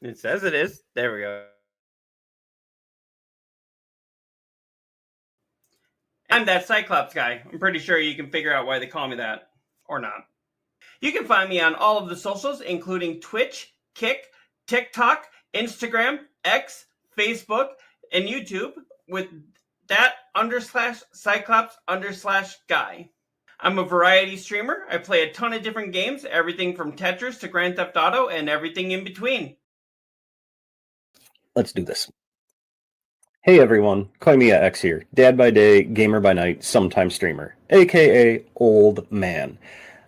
It says it is. There we go. I'm that Cyclops guy. I'm pretty sure you can figure out why they call me that. Or not. You can find me on all of the socials, including Twitch, Kick, TikTok, Instagram, X, Facebook, and YouTube with that _Cyclops_guy. I'm a variety streamer. I play a ton of different games, everything from Tetris to Grand Theft Auto and everything in between. Let's do this. Hey everyone, Koimiya X here, dad by day, gamer by night, sometime streamer, aka old man.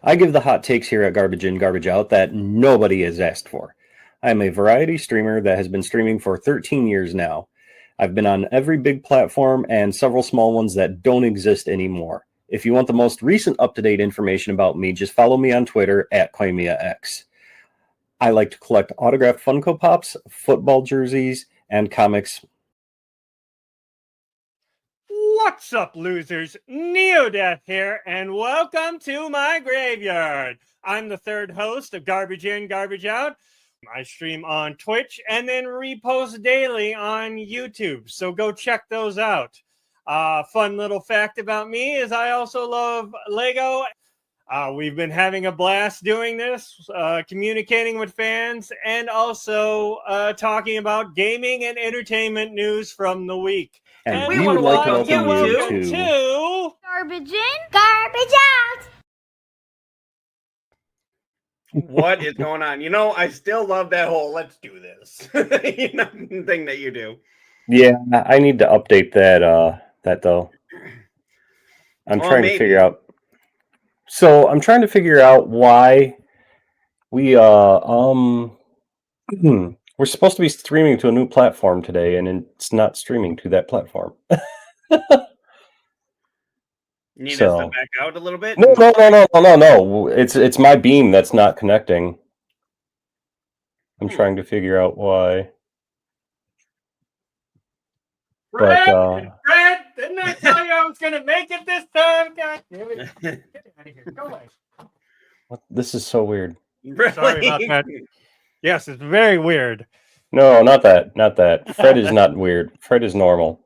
I give the hot takes here at Garbage In, Garbage Out that nobody has asked for. I am a variety streamer that has been streaming for 13 years now. I've been on every big platform and several small ones that don't exist anymore. If you want the most recent up-to-date information about me, just follow me on Twitter at Koimiya X. I like to collect autographed Funko Pops, football jerseys, and comics. What's up, losers? Neodeath here, and welcome to my graveyard. I'm the third host of Garbage In, Garbage Out. I stream on Twitch and then repost daily on YouTube, so go check those out. Fun little fact about me is I also love Lego. We've been having a blast doing this, communicating with fans, and also talking about gaming and entertainment news from the week. And we would like to welcome you to Garbage In, Garbage Out. What is going on? You know, I still love that whole "let's do this" thing that you do. Yeah, I need to update that though. I'm trying to figure out. So I'm trying to figure out why we we're supposed to be streaming to a new platform today, and it's not streaming to that platform. You need to step back out a little bit? No. It's my beam that's not connecting. I'm trying to figure out why. Fred, didn't I tell you I was going to make it this time? God damn it. Get out of here. Go away. This is so weird. Really? Sorry about that. Yes, it's very weird. No, not that. Fred is not weird. Fred is normal.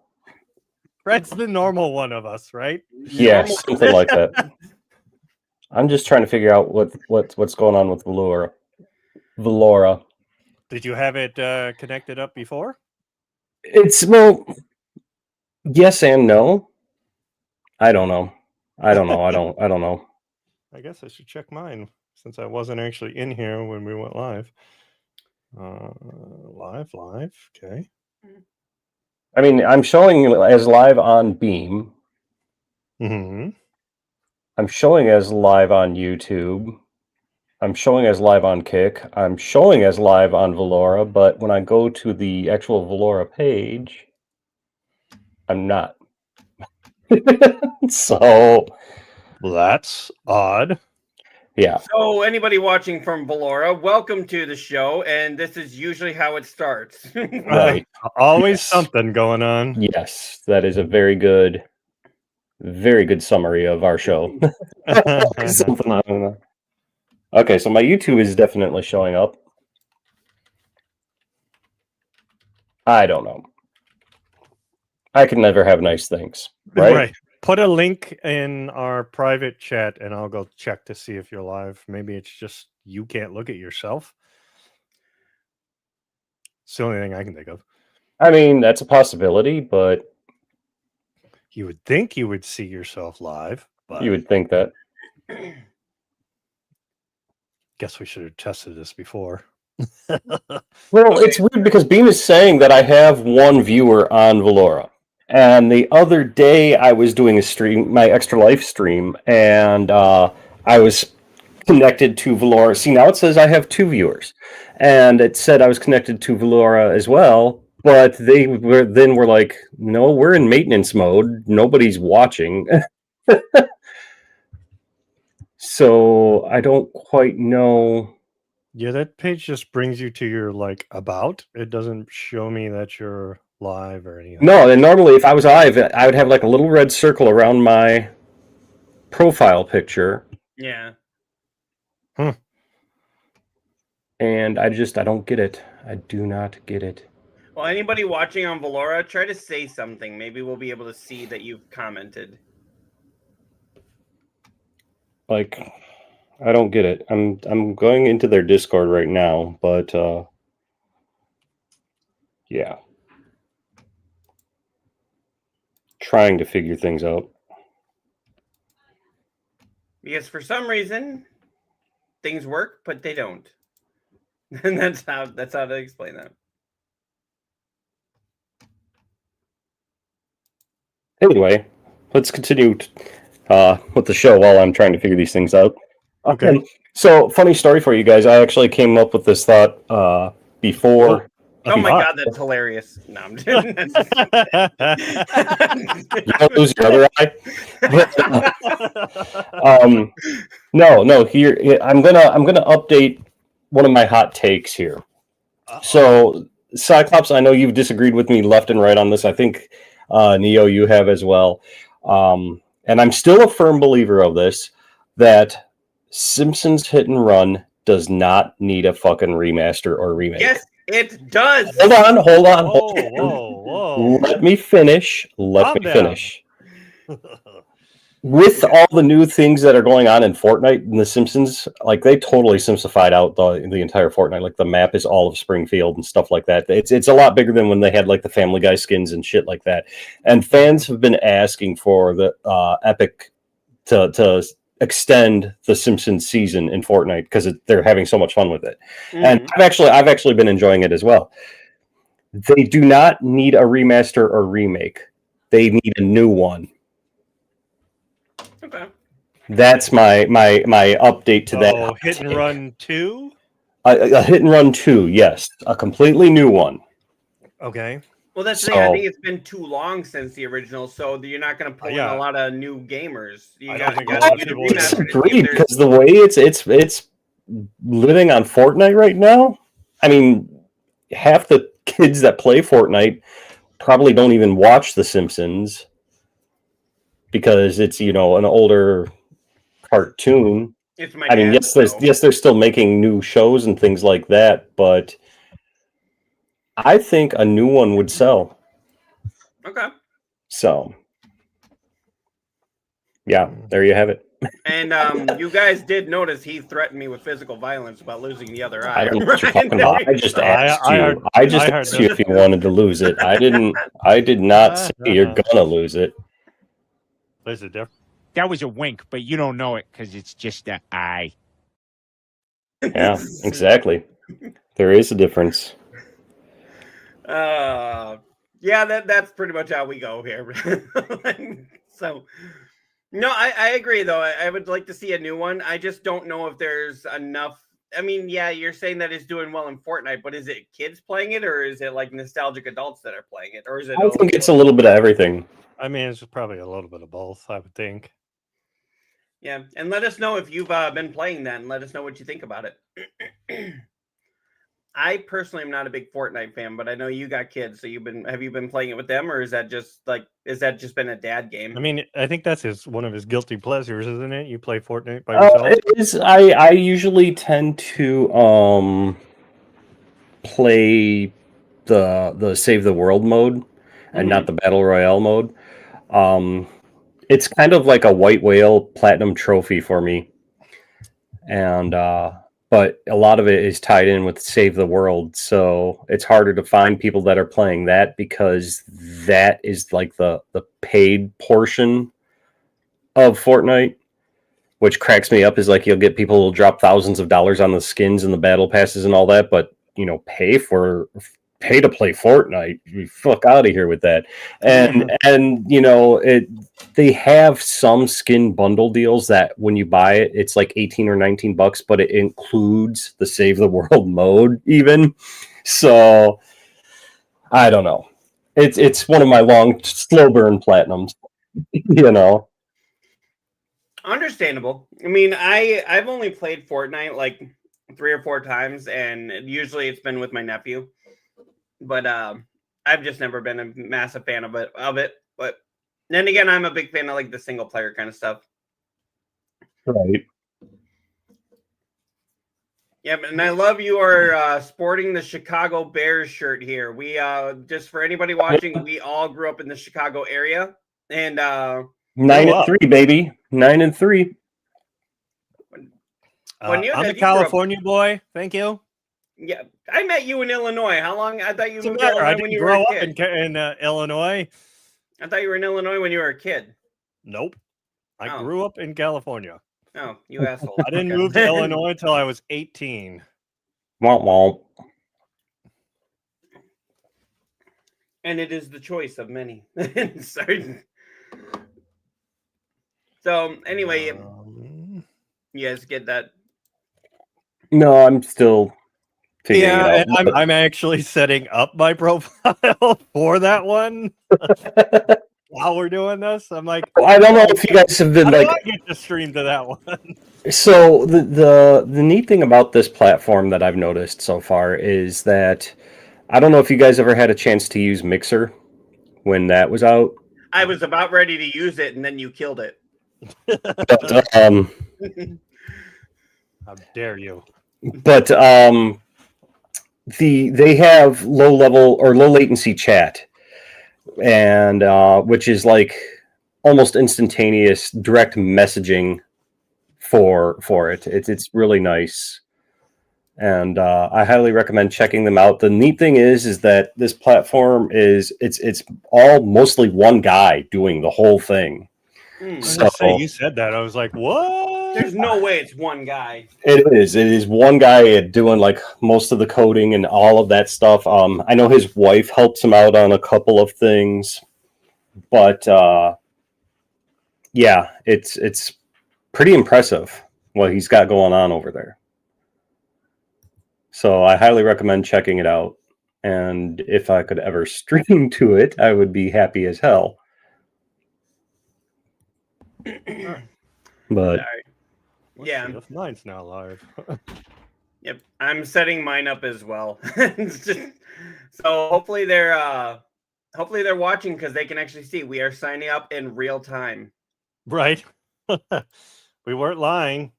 Fred's the normal one of us, right? Yeah, something like that. I'm just trying to figure out what's going on with Valora. Did you have it connected up before? Yes and no. I don't know. I don't know. I guess I should check mine since I wasn't actually in here when we went live. Live. Okay. I mean, I'm showing as live on Beam. Mm-hmm. I'm showing as live on YouTube. I'm showing as live on Kick. I'm showing as live on Valora, but when I go to the actual Valora page, I'm not. So that's odd. Yeah. So anybody watching from Valora, welcome to the show, and this is usually how it starts. Right. Always something going on. Yes, that is a very good summary of our show. Something I don't know. Okay, so my YouTube is definitely showing up. I don't know. I can never have nice things, right? Put a link in our private chat and I'll go check to see if you're live. Maybe it's just you can't look at yourself. It's the only thing I can think of. I mean, that's a possibility, but you would think you would see yourself live. But you would think that. Guess we should have tested this before. Well, it's weird because Beam is saying that I have one viewer on Valora. And the other day I was doing a stream, my Extra Life stream, and I was connected to Valora. See, now it says I have 2 viewers. And it said I was connected to Valora as well, but they were like, no, we're in maintenance mode. Nobody's watching. So I don't quite know. Yeah, that page just brings you to your about. It doesn't show me that you're live or anything. No, and normally if I was live, I would have like a little red circle around my profile picture. Yeah. And I don't get it. I do not get it. Well, anybody watching on Valora, try to say something. Maybe we'll be able to see that you've commented. Like, I don't get it. I'm going into their Discord right now, but yeah. Trying to figure things out. Because for some reason, things work, but they don't. And that's how to explain that. Anyway, let's continue with the show while I'm trying to figure these things out. Okay. So, funny story for you guys. I actually came up with this thought before. Oh my god, that's hilarious. No, I'm just... You don't lose your other eye. No. Here, I'm gonna update one of my hot takes here. So, Cyclops, I know you've disagreed with me left and right on this. I think Neo, you have as well. And I'm still a firm believer of this, that Simpsons Hit and Run does not need a fucking remaster or remake. Yes, it does. Hold on. Whoa. Let me finish. Calm down. With all the new things that are going on in Fortnite and The Simpsons, like they totally simplified out the entire Fortnite. Like the map is all of Springfield and stuff like that. It's a lot bigger than when they had like the Family Guy skins and shit like that. And fans have been asking for the Epic to extend the Simpsons season in Fortnite because they're having so much fun with it. Mm-hmm. And I've actually been enjoying it as well. They do not need a remaster or remake. They need a new one. Okay. That's my update to that. Hit and Run 2? A Hit and Run 2, yes. A completely new one. Okay. Well, that's the thing. I think it's been too long since the original, so you're not going to pull in a lot of new gamers. I disagree because the way it's living on Fortnite right now, I mean, half the kids that play Fortnite probably don't even watch The Simpsons because it's, an older cartoon. I mean, yes, they're still making new shows and things like that, but I think a new one would sell. Okay. So, yeah, there you have it. And you guys did notice he threatened me with physical violence about losing the other eye. I don't know what you're talking about. I just asked you. I just asked you if you wanted to lose it. I did not say you're gonna lose it. There's a difference. That was a wink, but you don't know it because it's just an eye. Yeah, exactly. There is a difference. Yeah, that's pretty much how we go here. So, no, I agree, though. I would like to see a new one. I just don't know if there's enough. I mean, yeah, you're saying that it's doing well in Fortnite, but is it kids playing it, or is it like nostalgic adults that are playing it, or is it? I think it's a little bit of everything. I mean, it's probably a little bit of both, I would think. Yeah, and let us know if you've been playing that, and let us know what you think about it. I personally am not a big Fortnite fan, but I know you got kids, so have you been playing it with them, or is that just been a dad game? I mean, I think that's one of his guilty pleasures, isn't it? You play Fortnite by yourself. It is. I usually tend to play the Save the World mode and not the Battle Royale mode. It's kind of like a White Whale Platinum trophy for me, and but a lot of it is tied in with Save the World, so it's harder to find people that are playing that because that is like the paid portion of Fortnite, which cracks me up. Is like you'll get people who'll drop thousands of dollars on the skins and the battle passes and all that, but pay to play Fortnite. You fuck out of here with that. And they have some skin bundle deals that when you buy it, it's like $18 or $19, but it includes the Save the World mode even. So I don't know. It's one of my long slow burn platinums. Understandable. I mean, I've only played Fortnite like 3 or 4 times, and usually it's been with my nephew. But I've just never been a massive fan of it. But then again, I'm a big fan of like the single player kind of stuff. Right. Yep, and I love you are sporting the Chicago Bears shirt here. We just for anybody watching, we all grew up in the Chicago area, and 9-3, baby. 9-3. when you I'm a you grew up- California boy. Thank you. Yeah, I met you in Illinois. How long? I thought you Doesn't moved to matter. I Illinois when didn't you were grow a up kid. in Illinois. I thought you were in Illinois when you were a kid. Nope. I Oh. grew up in California. Oh, you asshole! I didn't Okay. move to Illinois until I was 18. Womp womp. And it is the choice of many. Sorry. So anyway, you guys get that? No, I'm still figuring Yeah, it and out. I'm actually setting up my profile for that one while we're doing this. I'm like, I don't know if you guys have been how do like. I get to stream to that one? So the neat thing about this platform that I've noticed so far is that I don't know if you guys ever had a chance to use Mixer when that was out. I was about ready to use it, and then you killed it. But, How dare you? but they have low level or low latency chat, and which is like almost instantaneous direct messaging for it. It's really nice, and I highly recommend checking them out. The neat thing is that this platform is it's all mostly one guy doing the whole thing. I was So gonna say, you said that. I was like, what? There's no way it's one guy. it is one guy doing like most of the coding and all of that stuff. I know his wife helps him out on a couple of things, but yeah, it's pretty impressive what he's got going on over there. So I highly recommend checking it out. And if I could ever stream to it, I would be happy as hell. But Sorry. Let's Yeah. see if mine's now live. Yep, I'm setting mine up as well. So hopefully they're watching because they can actually see we are signing up in real time. Right. We weren't lying.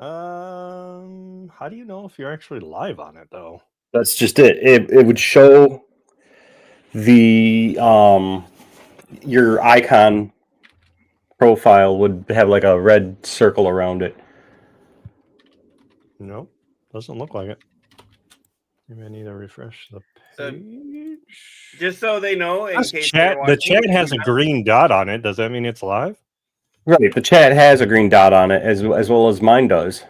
How do you know if you're actually live on it though? that's just it. It would show the your icon profile would have like a red circle around it. Nope. Doesn't look like it. Maybe I need to refresh the So, page. Just so they know, in That's case chat, they're the chat watching, has a green dot on it. Does that mean it's live? Right, the chat has a green dot on it as well as mine does.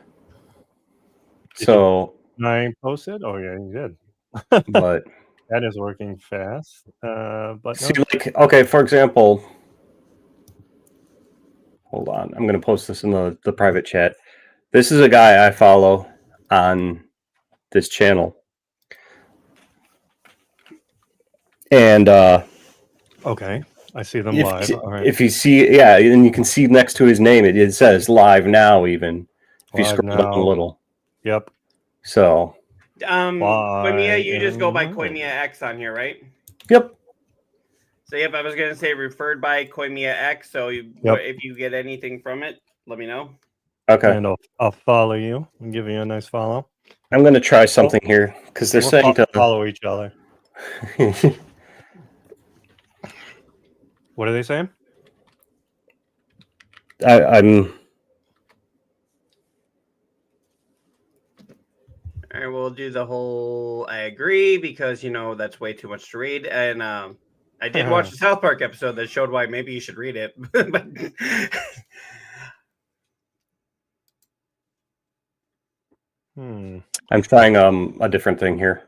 So, I posted? Oh yeah, you did. but That is working fast. But see, no. like, okay, for example, hold on, I'm going to post this in the private chat. This is a guy I follow on this channel, and Okay, I see them live. All right. if you see, yeah, and you can see next to his name, it says live now. Even if you Live scroll down a now. little, Yep. so Koimiya, you just go by Live. Koimiya X on here, right? yep. So yep, I was gonna say referred by Koimiya X. So if you get anything from it, let me know. Okay, And I'll follow you and give you a nice follow. I'm going to try something here because they're We'll saying to follow each other. What are they saying? I'm. All right, we'll do the whole. I agree because that's way too much to read, and I did watch the South Park episode that showed why maybe you should read it. But I'm trying a different thing here.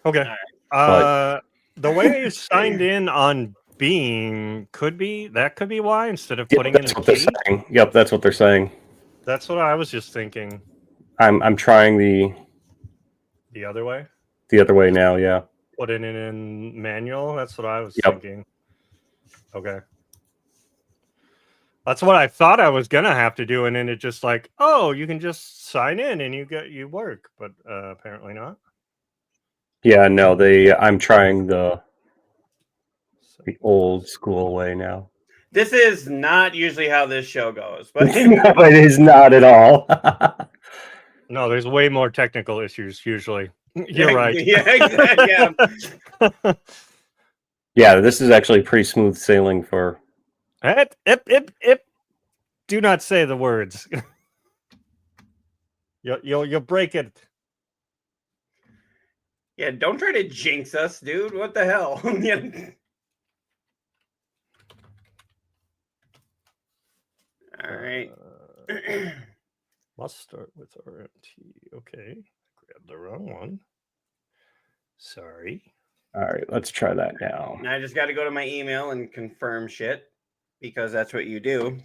Okay. But- The way you signed in on Beam could be why instead of Yep, putting in that's the what they're key. saying. Yep, that's what they're saying. That's what I was just thinking. I'm trying the The other way, other way now. Yeah. putting it in manual. That's what I was Yep. thinking. Okay. That's what I thought I was gonna have to do, and then it just like, oh, you can just sign in and you work, but apparently not. Yeah. No, I'm trying the old school way now. this is not usually how this show goes. But No, it is not at all. No, there's way more technical issues usually. You're right. Yeah, exactly. Yeah. Yeah, this is actually pretty smooth sailing for. Ip. Do not say the words. You'll break it. Yeah, don't try to jinx us, dude. What the hell? Yeah. All right. Must start with RMT. Okay. Grabbed the wrong one. Sorry. All right, let's try that now. I just got to go to my email and confirm shit because that's what you do.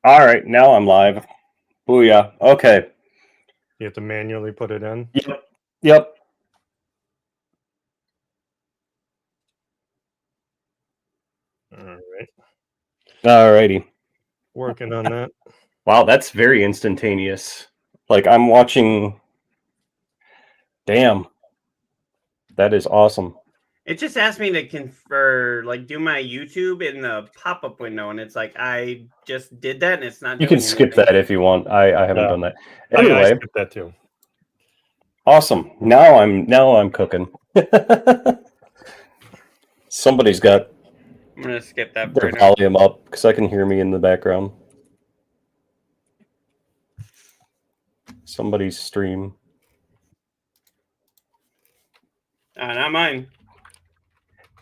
All right, now I'm live. Booyah. Okay. You have to manually put it in. Yep. All right. All righty. Working on that. Wow, that's very instantaneous. Like I'm watching. Damn. That is awesome. It just asked me to do my YouTube in the pop-up window, and it's like I just did that, and it's not. You can doing skip anything. that if you want. I haven't done that. I Anyway, skipped that too. awesome. Now I'm cooking. Somebody's got I'm gonna skip that their right now. volume up because I can hear me in the background. Somebody's stream. Not mine.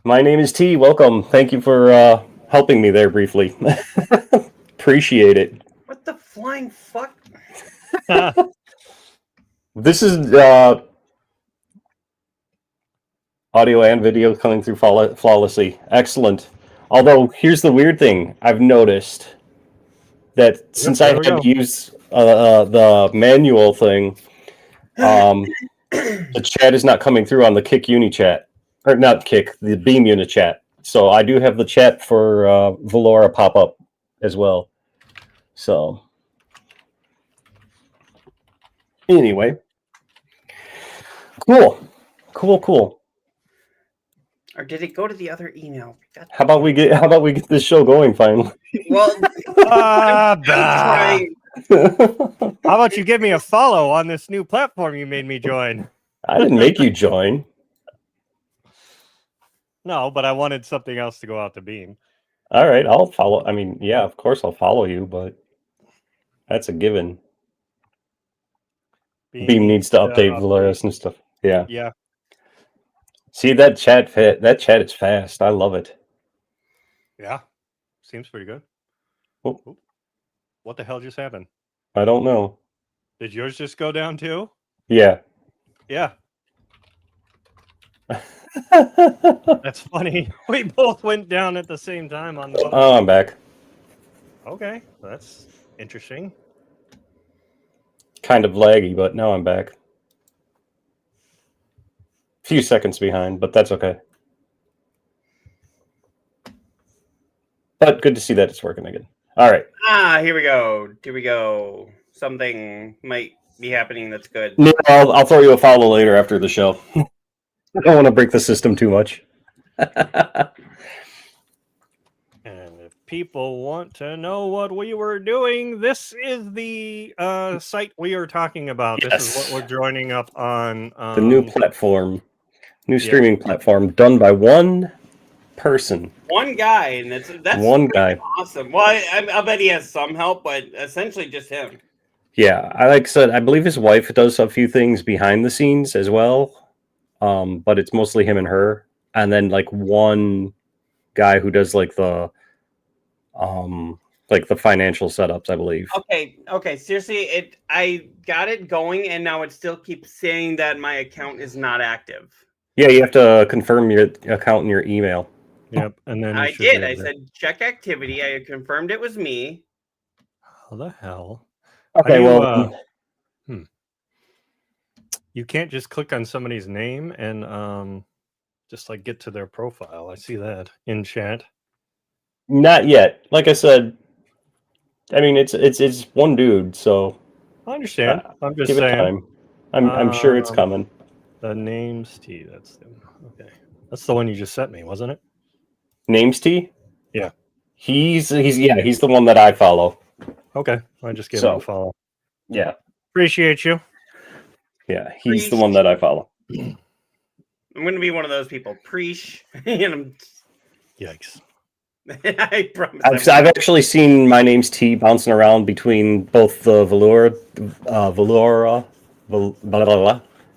My name is T. Welcome. Thank you for helping me there briefly. Appreciate it. What the flying fuck? This is audio and video coming through flawlessly. Excellent. Although, here's the weird thing. I've noticed that since I had to use the manual thing, the chat is not coming through on the Kick Uni chat. Or not Kick, the Beam Unit chat. So I do have the chat for Valora pop up as well. So, anyway. Cool. Or did it go to the other email? How about we get this show going finally? Well, I'm trying. How about you give me a follow on this new platform you made me join? I didn't make you join. No, but I wanted something else to go out to Beam. All right, I'll follow. I mean, yeah, of course I'll follow you, but that's a given. Beam needs to update Valoris and stuff. Yeah. Yeah. See that chat fit? That chat is fast. I love it. Yeah. Seems pretty good. Oh. What the hell just happened? I don't know. Did yours just go down too? Yeah. Yeah. That's funny. We both went down at the same time on the phone. Oh, I'm back. Okay. That's interesting. Kind of laggy, but now I'm back. Few seconds behind, but that's okay. But good to see that it's working again. All right. Here we go. Something might be happening that's good. No, I'll throw you a follow later after the show. I don't want to break the system too much. And if people want to know what we were doing, this is the site we are talking about. Yes. This is what we're joining up on. The new platform. New streaming platform done by one person. One guy, and that's one guy. Awesome. Well, I bet he has some help, but essentially just him. Yeah, like I said, I believe his wife does a few things behind the scenes as well, but it's mostly him and her, and then like one guy who does like the financial setups, I believe. Okay. Seriously, I got it going, and now it still keeps saying that my account is not active. Yeah, you have to confirm your account and your email. Yep, and then I did. I said check activity. I confirmed it was me. How the hell? Okay, you can't just click on somebody's name and just like get to their profile. I see that in chat. Not yet. Like I said, I mean it's one dude, so I understand. I'm just give saying. it time. I'm sure it's coming. The name's T. That's them. Okay, that's the one you just sent me, wasn't it? Names T? Yeah. He's the one that I follow. Okay, I just gave him a follow. Yeah. Appreciate you. Yeah, he's the one that I follow. I'm going to be one of those people. Preach. And Yikes. I promise. I've actually seen My Name's T bouncing around between both the Valora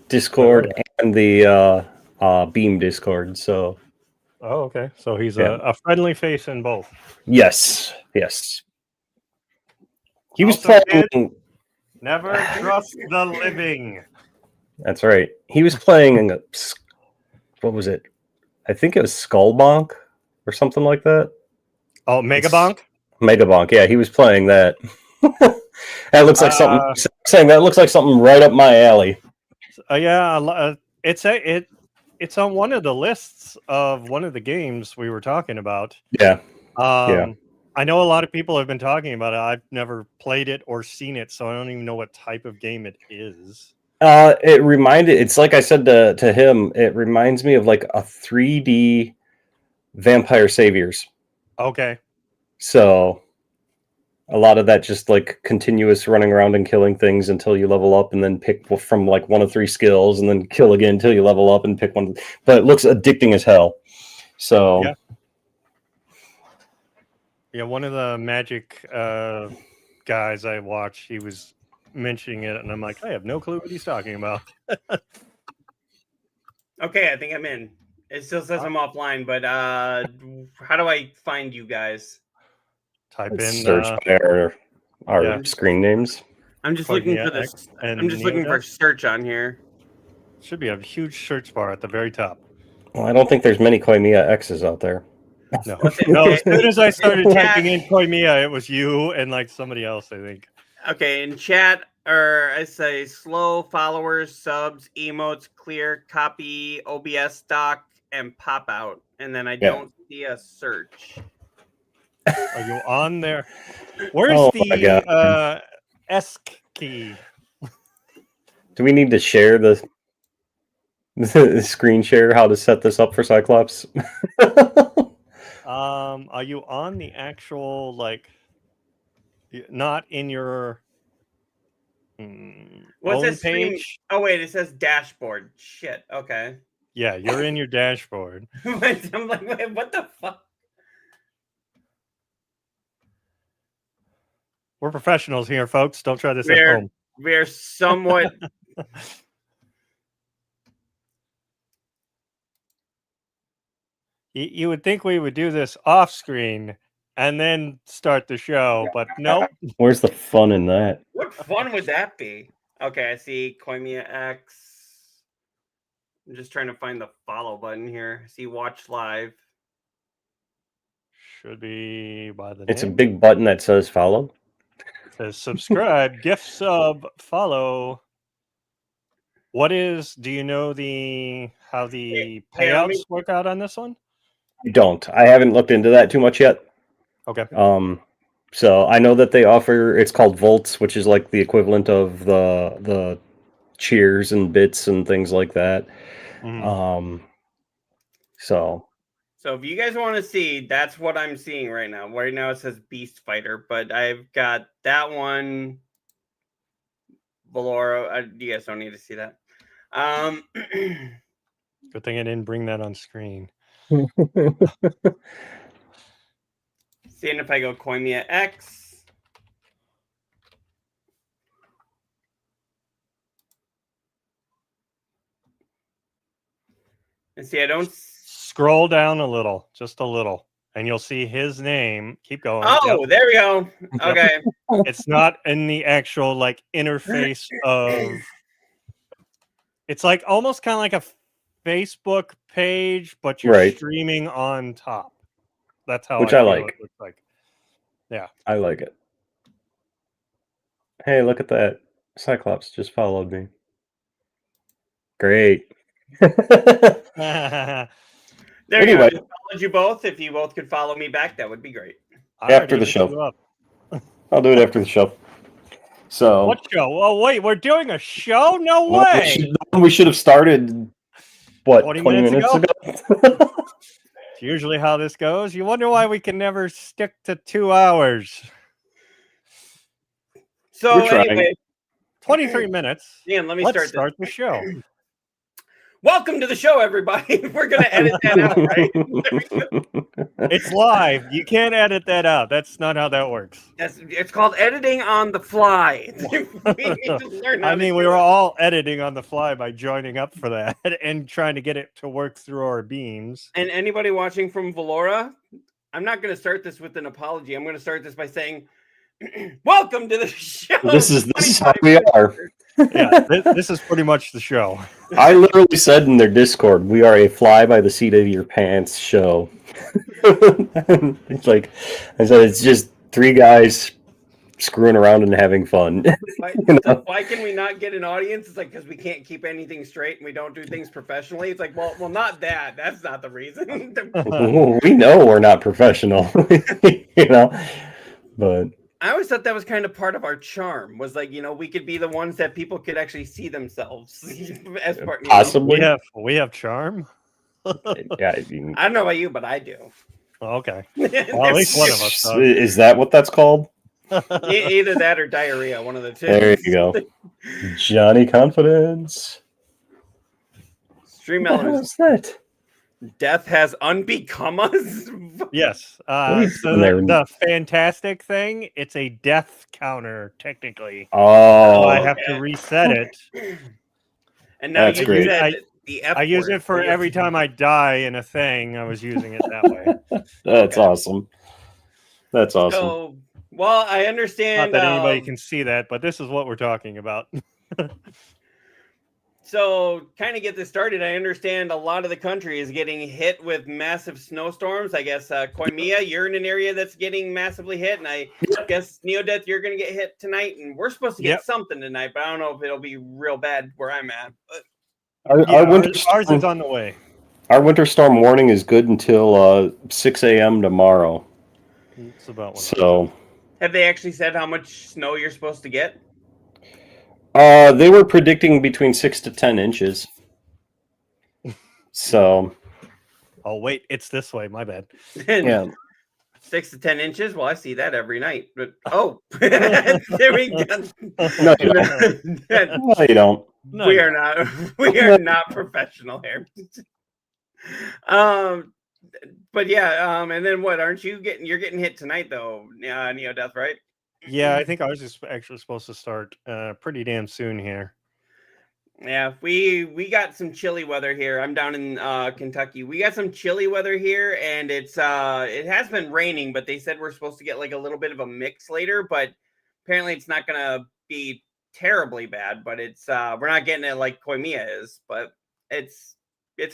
Discord and the Beam Discord. So, Oh, okay. So he's Yeah. a friendly face in both. yes. He was Also, playing. Never trust the living. That's right. He was playing. What was it? I think it was Skullbonk or something like that. Oh, Megabonk? Megabonk. Yeah, he was playing that. That looks like something. Saying that looks like something right up my alley. Yeah, it's on one of the lists of one of the games we were talking about. Yeah. I know a lot of people have been talking about it. I've never played it or seen it, so I don't even know what type of game it is. It's like I said to him, it reminds me of like a 3D Vampire Saviors. Okay. So a lot of that just like continuous running around and killing things until you level up and then pick from like one of 3 skills and then kill again until you level up and pick one. But it looks addicting as hell. So yeah, one of the Magic guys I watched, he was mentioning it, and I'm like, I have no clue what he's talking about. Okay, I think I'm in. It still says I'm offline, but how do I find you guys? Type in search by our screen names. I'm just looking for this. I'm just looking for search on here. Should be a huge search bar at the very top. Well, I don't think there's many Koimiya X's out there. No. No, as soon as I started typing in Koimiya, it was you and like somebody else, I think. Okay, in chat, or I say slow followers, subs, emotes, clear, copy, OBS stock, and pop out. And then I don't see a search. Are you on there? Where's the ESC key? Do we need to share the screen share how to set this up for Cyclops? Are you on the actual, like, not in your What's own this page? Oh, wait, it says dashboard. Shit, okay. Yeah, you're in your dashboard. I'm like, wait, what the fuck? We're professionals here, folks. Don't try this at home. We're somewhat... You would think we would do this off screen and then start the show, but nope. Where's the fun in that? What fun would that be? Okay, I see Koimiya X. I'm just trying to find the follow button here. I see watch live. Should be by the It's name. a big button that says follow. It says subscribe, gift sub, follow. Do you know how the payouts work out on this one? I don't. I haven't looked into that too much yet. Okay. So I know that they offer, it's called volts, which is like the equivalent of the cheers and bits and things like that. Mm-hmm. So if you guys want to see, that's what I'm seeing right now. Right now it says Beast Fighter, but I've got that one. Valora. You guys don't need to see that. Good thing I didn't bring that on screen. Seeing if I go Koimiya X. And see, I don't... Scroll down a little, just a little, and you'll see his name. Keep going. Oh, there we go. Okay. It's not in the actual, like, interface of... It's like almost kind of like a Facebook page, but you're streaming on top. That's how I like. It looks like. Yeah. I like it. Hey, look at that. Cyclops just followed me. Great. There anyway. You go. I followed you both. If you both could follow me back, that would be great. After the show. I'll do it after the show. So what show? Oh, wait, we're doing a show? No way. We should have started, what, 20 minutes ago? It's usually how this goes. You wonder why we can never stick to 2 hours. So anyway, 23 minutes. Dan, let me Let's start the show. Welcome to the show, everybody. We're going to edit that out, right? It's live. You can't edit that out. That's not how that works. It's called editing on the fly. We need to learn how I to mean, do we were it. all editing on the fly by joining up for that and trying to get it to work through our beams. And anybody watching from Valora, I'm not going to start this with an apology. I'm going to start this by saying, welcome to the show. This is how we are. Yeah, this is pretty much the show. I literally said in their Discord, we are a fly by the seat of your pants show. It's like, I said, it's just three guys screwing around and having fun. Why, You know? why can we not get an audience? It's like because we can't keep anything straight and we don't do things professionally. It's like, well, not that. That's not the reason. We know we're not professional, you know, but I always thought that was kind of part of our charm. Was like, we could be the ones that people could actually see themselves as part. possibly, We have charm. yeah. I mean, I don't know about you, but I do. Okay. Well, at least one of us does. is that what that's called? Either that or diarrhea, one of the two. There you go, Johnny Confidence. Stream What the hell elements. is that? Death has unbecome us. Yes. What is So in there? the fantastic thing, it's a death counter, technically. Oh, So I have to reset it. And now That's you great. said the F I use word. it for every time I die in a thing. I was using it that way. that's Okay. awesome. That's awesome. So, well, I Not understand. that anybody can see that, but this is what we're talking about. So, kind of get this started, I understand a lot of the country is getting hit with massive snowstorms. I guess, Koimiya, you're in an area that's getting massively hit, and I guess, Neodeath, you're going to get hit tonight, and we're supposed to get Yep. something tonight, but I don't know if it'll be real bad where I'm at. But Our winter Ours storm, is on the way. our winter storm warning is good until 6 a.m. tomorrow. It's about one. So have they actually said how much snow you're supposed to get? they were predicting between 6 to 10 inches. So Oh, wait, it's this way. My bad. yeah, 6 to 10 inches. Well, I see that every night. But there we go. no, you don't. No, you don't. No, we no. are not professional here. But yeah, and then what? Aren't you you're getting hit tonight though, Neodeath, right? Yeah, I think ours is actually supposed to start pretty damn soon here. Yeah, we got some chilly weather here. I'm down in Kentucky. We got some chilly weather here, and it has been raining, but they said we're supposed to get like a little bit of a mix later, but apparently it's not gonna be terribly bad, but it's we're not getting it like Koimiya is, but it's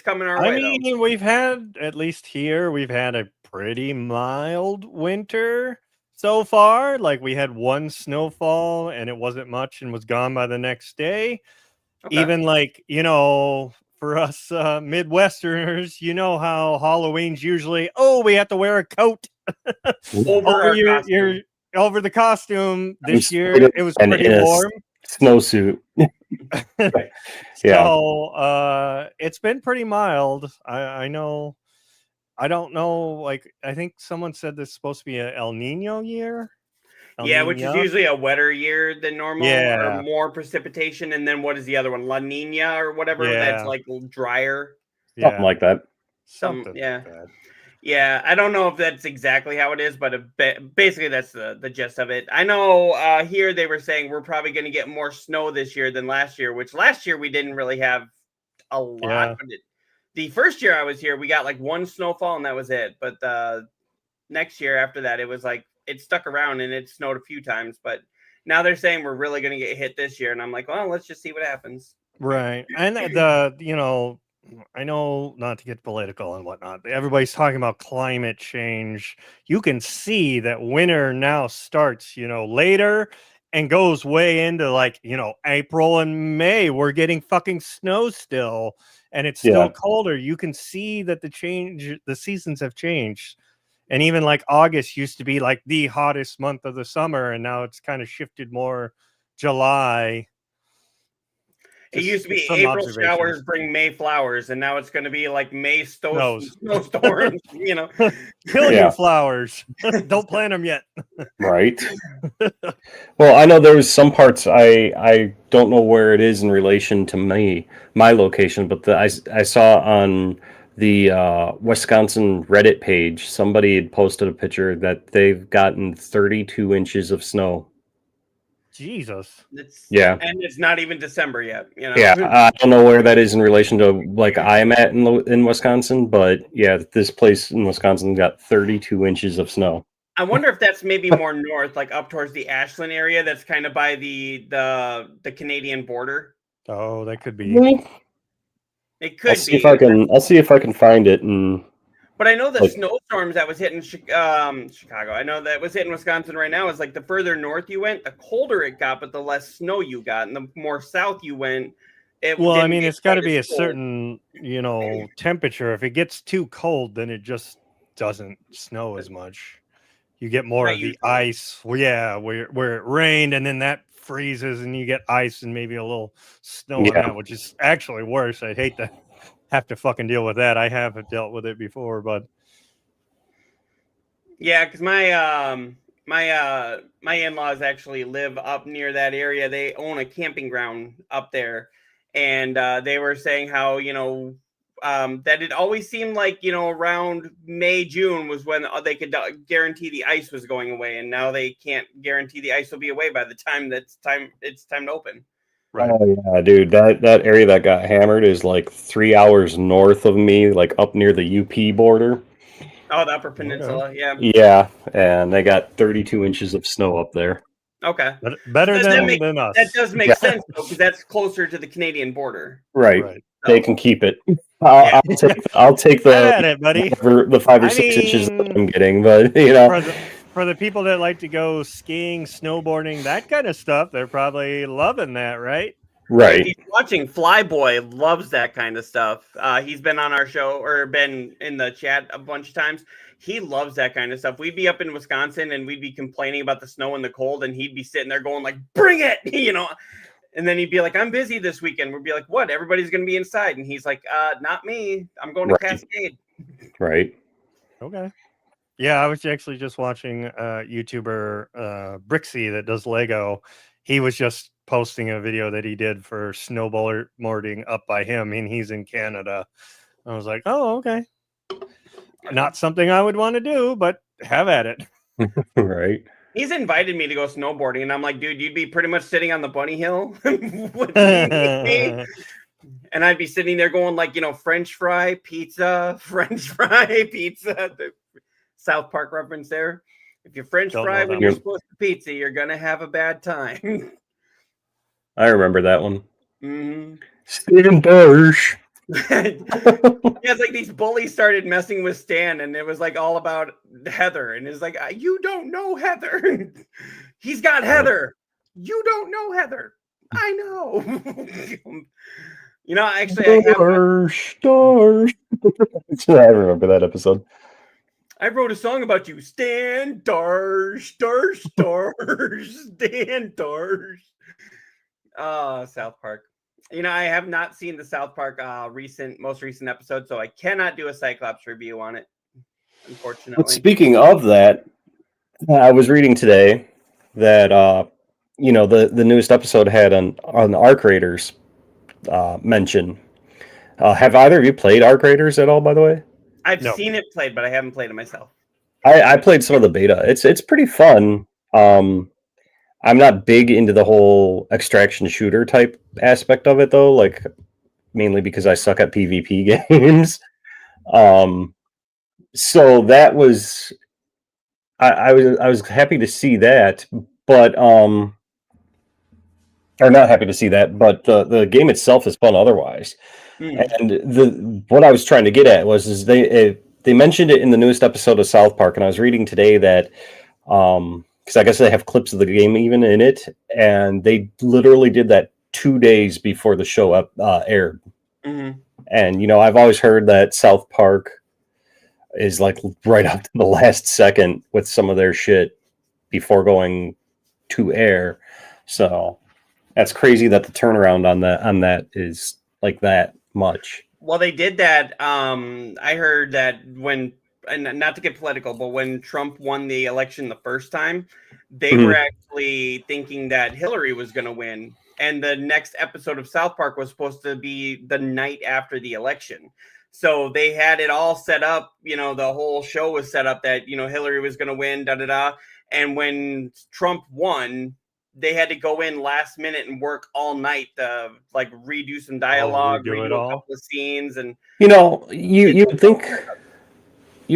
coming our way. I mean, we've had, at least here, we've had a pretty mild winter so far. Like, we had one snowfall, and it wasn't much and was gone by the next day. Okay. Even, like, for us Midwesterners, you know how Halloween's usually, we have to wear a coat over the costume. This year, it was and pretty in a warm. snowsuit. Yeah. So it's been pretty mild. I know. I don't know. Like, I think someone said this is supposed to be an El Nino year. Yeah, which is usually a wetter year than normal, Yeah. or more precipitation. And then what is the other one? La Nina or whatever. Yeah. That's like drier. Something like that. Something yeah. like that. Yeah, I don't know if that's exactly how it is, but basically that's the gist of it. I know here they were saying we're probably going to get more snow this year than last year, which last year we didn't really have a lot. Yeah. But the first year I was here, we got like one snowfall and that was it. But next year after that, it was like it stuck around and it snowed a few times. But now they're saying we're really going to get hit this year. And I'm like, well, let's just see what happens. Right. And I know, not to get political and whatnot, but everybody's talking about climate change. You can see that winter now starts, later and goes way into like, April and May. We're getting fucking snow still, and it's still colder. You can see that the seasons have changed. And even like August used to be like the hottest month of the summer, and now it's kind of shifted more July. It used to be some April observations. showers bring May flowers, and now it's going to be like May Snows. snowstorms. You know, Kill Yeah. you, flowers. Don't plant them yet. Right. Well, I know there was some parts I don't know where it is in relation to my location, but I saw on the Wisconsin Reddit page somebody had posted a picture that they've gotten 32 inches of snow. Jesus. Yeah. and it's not even December yet. You know, Yeah, I don't know where that is in relation to like I'm at in Wisconsin, but yeah, this place in Wisconsin got 32 inches of snow. I wonder if that's maybe more north, like up towards the Ashland area. That's kind of by the Canadian border. Oh, that could be. It could I'll see be. I'll see if I can find it and But I know the like- snowstorms that was hitting Chicago. I know that was hitting Wisconsin right now. Is like the further north you went, the colder it got, but the less snow you got, and the more south you went, Well, I didn't mean, get it's got to quite be a as cold. certain, temperature. If it gets too cold, then it just doesn't snow as much. You get more Right, of the usually. ice. Well, yeah, where it rained and then that freezes and you get ice and maybe a little snow on Yeah. that, which is actually worse. I'd hate to have to fucking deal with that. I have dealt with it before, but Yeah, because my in-laws actually live up near that area. They own a camping ground up there, and they were saying how that it always seemed like around May, June was when they could guarantee the ice was going away, and now they can't guarantee the ice will be away by the time it's time to open. right. Oh yeah, dude, that area that got hammered is like 3 hours north of me, like up near the UP border. Oh, the Upper Peninsula, yeah. Yeah, and they got 32 inches of snow up there. Okay, Better That than us. that does make Yeah. sense though, because that's closer to the Canadian border. Right. Right. They can keep it. Yeah. I'll take Have at the it, buddy. the 5 or I 6 inches that mean, I'm getting, but For the people that like to go skiing, snowboarding, that kind of stuff, they're probably loving that, right? If right. he's watching, Flyboy loves that kind of stuff. He's been on our show or been in the chat a bunch of times. He loves that kind of stuff. We'd be up in Wisconsin and we'd be complaining about the snow and the cold, and he'd be sitting there going like, "Bring it!" And then he'd be like, "I'm busy this weekend." We'd be like, "What? Everybody's going to be inside." And he's like, "Not me. I'm going to Right. Cascade." Right. Okay. Yeah, I was actually just watching YouTuber Brixie that does Lego. He was just posting a video that he did for snowboarding up by him, and he's in Canada. I was like, oh, okay. Not something I would want to do, but have at it. Right. He's invited me to go snowboarding, and I'm like, "Dude, you'd be pretty much sitting on the bunny hill with me." And I'd be sitting there going like, French fry, pizza, French fry, pizza. The South Park reference there. If you French Don't fry know when that you're one. supposed to pizza, you're going to have a bad time. I remember that one. Mm-hmm. Steven Bush. It's like these bullies started messing with Stan, and it was like all about Heather. And it's like, you don't know Heather. He's got Heather. You don't know Heather. I know. Actually, Stars. I remember that episode. I wrote a song about you. Stan Darsh, Darsh, Darsh, Stan Darsh. South Park. I have not seen the South Park most recent episode, so I cannot do a Cyclops review on it, unfortunately. But speaking of that, I was reading today that the newest episode had an Arc Raiders mention. Have either of you played Arc Raiders at all, by the way? I've No. seen it played, but I haven't played it myself. I played some of the beta. It's pretty fun. I'm not big into the whole extraction shooter type aspect of it though, like mainly because I suck at PvP games. So that was I was happy to see that, but or not happy to see that, but the game itself is fun otherwise. And what I was trying to get at was they mentioned it in the newest episode of South Park, and I was reading today that because I guess they have clips of the game even in it, and they literally did that 2 days before the show aired. Mm-hmm. And I've always heard that South Park is like right up to the last second with some of their shit before going to air. So, That's crazy that the turnaround on that is like that much. Well, they did that. I heard that when, and not to get political, but when Trump won the election the first time, they were actually thinking that Hillary was going to win. And the next episode of South Park was supposed to be the night after the election. So they had it all set up. The whole show was set up that, Hillary was going to win, da da da. And when Trump won, they had to go in last minute and work all night to redo some dialogue, redo a couple of scenes, and you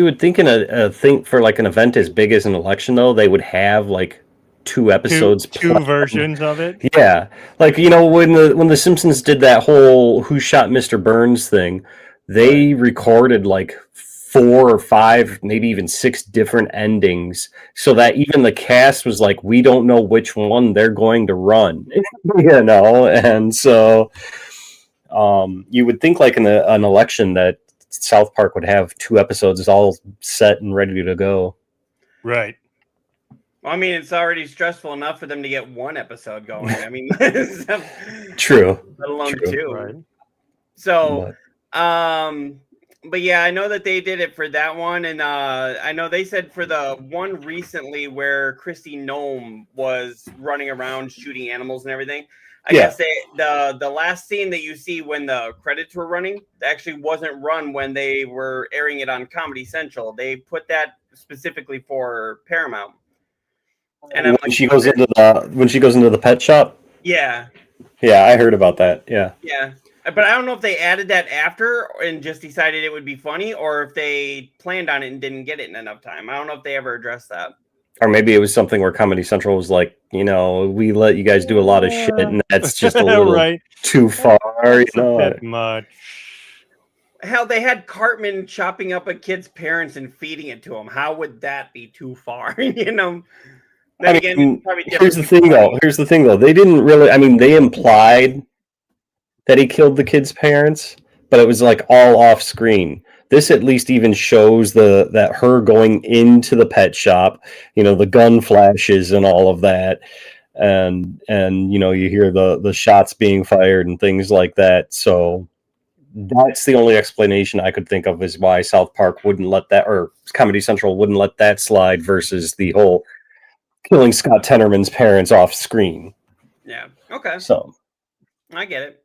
would think in a thing for like an event as big as an election though, they would have like two episodes, two versions of it. Yeah, like when the Simpsons did that whole "Who Shot Mr. Burns" thing, they recorded like 4 or 5, maybe even 6 different endings, so that even the cast was like, we don't know which one they're going to run, and so you would think like in an election that South Park would have 2 episodes all set and ready to go. Right. Well, I mean, it's already stressful enough for them to get 1 episode going. I mean, True. Let alone 2. Right. So, but yeah, I know that they did it for that one, and I know they said for the one recently where Christy Nome was running around shooting animals and everything. I guess the last scene that you see when the credits were running actually wasn't run when they were airing it on Comedy Central. They put that specifically for Paramount. And when she goes into the pet shop. Yeah. Yeah, I heard about that. Yeah. Yeah. But I don't know if they added that after and just decided it would be funny, or if they planned on it and didn't get it in enough time. I don't know if they ever addressed that. Or maybe it was something where Comedy Central was like, we let you guys do a lot of shit, and that's just a little too far. A bit much. Hell, they had Cartman chopping up a kid's parents and feeding it to him. How would that be too far? Then again, here's the thing, though. They didn't really. I mean, they implied that he killed the kid's parents, but it was like all off screen. This at least even shows that her going into the pet shop, the gun flashes and all of that, and you hear the shots being fired and things like that. So that's the only explanation I could think of is why South Park wouldn't let that, or Comedy Central wouldn't let that slide versus the whole killing Scott Tenorman's parents off screen. Yeah. Okay. So I get it.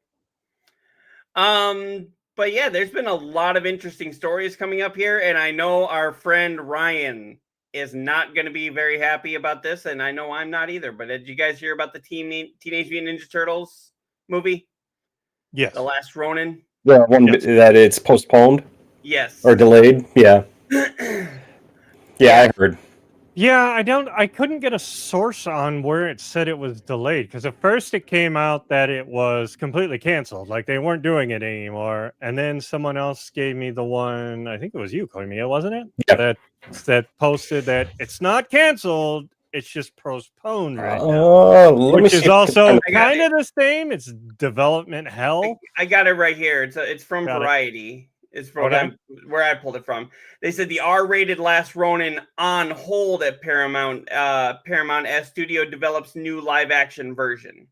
But yeah, there's been a lot of interesting stories coming up here, and I know our friend Ryan is not going to be very happy about this, and I know I'm not either. But did you guys hear about the Teenage Mutant Ninja Turtles movie? Yes. The Last Ronin? Yeah, that it's postponed? Yes. Or delayed? Yeah. Yeah, I heard. Yeah, I couldn't get a source on where it said it was delayed, because at first it came out that it was completely canceled, like they weren't doing it anymore, and then someone else gave me the one, I think it was you, Koimiya, wasn't it? Yeah. That posted that it's not canceled, it's just postponed right now, which is also kind of the same. It's development hell. I got it right here. It's from Variety. Is where I pulled it from. They said the R-rated Last Ronin on hold at Paramount. Paramount as studio develops new live-action version.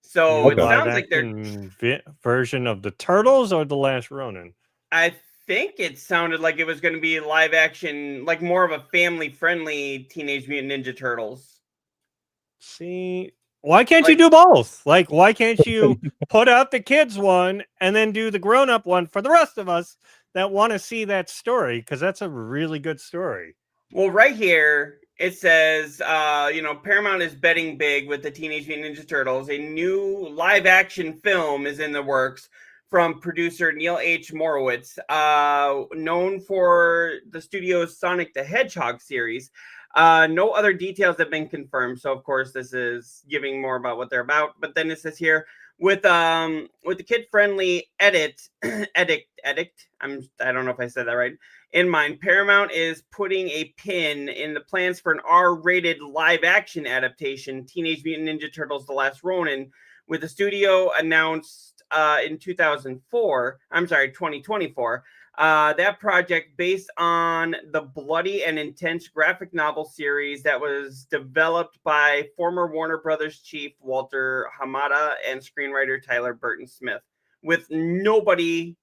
So it sounds like they're version of the Turtles or the Last Ronin. I think it sounded like it was going to be live-action, like more of a family-friendly Teenage Mutant Ninja Turtles. See. Why can't you do both? Like, why can't you put out the kids one and then do the grown-up one for the rest of us that want to see that story? Because that's a really good story. Well, right here, it says, Paramount is betting big with the Teenage Mutant Ninja Turtles. A new live-action film is in the works from producer Neil H. Morowitz, known for the studio's Sonic the Hedgehog series. No other details have been confirmed, so of course this is giving more about what they're about. But then it says here with the kid-friendly edict. I don't know if I said that right. In mind, Paramount is putting a pin in the plans for an R-rated live-action adaptation, Teenage Mutant Ninja Turtles: The Last Ronin, with the studio announced in 2004. I'm sorry, 2024. That project based on the bloody and intense graphic novel series that was developed by former Warner Brothers chief Walter Hamada and screenwriter Tyler Burton Smith with nobody.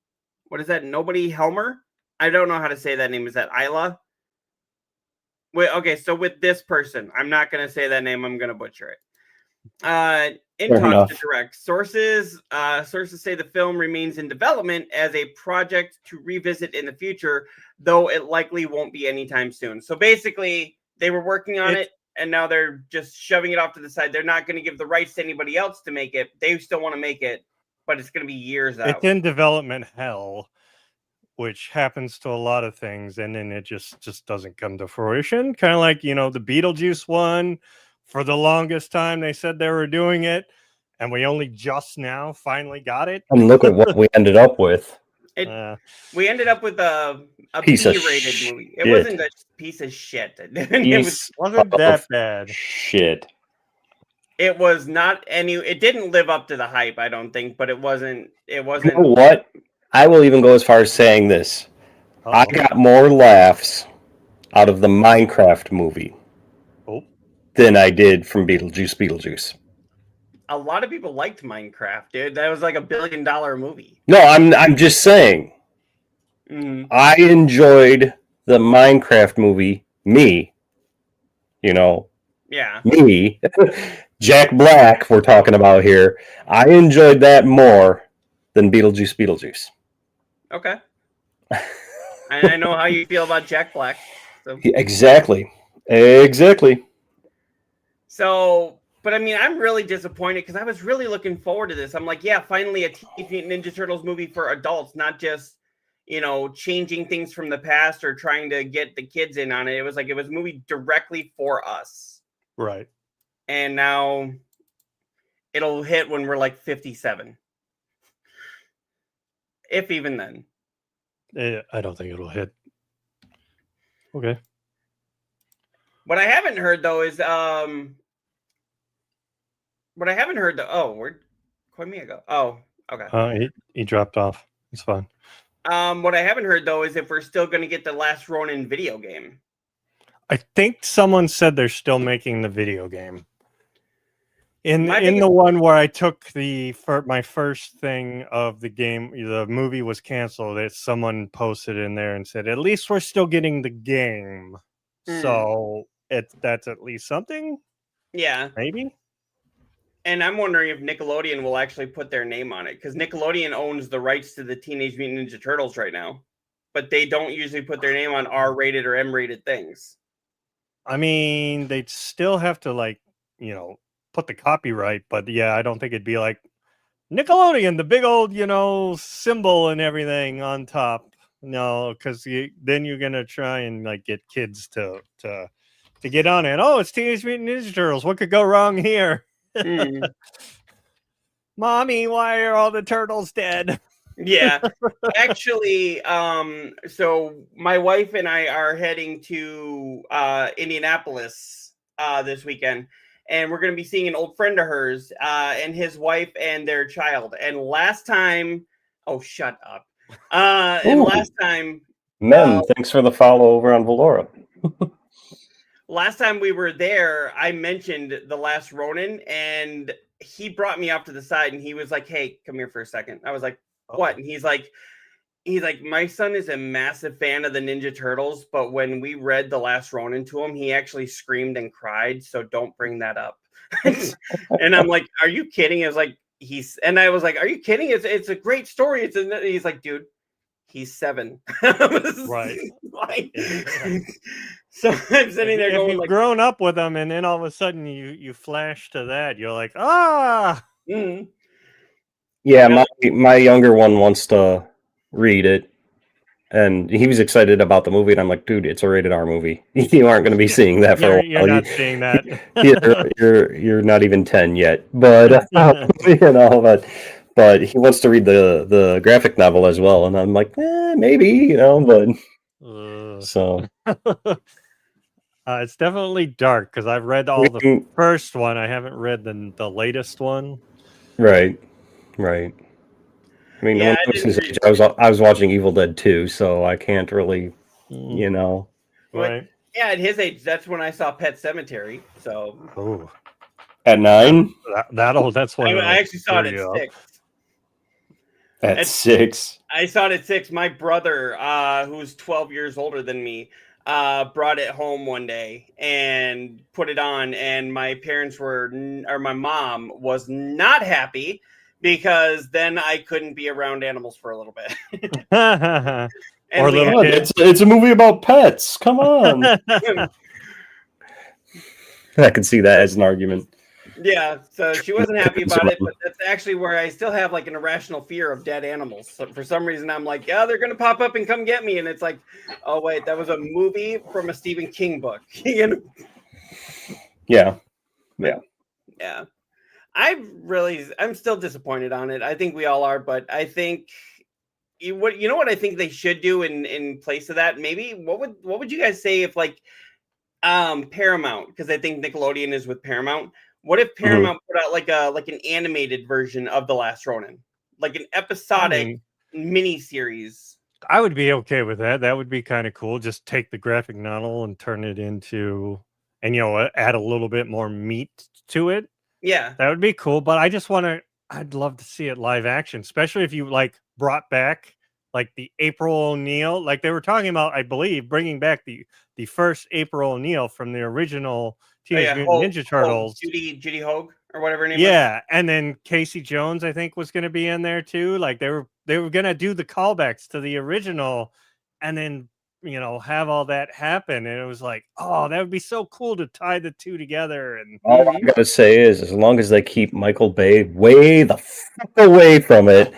What is that? Nobody Helmer? I don't know how to say that name. Is that Isla? Wait, okay, so with this person, I'm not going to say that name. I'm going to butcher it. In Fair talks enough. to direct. Sources say the film remains in development as a project to revisit in the future, though it likely won't be anytime soon. So basically, they were working on it, and now they're just shoving it off to the side. They're not going to give the rights to anybody else to make it. They still want to make it, but it's going to be years out. It's in development hell, which happens to a lot of things, and then it just doesn't come to fruition. Kind of like, the Beetlejuice one. For the longest time, they said they were doing it, and we only just now finally got it. And look at what we ended up with. We ended up with a Piece of B-rated movie. It shit. wasn't a piece of shit. It wasn't that bad. Shit. It was not any. It didn't live up to the hype, I don't think. But it wasn't. It wasn't. You know what? I will even go as far as saying this. I got more laughs out of the Minecraft movie than I did from Beetlejuice. A lot of people liked Minecraft, dude. That was like $1 billion movie. No, I'm just saying. I enjoyed the Minecraft movie. Me. Yeah. Me. Jack Black, we're talking about here. I enjoyed that more than Beetlejuice. Okay. I know how you feel about Jack Black. So. Exactly. So, but I mean, I'm really disappointed because I was really looking forward to this. I'm like, yeah, finally a Teenage Mutant Ninja Turtles movie for adults, not just, changing things from the past or trying to get the kids in on it. It was like, it was a movie directly for us. Right. And now it'll hit when we're like 57. If even then. I don't think it'll hit. Okay. What I haven't heard though is where'd Koimiya go? Oh, okay. He dropped off. It's fine. What I haven't heard though is if we're still gonna get the Last Ronin video game. I think someone said they're still making the video game. In the one where I took my first thing of the game, the movie was canceled. That someone posted in there and said, "At least we're still getting the game." So that's at least something. Yeah, maybe. And I'm wondering if Nickelodeon will actually put their name on it because Nickelodeon owns the rights to the Teenage Mutant Ninja Turtles right now, but they don't usually put their name on R-rated or M-rated things. I mean, they'd still have to put the copyright, but yeah, I don't think it'd be like Nickelodeon, the big old, symbol and everything on top. No, because then you're gonna try and get kids to get on it. Oh, it's Teenage Mutant Ninja Turtles. What could go wrong here? Mommy, why are all the turtles dead? Yeah, actually, so my wife and I are heading to Indianapolis this weekend. And we're going to be seeing an old friend of hers and his wife and their child. And last time, shut up. And last time, thanks for the follow over on Valora. Last time we were there, I mentioned The Last Ronin, and he brought me off to the side, and he was like, "Hey, come here for a second." I was like, "What?" And he's like, my son is a massive fan of the Ninja Turtles, but when we read The Last Ronin to him, he actually screamed and cried. So don't bring that up. And I'm like, "Are you kidding?" I was like, "Are you kidding? It's a great story." He's like, "Dude, he's 7." Right. Like, so I'm sitting there going, if you've grown up with them, and then all of a sudden you flash to that, you're like, ah. Mm-hmm. Yeah, my younger one wants to read it, and he was excited about the movie, and I'm like, dude, it's a rated R movie. You aren't going to be seeing that for a while. You're not seeing that. You're not even 10 yet, but but he wants to read the graphic novel as well, and I'm like, maybe, but so it's definitely dark because I've read all the first one. I haven't read the latest one. Right. I mean, Yeah, when I I was didn't his read age, I was watching Evil Dead 2, so I can't really, Mm, you know. right. Yeah, at his age, that's when I saw Pet Cemetery. So Oh, At 9? that's one I that'll actually saw screw it at you up. 6. At 6? I saw it at 6. My brother, who's 12 years older than me, brought it home one day and put it on, and my parents or my mom was not happy because then I couldn't be around animals for a little bit. And Or we little had, What? kids. It's a movie about pets. Come on. I can see that as an argument. yeah, so she wasn't happy about it, but that's actually where I still have like an irrational fear of dead animals. So for some reason, I'm like, yeah, they're gonna pop up and come get me, and it's like, oh wait, that was a movie from a Stephen King book. You know? Yeah. Yeah, I'm still disappointed on it. I think we all are, but I think you know what I think they should do in place of that. Maybe what would you guys say if like Paramount, because I think Nickelodeon is with Paramount. What if Mhm. Paramount put out like an animated version of The Last Ronin, like an I episodic mean, mini series? I would be okay with that. That would be kind of cool. Just take the graphic novel and turn it into, and add a little bit more meat to it. Yeah, That would be cool. But I just want to. I'd love to see it live action, especially if you like brought back like the April O'Neil, like they were talking about. I believe bringing back the first April O'Neil from the original oh Teenage yeah, Mutant Ninja Turtles. Judy Hogue or whatever her name was. Yeah, and then Casey Jones, I think, was going to be in there too. Like they were going to do the callbacks to the original, and then have all that happen. And it was like, oh, that would be so cool to tie the two together. And All I gotta say is, as long as they keep Michael Bay way the fuck away from it,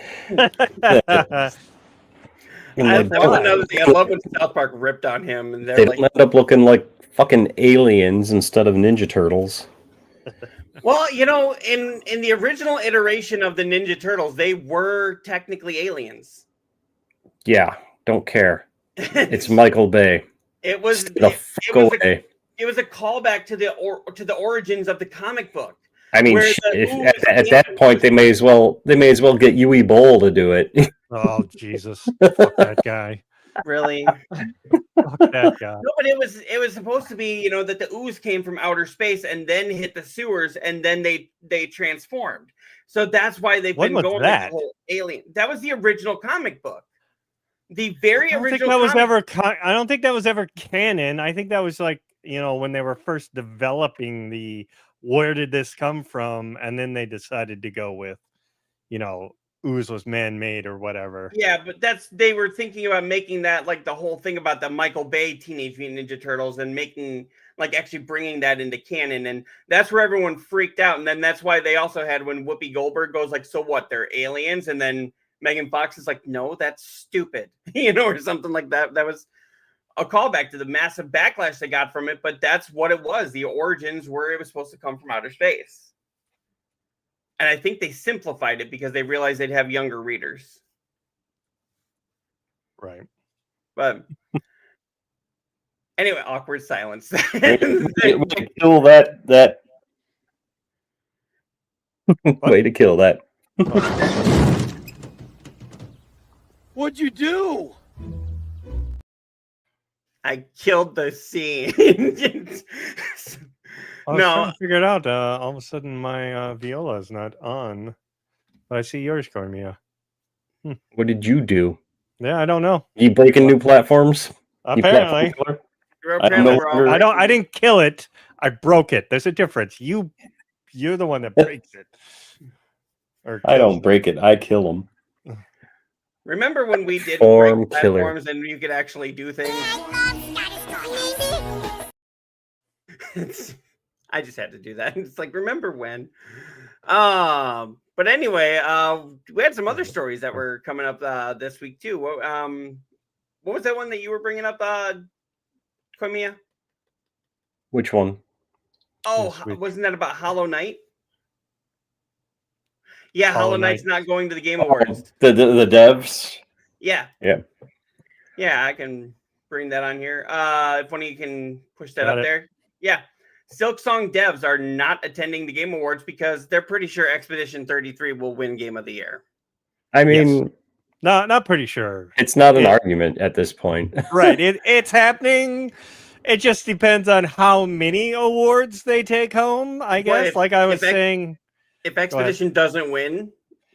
and That's why? another thing. I love when South Park ripped on him, and they they're don't like, end up looking like fucking aliens instead of Ninja Turtles. well, in the original iteration of the Ninja Turtles, they were technically aliens. Yeah, don't care. It's Michael Bay. It was Stay the it, fuck it was a away. it was a callback to the origins of the comic book. I mean, where shit, the if, ooze at came that from point they may as well get Yui Bowl to do it. Oh Jesus! Fuck that guy! really. Fuck that guy! No, but it was supposed to be that the ooze came from outer space and then hit the sewers and then they transformed. So that's why they've When been was going like the that? whole alien. That was the original comic book. The very I don't think original that was comic. ever. I don't think that was ever canon. I think that was like when they were first developing the where did this come from, and then they decided to go with ooze was man made or whatever. Yeah, but they were thinking about making that like the whole thing about the Michael Bay Teenage Mutant Ninja Turtles and making like actually bringing that into canon, and that's where everyone freaked out. And then that's why they also had when Whoopi Goldberg goes like, "So what? They're aliens," and then Megan Fox is like, "No, that's stupid," or something like that. That was a callback to the massive backlash they got from it, but that's what it was. The origins were it was supposed to come from outer space. And I think they simplified it because they realized they'd have younger readers. Right. But anyway, awkward silence. Way to kill that. Way to kill that. What'd you do? I killed the scene. I was No. trying to figure it out. All of a sudden, my viola is not on, but I see yours, Cormia. What did you do? Yeah, I don't know. You breaking new platforms? You Apparently, platform killer? Apparently no we're all longer- I didn't kill it. I broke it. There's a difference. You're the one that breaks it. Or I kills don't it. break it. I kill them. Remember when we did Form break killer. platforms and you could actually do things? I just had to do that. It's like, remember when? But anyway, we had some other stories that were coming up this week too. What was that one that you were bringing up, Koimiya? Which one? Oh, This week. wasn't that about Hollow Knight? Yeah, Hollow Hollow Knight's Knight. not going to the Game Awards. The devs. Yeah. Yeah. Yeah, I can bring that on here. If one of you can push that Got up it. there. Yeah. Silksong devs are not attending the Game Awards because they're pretty sure Expedition 33 will win Game of the Year. I mean, No, not pretty sure. it's not an argument at this point. Right. It's happening. It just depends on how many awards they take home, I guess. if- like I was if ex- saying. If Expedition doesn't win,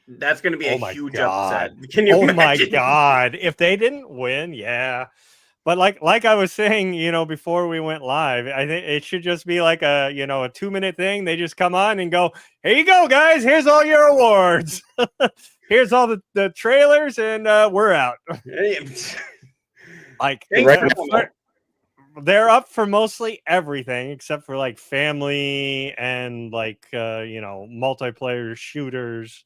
that's going to be Oh a my huge God. upset. Can you Oh imagine? my God. If they didn't win, yeah. But like I was saying, before we went live, I think it should just be like a 2-minute thing. They just come on and go, here you go, guys. Here's all your awards. Here's all the trailers, and we're out. Like they're up for mostly everything except for like family and like multiplayer shooters.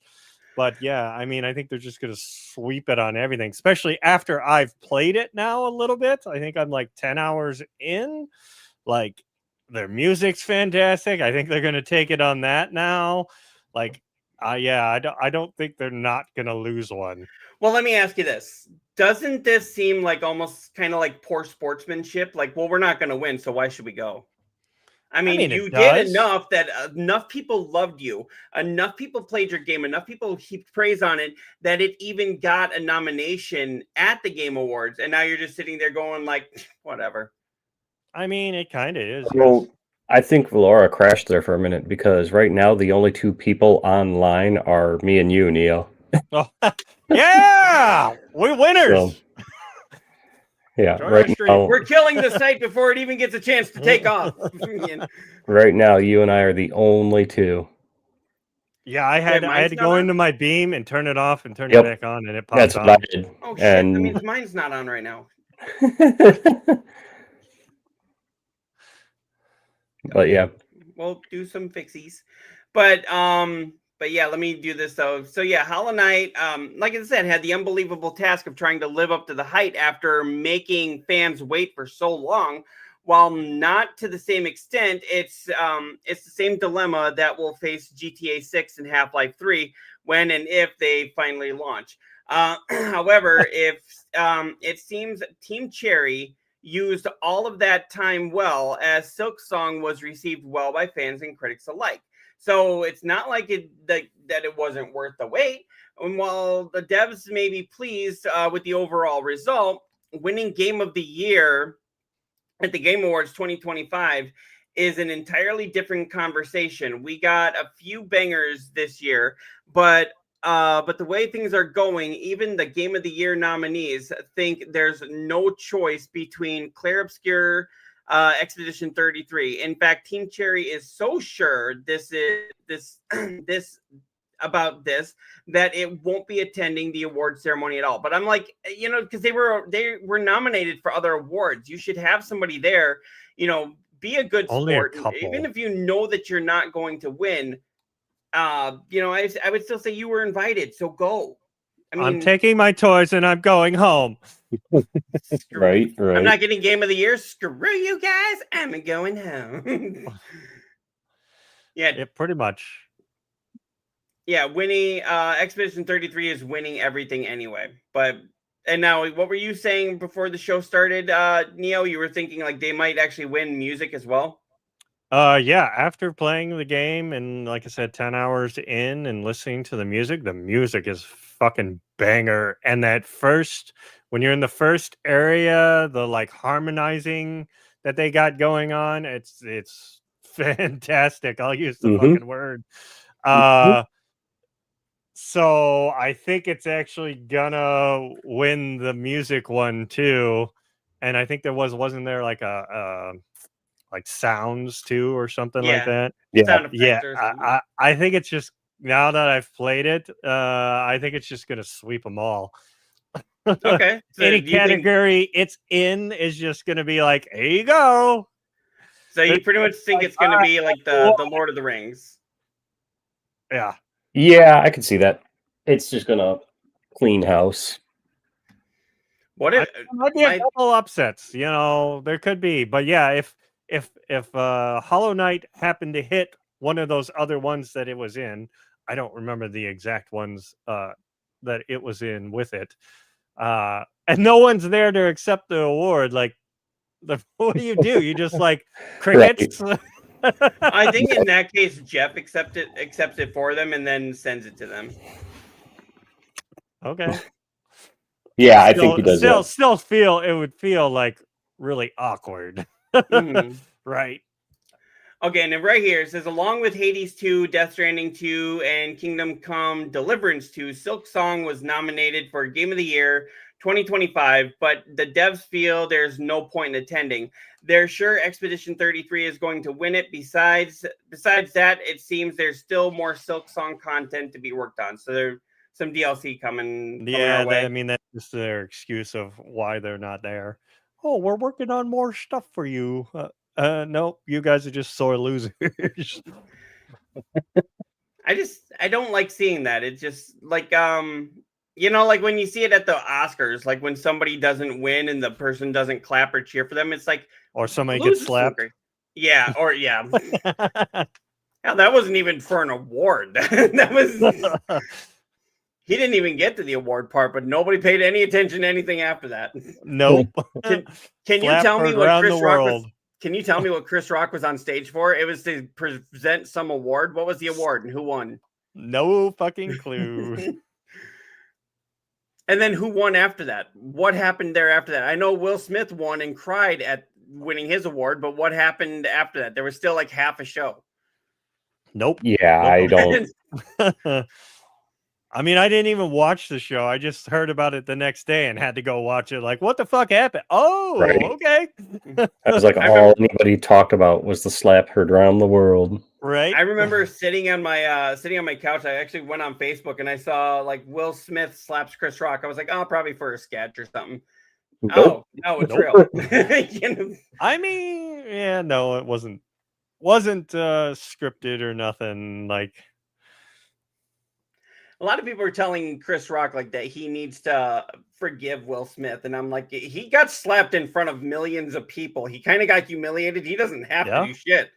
But yeah, I mean, I think they're just gonna sweep it on everything, especially after I've played it now a little bit. I think I'm like 10 hours in. Like their music's fantastic. I think they're gonna take it on that now. Like I don't think they're not gonna lose one. Well, let me ask you this. Doesn't this seem like almost kind of like poor sportsmanship? Like, well, we're not going to win, so why should we go? I mean, you did enough that enough people loved you, enough people played your game, enough people heaped praise on it that it even got a nomination at the Game Awards, and now you're just sitting there going like, whatever. I mean, it kind of is. Well, I think Valora crashed there for a minute because right now the only two people online are me and you, Neo. Oh, yeah, we're winners. So, yeah, right now, we're killing the site before it even gets a chance to take off. Right now, you and I are the only two. Yeah, I had to go into my beam and turn it off and turn Yep. it back on, and it popped That's on. what I did. Oh shit! That means mine's not on right now. But yeah, we'll do some fixies. But yeah, let me do this though. So yeah, Hollow Knight, like I said, had the unbelievable task of trying to live up to the hype after making fans wait for so long. While not to the same extent, it's the same dilemma that will face GTA 6 and Half-Life 3 when and if they finally launch. However, if it seems Team Cherry used all of that time well, as Silk Song was received well by fans and critics alike. So it's not like that it wasn't worth the wait. And while the devs may be pleased with the overall result, winning Game of the Year at the Game Awards 2025 is an entirely different conversation. We got a few bangers this year, but the way things are going, even the Game of the Year nominees think there's no choice between Clair Obscur, Expedition 33. In fact, Team Cherry is so sure this about this that it won't be attending the award ceremony at all. But I'm like, because they were nominated for other awards. You should have somebody there, be a good sport. Even if you know that you're not going to win, I would still say you were invited, so go. I mean, I'm taking my toys and I'm going home. Right. I'm not getting Game of the Year. Screw you guys. I'm going home. Yeah, pretty much. Yeah, winning Expedition 33 is winning everything anyway. And now, what were you saying before the show started, Neo? You were thinking like they might actually win music as well? Yeah, after playing the game and like I said, 10 hours in and listening to the music is fucking banger. And when you're in the first area, the like harmonizing that they got going on, it's fantastic. I'll use the fucking word. So I think it's actually gonna win the music one too. And I think wasn't there like a like sounds too or something like that? Yeah. I think it's just, now that I've played it, I think it's just gonna sweep them all. Okay. So any category it's in is just gonna be like, here you go. So you pretty much think it's gonna be like the Lord of the Rings. Yeah. Yeah, I can see that. It's just gonna clean house. What if might be a couple upsets, there could be, but yeah, if Hollow Knight happened to hit one of those other ones that it was in, I don't remember the exact ones that it was in with it, and no one's there to accept the award, like, what do? You just like crickets? Right. I think in that case, Jeff accepts it for them and then sends it to them. Okay. Yeah, I think he does that. Still feel it would feel like really awkward. Mhm. Right. Okay, and then right here it says, along with Hades 2, Death Stranding 2, and Kingdom Come Deliverance 2, Silk Song was nominated for Game of the Year 2025, but the devs feel there's no point in attending. They're sure Expedition 33 is going to win it. Besides that, it seems there's still more Silk Song content to be worked on. So there's some DLC coming our way. I mean, that's just their excuse of why they're not there. Oh, we're working on more stuff for you. Nope, you guys are just sore losers. I don't like seeing that. It's just like like when you see it at the Oscars, like when somebody doesn't win and the person doesn't clap or cheer for them, it's like Or somebody lose gets is slapped. so yeah, or yeah. Hell, that wasn't even for an award. That was he didn't even get to the award part, but nobody paid any attention to anything after that. Nope. Can you tell me Slap what around Chris the Rock was? world. Can you tell me what Chris Rock was on stage for? It was to present some award. What was the award and who won? No fucking clue. And then who won after that? What happened there after that? I know Will Smith won and cried at winning his award, but what happened after that? There was still like half a show. Nope. Yeah, I don't. I mean, I didn't even watch the show. I just heard about it the next day and had to go watch it. Like, what the fuck happened? Oh, Right. okay. That was like all anybody talked about was the slap heard around the world. Right. I remember sitting on my couch. I actually went on Facebook and I saw like Will Smith slaps Chris Rock. I was like, oh, probably for a sketch or something. Nope. Oh, no, it's Nope. real. You know? I mean, yeah, no, it wasn't scripted or nothing. Like, A lot of people are telling Chris Rock like that he needs to forgive Will Smith, and I'm like, he got slapped in front of millions of people. He kind of got humiliated. He doesn't have to do shit.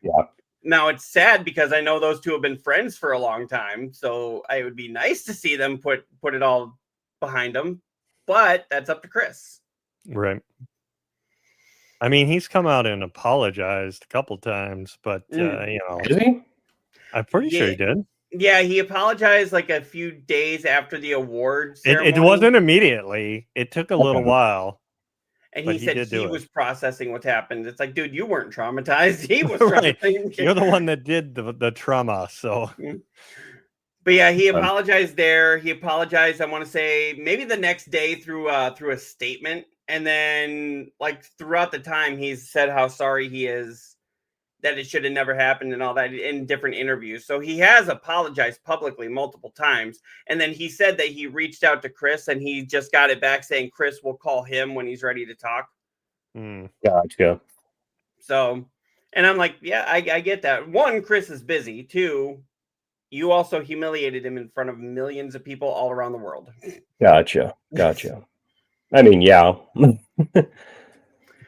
Yeah. Now it's sad because I know those two have been friends for a long time, so it would be nice to see them put it all behind them. But that's up to Chris. right. I mean, he's come out and apologized a couple times, but you know, Is he? I'm pretty sure he did. Yeah, he apologized like a few days after the awards. It wasn't immediately. It took a little while. And but he said he do was it. processing what happened. It's like, dude, you weren't traumatized. He was Right. traumatized. You're the one that did the trauma. So, But yeah, he apologized there. He apologized, I want to say, maybe the next day through a statement. And then like throughout the time, he's said how sorry he is that it should have never happened and all that in different interviews. So he has apologized publicly multiple times. And then he said that he reached out to Chris and he just got it back saying Chris will call him when he's ready to talk. Gotcha. So, and I'm like, yeah, I get that. One, Chris is busy. Two, you also humiliated him in front of millions of people all around the world. Gotcha. I mean, yeah.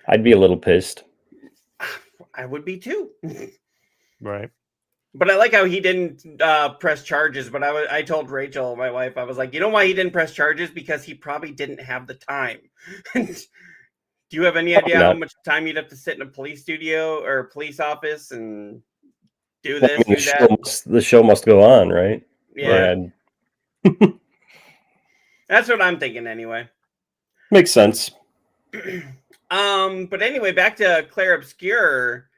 I'd be a little pissed. I would be too. right. But I like how he didn't press charges. But I told Rachel, my wife, I was like, you know why he didn't press charges? Because he probably didn't have the time. Do you have any idea how much time you'd have to sit in a police studio or a police office and do this, do that? The show must go on, right? Yeah. That's what I'm thinking anyway. Makes sense. But anyway, back to Claire Obscure.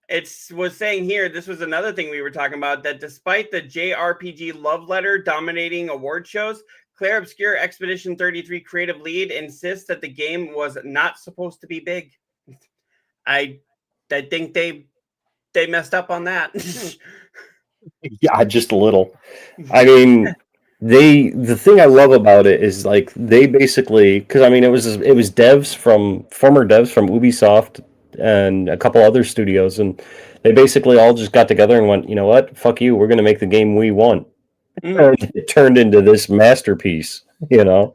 It was saying here, this was another thing we were talking about, that despite the JRPG love letter dominating award shows, Claire Obscure Expedition 33 creative lead insists that the game was not supposed to be big. I think they messed up on that. Yeah, just a little. I mean, the thing I love about it is like they basically, because I mean it was former devs from Ubisoft and a couple other studios, and they basically all just got together and went, you know what, fuck you, we're going to make the game we want. And it turned into this masterpiece, you know.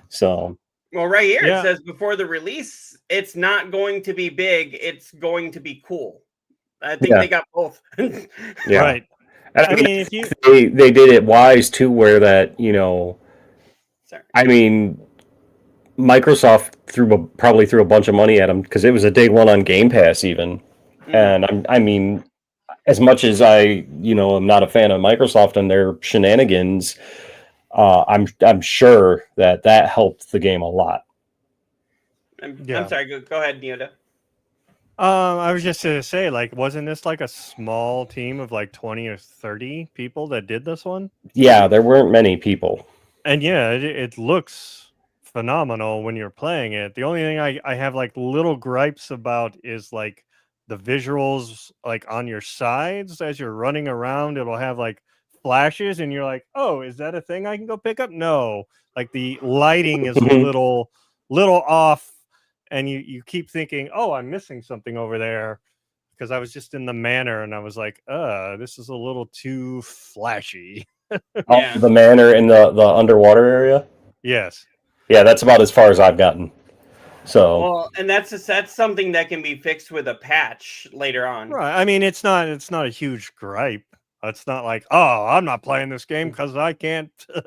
So well, right here it says before the release, it's not going to be big, it's going to be cool. I think they got both. Yeah. Right. I mean, they did it wise too, where that, you know, I mean, Microsoft probably threw a bunch of money at them because it was a day one on Game Pass even. And I mean, as much as I, you know, I'm not a fan of Microsoft and their shenanigans, I'm sure that helped the game a lot. I'm sorry. Go ahead, Neoda. I was just gonna say, like, wasn't this like a small team of like 20 or 30 people that did this one? Yeah, there weren't many people. And yeah, it looks phenomenal when you're playing it. The only thing I have like little gripes about is like the visuals, like on your sides as you're running around. It'll have like flashes, and you're like, oh, is that a thing I can go pick up? No, like the lighting is a little off, and you keep thinking, oh, I'm missing something over there. Because I was just in the manor and I was like, this is a little too flashy. Yeah. The manor in the underwater area. Yes. Yeah, that's about as far as I've gotten. So Well, and that's something that can be fixed with a patch later on. Right. I mean, it's not a huge gripe. It's not like, oh, I'm not playing this game because I can't, So I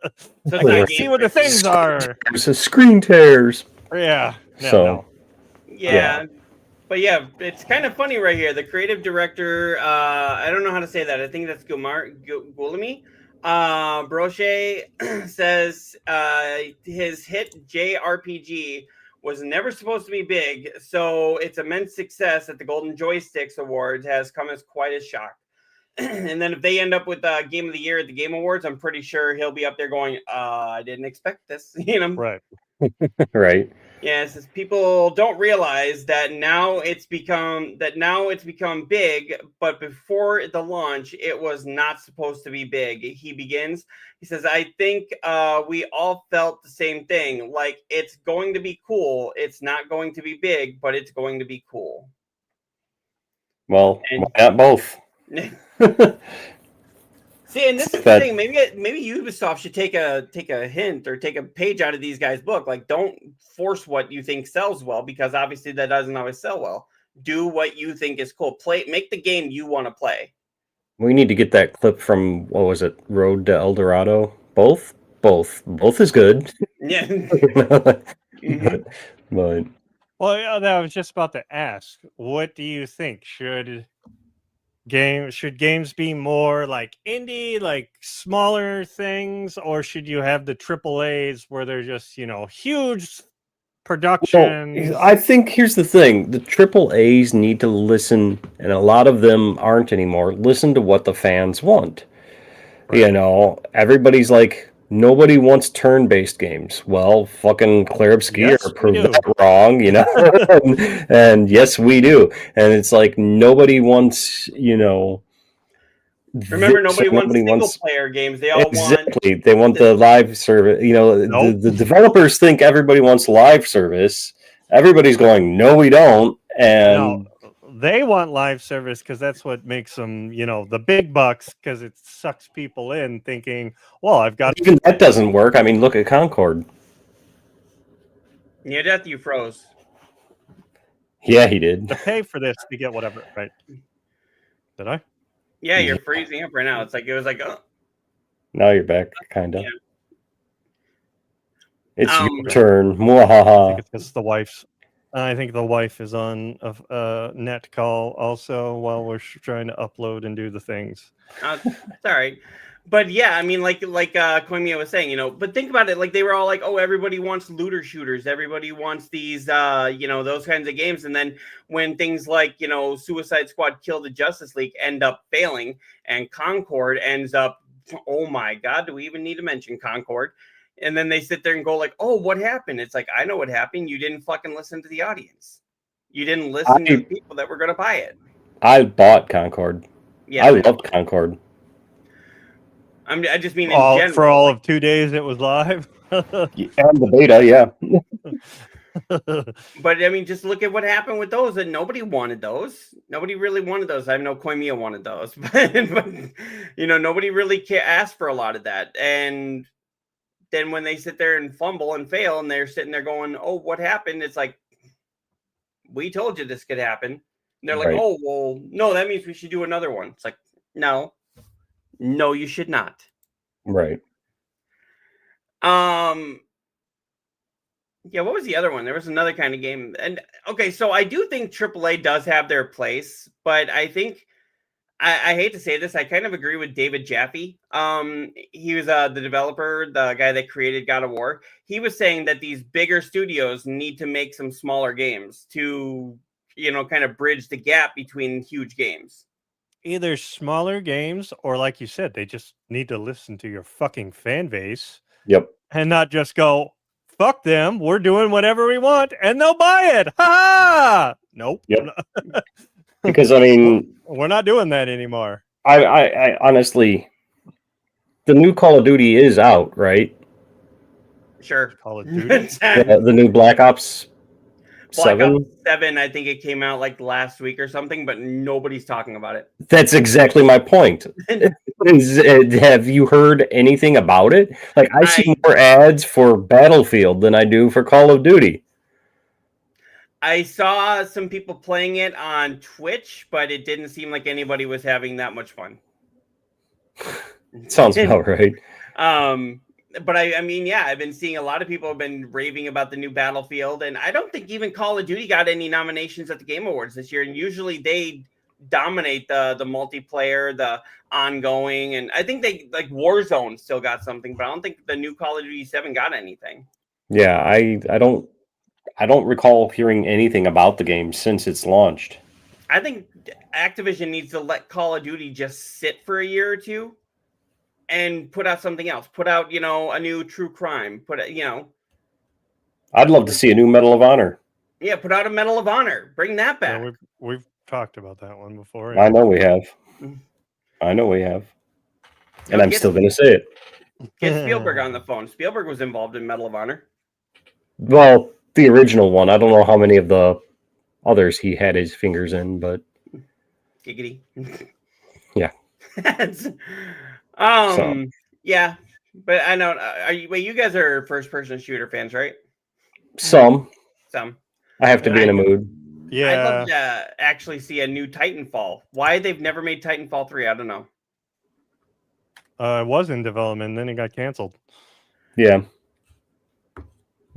it's not can't game see what the breaking. things are. there's a screen tears. Yeah. So Yeah. But yeah, it's kind of funny right here. The creative director, I don't know how to say that. I think that's Gulami. Brochet says his hit JRPG was never supposed to be big, so its immense success at the Golden Joysticks Awards has come as quite a shock. And then if they end up with Game of the Year at the Game Awards, I'm pretty sure he'll be up there going, I didn't expect this. Right. right. Yes, people don't realize that now it's become big, but before the launch, it was not supposed to be big. He says, I think we all felt the same thing. Like, it's going to be cool. It's not going to be big, but it's going to be cool. Well, why not both? See, and this is the thing. Maybe Ubisoft should take a hint or take a page out of these guys' book. Like, don't force what you think sells well, because obviously that doesn't always sell well. Do what you think is cool. Make the game you want to play. We need to get that clip from, what was it, Road to El Dorado? Both is good. Yeah. But Well, yeah, I was just about to ask, what do you think? Should games be more like indie, like smaller things, or should you have the triple A's where they're just, huge productions? Well, I think here's the thing: the triple A's need to listen, and a lot of them aren't anymore. Listen to what the fans want. Right. Everybody's like, nobody wants turn-based games. Well, fucking Claire Skier proved that wrong, and yes, we do. And it's like nobody wants, Remember, nobody wants single-player games. They all They want the live service. The developers think everybody wants live service. Everybody's going, no, we don't. And they want live service because that's what makes them, the big bucks, because it sucks people in thinking, well, I've got... Even that doesn't work. I mean, look at Concord. Near death, you froze. Yeah, he did. To pay for this to get whatever, right? Did I? Yeah, you're freezing up right now. It was like, oh. Now you're back, kind of. Yeah. It's your turn. Mwahaha. I think it's the wife's... I think the wife is on a net call also while we're trying to upload and do the things. Sorry. But yeah, I mean, like Koimiya was saying, but think about it. Like, they were all like, oh, everybody wants looter shooters. Everybody wants these, those kinds of games. And then when things like, Suicide Squad Kill the Justice League end up failing, and Concord ends up, oh my God, do we even need to mention Concord? And then they sit there and go like, oh, what happened? It's like, I know what happened. You didn't fucking listen to the audience. You didn't listen to the people that were going to buy it. I bought Concord. Yeah, I loved Concord. I just mean in general. For all of 2 days it was live? And the beta, yeah. But I mean, just look at what happened with those. And nobody wanted those. Nobody really wanted those. I know Koimiya wanted those. But nobody really asked for a lot of that. And then when they sit there and fumble and fail, and they're sitting there going, oh, what happened? It's like, we told you this could happen. And they're like, oh, well, no, that means we should do another one. It's like, no, you should not. Right. Yeah, what was the other one? There was another kind of game. And okay, so I do think AAA does have their place, but I think I hate to say this, I kind of agree with David Jaffe. He was the developer, the guy that created God of War. He was saying that these bigger studios need to make some smaller games to, kind of bridge the gap between huge games. Either smaller games or, like you said, they just need to listen to your fucking fan base. Yep. And not just go, fuck them, we're doing whatever we want, and they'll buy it. Ha! Nope. Yep. Because I mean, we're not doing that anymore. I honestly, the new Call of Duty is out, right? Sure. Call of Duty. The new Black Ops 7. Ops 7, I think it came out like last week or something, but nobody's talking about it. That's exactly my point. Have you heard anything about it? Like, I see more ads for Battlefield than I do for Call of Duty. I saw some people playing it on Twitch, but it didn't seem like anybody was having that much fun. Sounds about right. But I mean, yeah, I've been seeing a lot of people have been raving about the new Battlefield, and I don't think even Call of Duty got any nominations at the Game Awards this year. And usually they dominate the multiplayer, the ongoing, and I think they like Warzone still got something, but I don't think the new Call of Duty 7 got anything. Yeah, I don't recall hearing anything about the game since it's launched. I think Activision needs to let Call of Duty just sit for a year or two and put out something else. Put out, a new True Crime. I'd love to see a new Medal of Honor. Yeah, put out a Medal of Honor. Bring that back. Yeah, we've talked about that one before. I know we have. And I'm still going to say it. Get Spielberg on the phone. Spielberg was involved in Medal of Honor. Well, the original one. I don't know how many of the others he had his fingers in, but giggity. Yeah. Yeah, but I know. You guys are first-person shooter fans, right? Some. I have to be in a mood. Yeah. I'd love to actually see a new Titanfall. Why they've never made Titanfall 3, I don't know. It was in development, then it got canceled. Yeah.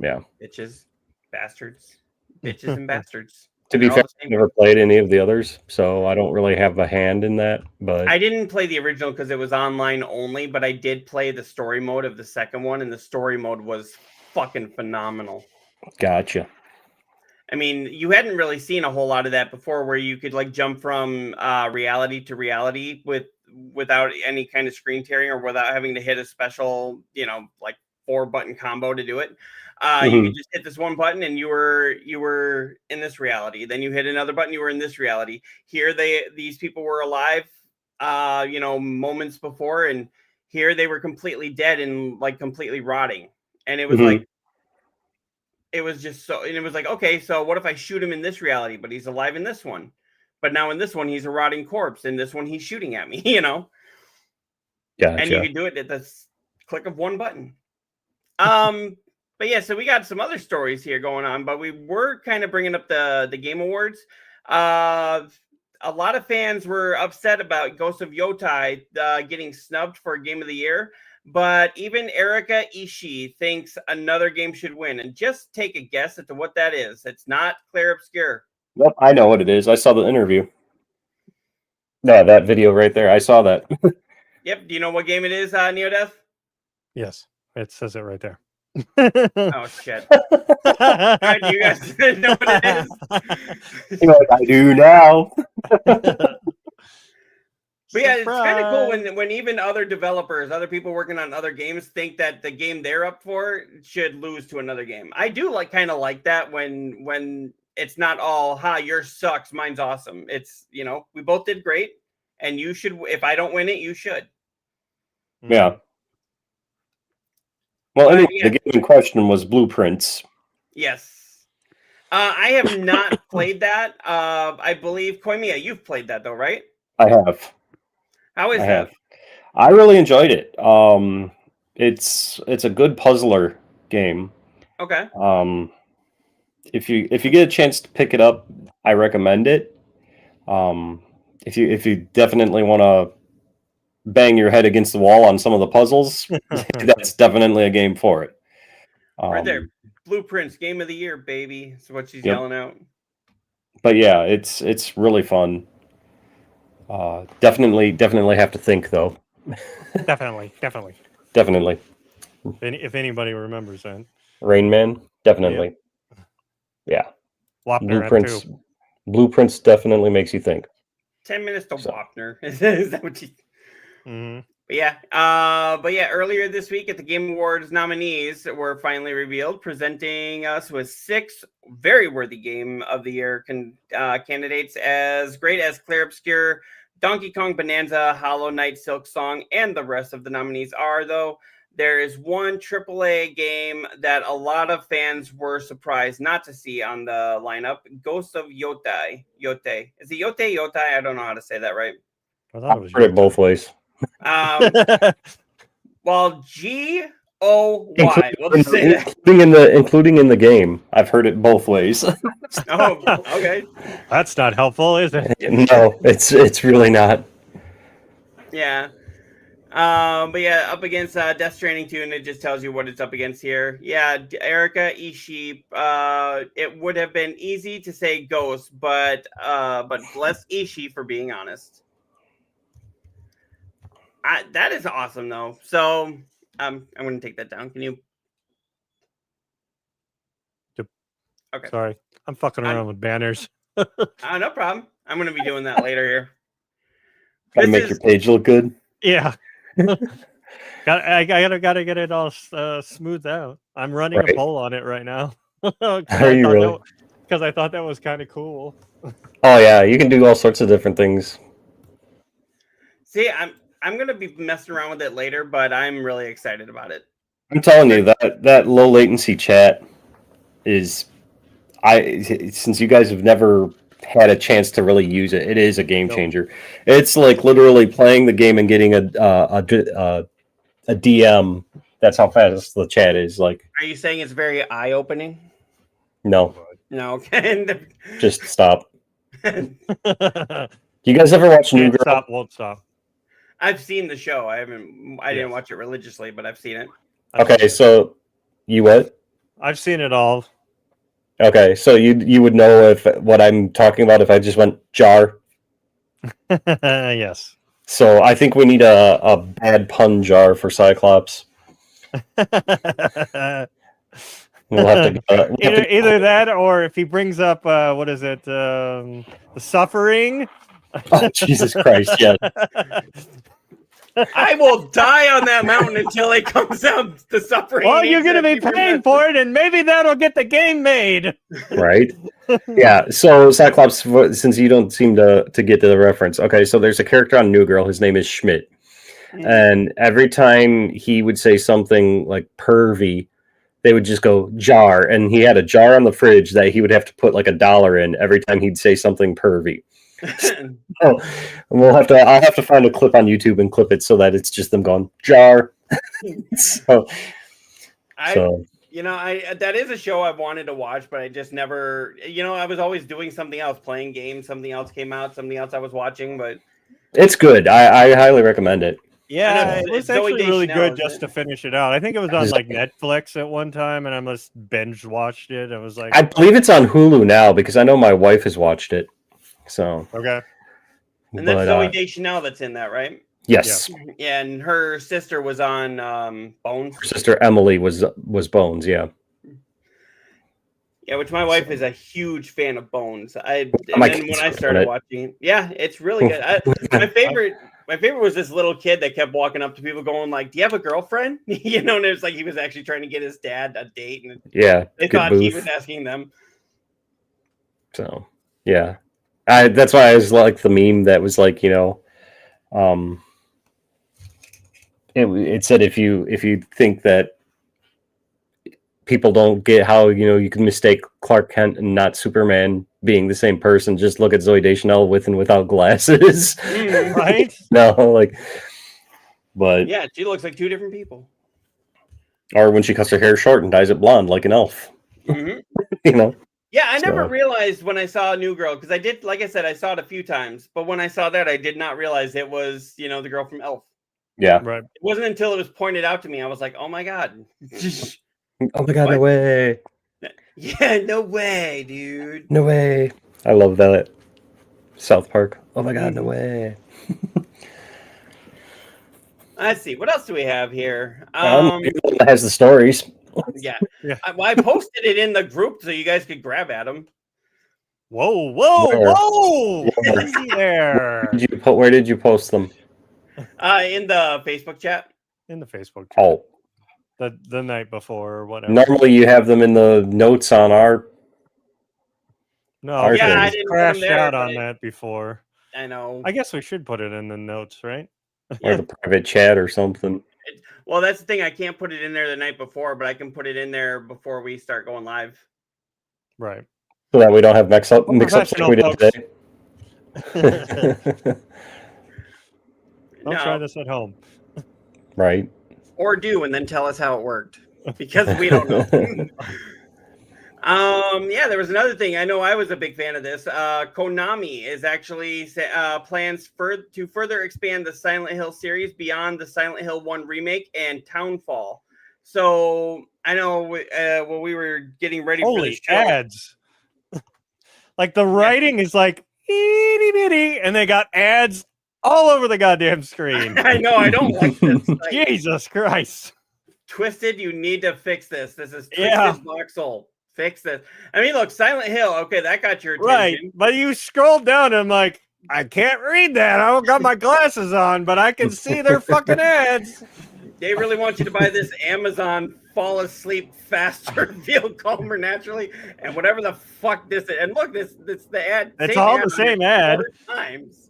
Bitches, bastards, bitches and bastards. To be fair, I've never played any of the others, so I don't really have a hand in that. But I didn't play the original because it was online only, but I did play the story mode of the second one, and the story mode was fucking phenomenal. Gotcha. I mean, you hadn't really seen a whole lot of that before, where you could like jump from reality to reality without any kind of screen tearing or without having to hit a special, like 4-button combo to do it. You could just hit this one button and you were in this reality. Then you hit another button, you were in this reality. Here these people were alive, moments before, and here they were completely dead and like completely rotting. And it was like, it was just so, and it was like, okay, so what if I shoot him in this reality, but he's alive in this one? But now in this one, he's a rotting corpse. In this one, he's shooting at me, Gotcha. And you can do it at the click of one button. But yeah, so we got some other stories here going on, but we were kind of bringing up the Game Awards. A lot of fans were upset about Ghost of Yotai getting snubbed for Game of the Year, but even Erika Ishii thinks another game should win. And just take a guess as to what that is. It's not Claire Obscure. Nope, I know what it is. I saw the interview. Yeah, that video right there. I saw that. Yep. Do you know what game it is, Neodeath? Yes, it says it right there. Oh shit! Right, you guys know what it is? I do now. But yeah, it's kind of cool when even other developers, other people working on other games, think that the game they're up for should lose to another game. I do kind of like that when it's not all yours sucks, mine's awesome. It's we both did great, and you should. If I don't win it, you should. Yeah. Well, anyway, the game in question was Blueprints. Yes. I have not played that. I believe, Koimiya, you've played that though, right? I have. How is that? I really enjoyed it. It's a good puzzler game. Okay. If you get a chance to pick it up, I recommend it. If you definitely want to bang your head against the wall on some of the puzzles, that's definitely a game for it. Right there. Blueprints, Game of the Year, baby. That's what she's yelling out. But yeah, it's really fun. Definitely have to think though. Definitely. Definitely. If anybody remembers that. Rain Man, definitely. Yeah. Wapner had two. Blueprints definitely makes you think. 10 minutes to So. Wapner. Is that what you... Mm-hmm. But yeah, earlier this week at the Game Awards, nominees were finally revealed, presenting us with 6 very worthy Game of the Year candidates, as great as Clear Obscure, Donkey Kong Bonanza, Hollow Knight, Silk Song, and the rest of the nominees are, though. There is one AAA game that a lot of fans were surprised not to see on the lineup, Ghost of Yotai. Yote. Is it Yote? Yotai? I don't know how to say that right. I thought it was Heard it both ways. Well, Goy. We'll just say that. Including in the game. I've heard it both ways. Oh, okay. That's not helpful, is it? No, it's really not. Yeah. But yeah, up against Death Stranding 2, and it just tells you what it's up against here. Yeah, Erica Ishii. It would have been easy to say Ghost, but bless Ishii for being honest. That is awesome, though. So I'm going to take that down. Can you? Okay. Sorry, I'm fucking around with banners. No problem. I'm going to be doing that later here. Gotta make your page look good. Yeah. I gotta get it all smoothed out. I'm running a poll on it right now. Are you really? Because I thought that was kind of cool. Oh yeah, you can do all sorts of different things. See, I'm gonna be messing around with it later, but I'm really excited about it. I'm telling you that low latency chat is, since you guys have never had a chance to really use it, it is a game changer. It's like literally playing the game and getting a DM. That's how fast the chat is. Like, are you saying it's very eye-opening? No. Okay. Just stop. You guys ever watch New Girl? Stop, won't stop. I've seen the show. I didn't watch it religiously, but I've seen it. Okay, so you what? I've seen it all. Okay, so you would know what I'm talking about if I just went jar. Yes. So I think we need a bad pun jar for Cyclops. We'll have to either that, or if he brings up what is it, the suffering. Oh, Jesus Christ! Yeah. I will die on that mountain until it comes out. The suffering. Well, you're going to be paying for it, and maybe that'll get the game made. Right? Yeah. So Cyclops, since you don't seem to get to the reference, okay. So there's a character on New Girl. His name is Schmidt, and every time he would say something like pervy, they would just go jar, and he had a jar on the fridge that he would have to put like $1 in every time he'd say something pervy. Oh, I'll have to find a clip on YouTube and clip it so that it's just them going jar. so that is a show I've wanted to watch, but I just never. I was always doing something else, playing games. Something else came out. Something else I was watching, but it's good. I highly recommend it. Yeah, it was actually really good just to finish it out. I think it was on like Netflix at one time, and I must binge watched it. I was like, I believe it's on Hulu now because I know my wife has watched it. So okay, and that's Zoe Deschanel that's in that, right? Yes. Yeah, and her sister was on Bones. Her sister Emily was Bones. Yeah. Yeah, which my wife is a huge fan of Bones. When I started watching, it's really good. My favorite was this little kid that kept walking up to people, going like, "Do you have a girlfriend?" And it was like he was actually trying to get his dad a date, and they thought he was asking them. So yeah. That's why I was like the meme that was like, it said if you think that people don't get how you can mistake Clark Kent and not Superman being the same person, just look at Zoe Deschanel with and without glasses, right? But yeah, she looks like two different people. Or when she cuts her hair short and dyes it blonde like an elf, Yeah, I never realized when I saw New Girl, because I did, like I said, I saw it a few times, but when I saw that, I did not realize it was, the girl from Elf. Yeah. Right. It wasn't until it was pointed out to me, I was like, oh my God. Oh my God, no way. Yeah, no way, dude. No way. I love that. South Park. Oh my god, no way. Let's see. What else do we have here? You're the one that has the stories. Yeah. Yeah. I posted it in the group so you guys could grab at them. Whoa, Where? whoa! Where? Easy there. Where did you post them? In the Facebook chat. In the Facebook chat. Oh, The night before or whatever. normally you have them in the notes on our. No, Yeah, yeah, I I didn't put 'em crashed there, out on but- that before. I know. I guess we should put it in the notes, right? or the private chat or something. Well, that's the thing. I can't put it in there the night before, but I can put it in there before we start going live. Right. So that we don't have mix-ups like Professional, we did today. Don't try this at home. Right. Or do, and then tell us how it worked. Because we don't know. Yeah, there was another thing. I know I was a big fan of this. Konami is actually plans to further expand the Silent Hill series beyond the Silent Hill 1 remake and Townfall. So I know when we were getting ready for the Holy show, ads. Like the writing is like itty bitty, and they got ads all over the goddamn screen. I know I don't like this. Like, Jesus Christ. Twisted, you need to fix this. This is Twisted Yeah. Voxel. Fix this. I mean, look, Silent Hill. Okay, that got your attention. Right. But you scroll down and I'm like, I can't read that. I don't got my glasses on, but I can see their fucking ads. They really want you to buy this Amazon fall asleep faster, feel calmer naturally, and whatever the fuck this is. And look, this the ad. It's all the same ad. 4 times.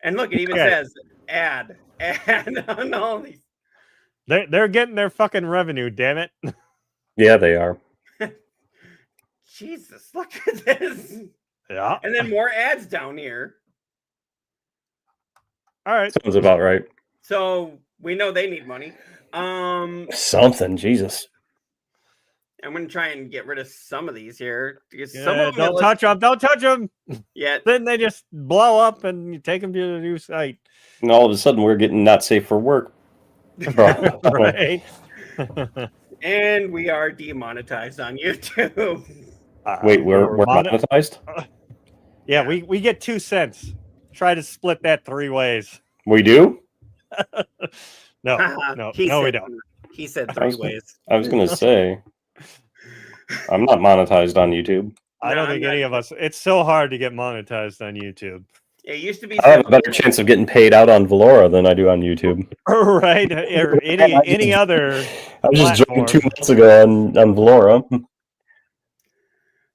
And look, it even Okay. says ad on all these. They're getting their fucking revenue, damn it. Yeah, they are. Jesus, look at this. Yeah. And then more ads down here. All right. Sounds about right. So we know they need money. Something, Jesus. I'm gonna try and get rid of some of these here. Because Yeah, some of them don't touch them. Don't touch them. Yeah. Then they just blow up and you take them to the new site. And all of a sudden, we're getting not safe for work. Right. And we are demonetized on YouTube. Wait, we're monetized? Yeah, we get 2 cents. Try to split that 3 ways. We do? No, we don't. He said 3 ways. I was going to say, I'm not monetized on YouTube. I don't think any of us. It's so hard to get monetized on YouTube. It used to be. I have a better chance of getting paid out on Valora than I do on YouTube. Right? Or any other. I was just joking platform. 2 months ago on Valora.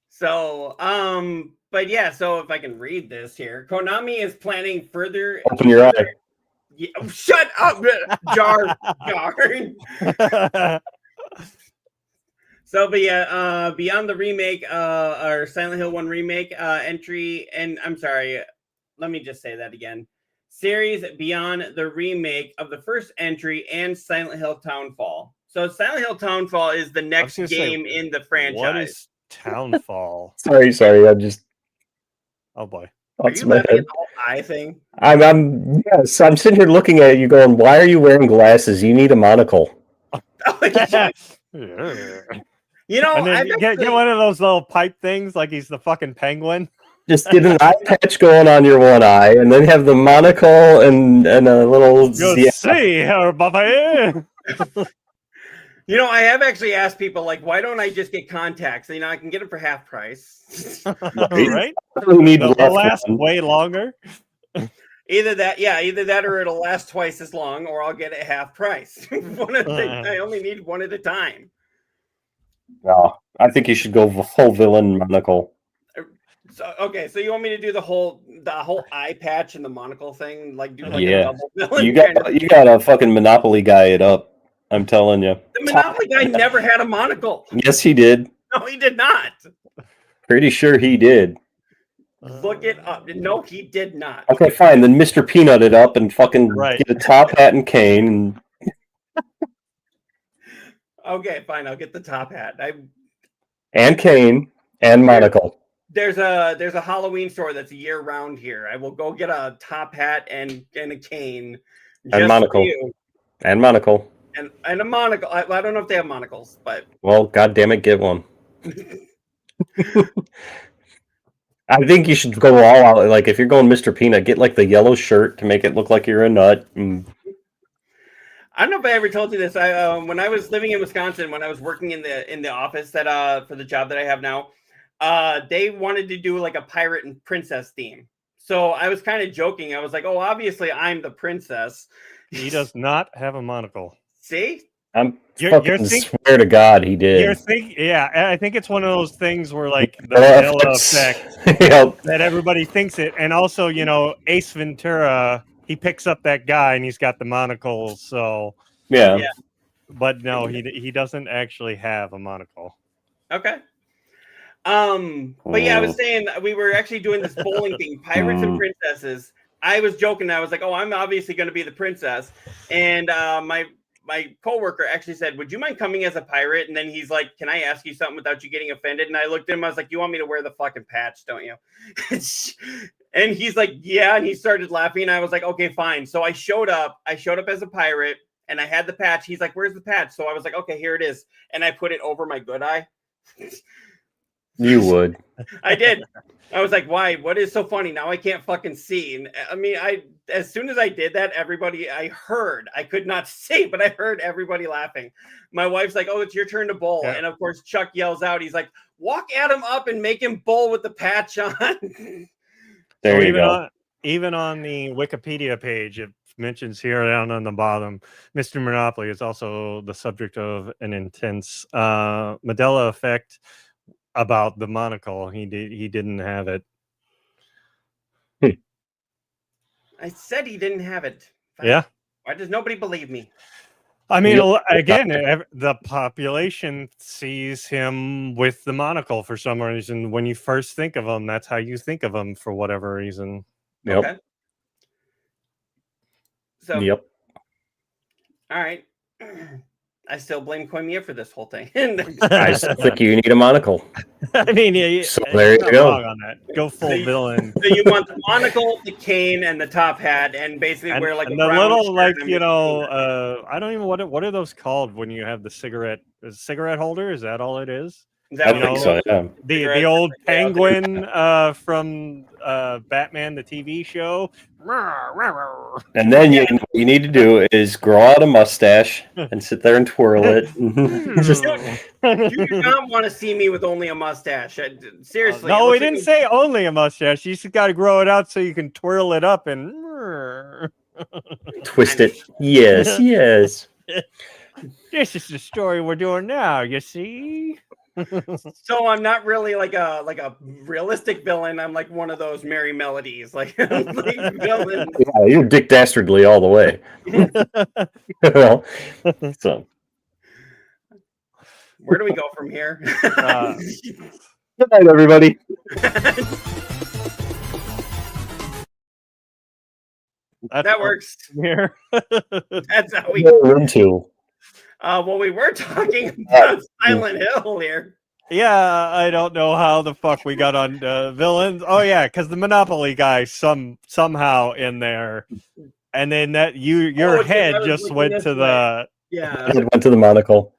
So, but yeah, so if I can read this here, Konami is planning further. Open your eye. Yeah, shut up, Jar. So, but yeah, beyond the remake, or Silent Hill 1 remake entry, and I'm sorry, let me just say that again. Series beyond the remake of the first entry and Silent Hill Townfall. So, Silent Hill Townfall is the next game in the franchise. What is Townfall? Sorry, I just. Oh boy. Are you laughing at the whole eye thing? I'm sitting here looking at you going, why are you wearing glasses? You need a monocle. You know, and then get one of those little pipe things like he's the fucking penguin. Just get an eye patch going on your one eye, and then have the monocle and a little. You'll see her, Buffy. You know, I have actually asked people, like, why don't I just get contacts? You know, I can get them for half price. Right? They'll last way longer. Either that or it'll last twice as long, or I'll get it half price. I only need one at a time. No, I think you should go full villain monocle. So okay, so you want me to do the whole eye patch and the monocle thing, like do like Yeah. a double villain? You got a fucking Monopoly guy it up. I'm telling you. The Monopoly guy never had a monocle. Yes, he did. No, he did not. Pretty sure he did. Look it up. No, he did not. Okay, fine. Then Mr. Peanut it up and fucking Right. get a top hat and cane. And... Okay, fine. I'll get the top hat. And cane and monocle. There's a Halloween store that's year round here. I will go get a top hat and a cane. And monocle. For you. And monocle. And a monocle. I don't know if they have monocles, but Well, God damn it, get one. I think you should go all out. Like if you're going Mr. Peanut, get like the yellow shirt to make it look like you're a nut. I don't know if I ever told you this. I when I was living in Wisconsin, when I was working in the office that for the job that I have now, they wanted to do like a pirate and princess theme. So I was kind of joking. I was like, "Oh, obviously I'm the princess." He does not have a monocle. See? I'm You're fucking think- swear to God he did. Yeah, I think it's one of those things where like the Mandela Mandela effects. effect Yep. that everybody thinks it, and also Ace Ventura, he picks up that guy and he's got the monocle. So Yeah. Yeah. but no, he doesn't actually have a monocle. Okay. But yeah, I was saying we were actually doing this bowling thing, pirates and princesses. I was joking. I was like, "Oh, I'm obviously going to be the princess," and my coworker actually said, "Would you mind coming as a pirate?" And then he's like, "Can I ask you something without you getting offended?" And I looked at him. I was like, "You want me to wear the fucking patch, don't you?" And he's like, "Yeah." And he started laughing. I was like, "Okay, fine." So I showed up. I showed up as a pirate, and I had the patch. He's like, "Where's the patch?" So I was like, "Okay, here it is," and I put it over my good eye. You would. I did. I was like, "Why? What is so funny? Now I can't fucking see." And I mean, as soon as I did that, I could not see, but I heard everybody laughing. My wife's like, "Oh, it's your turn to bowl." Yeah. And of course, Chuck yells out, he's like, "Walk Adam up and make him bowl with the patch on." There So you go. Even on the Wikipedia page, it mentions here down on the bottom, Mr. Monopoly is also the subject of an intense Mandela effect about the monocle. He didn't have it. I said he didn't have it. Yeah. Why does nobody believe me? I mean, Yep. again, the population sees him with the monocle for some reason. When you first think of him, that's how you think of him for whatever reason. Yep. Okay. So, Yep. all right. I still blame Koimiya for this whole thing. I still think you need a monocle. I mean, So there you not go. wrong on that. Go full villain. So you want the monocle, the cane, and the top hat, and basically wear like and a the brown little shirt like and a I don't even what are those called when you have the cigarette holder? Is that all it is? Is that I what think it so, is? yeah. The old penguin from Batman the TV show. And then you need to do is grow out a mustache and sit there and twirl it. Just, You do not want to see me with only a mustache. Seriously. No, it we looks didn't like say only a mustache. You just got to grow it out so you can twirl it up and. twist it. Yes, yes. This is the story we're doing now. You see. So I'm not really like a realistic villain. I'm like one of those merry melodies, like villains. Yeah, you're Dick Dastardly all the way. Well, so Where do we go from here? good night, everybody. That works. Here. That's how we. Room two. Well, we were talking about Silent Hill here. Yeah, I don't know how the fuck we got on villains. Oh yeah, because the Monopoly guy somehow in there, and then that your head just went to the Yeah. It went to the monocle.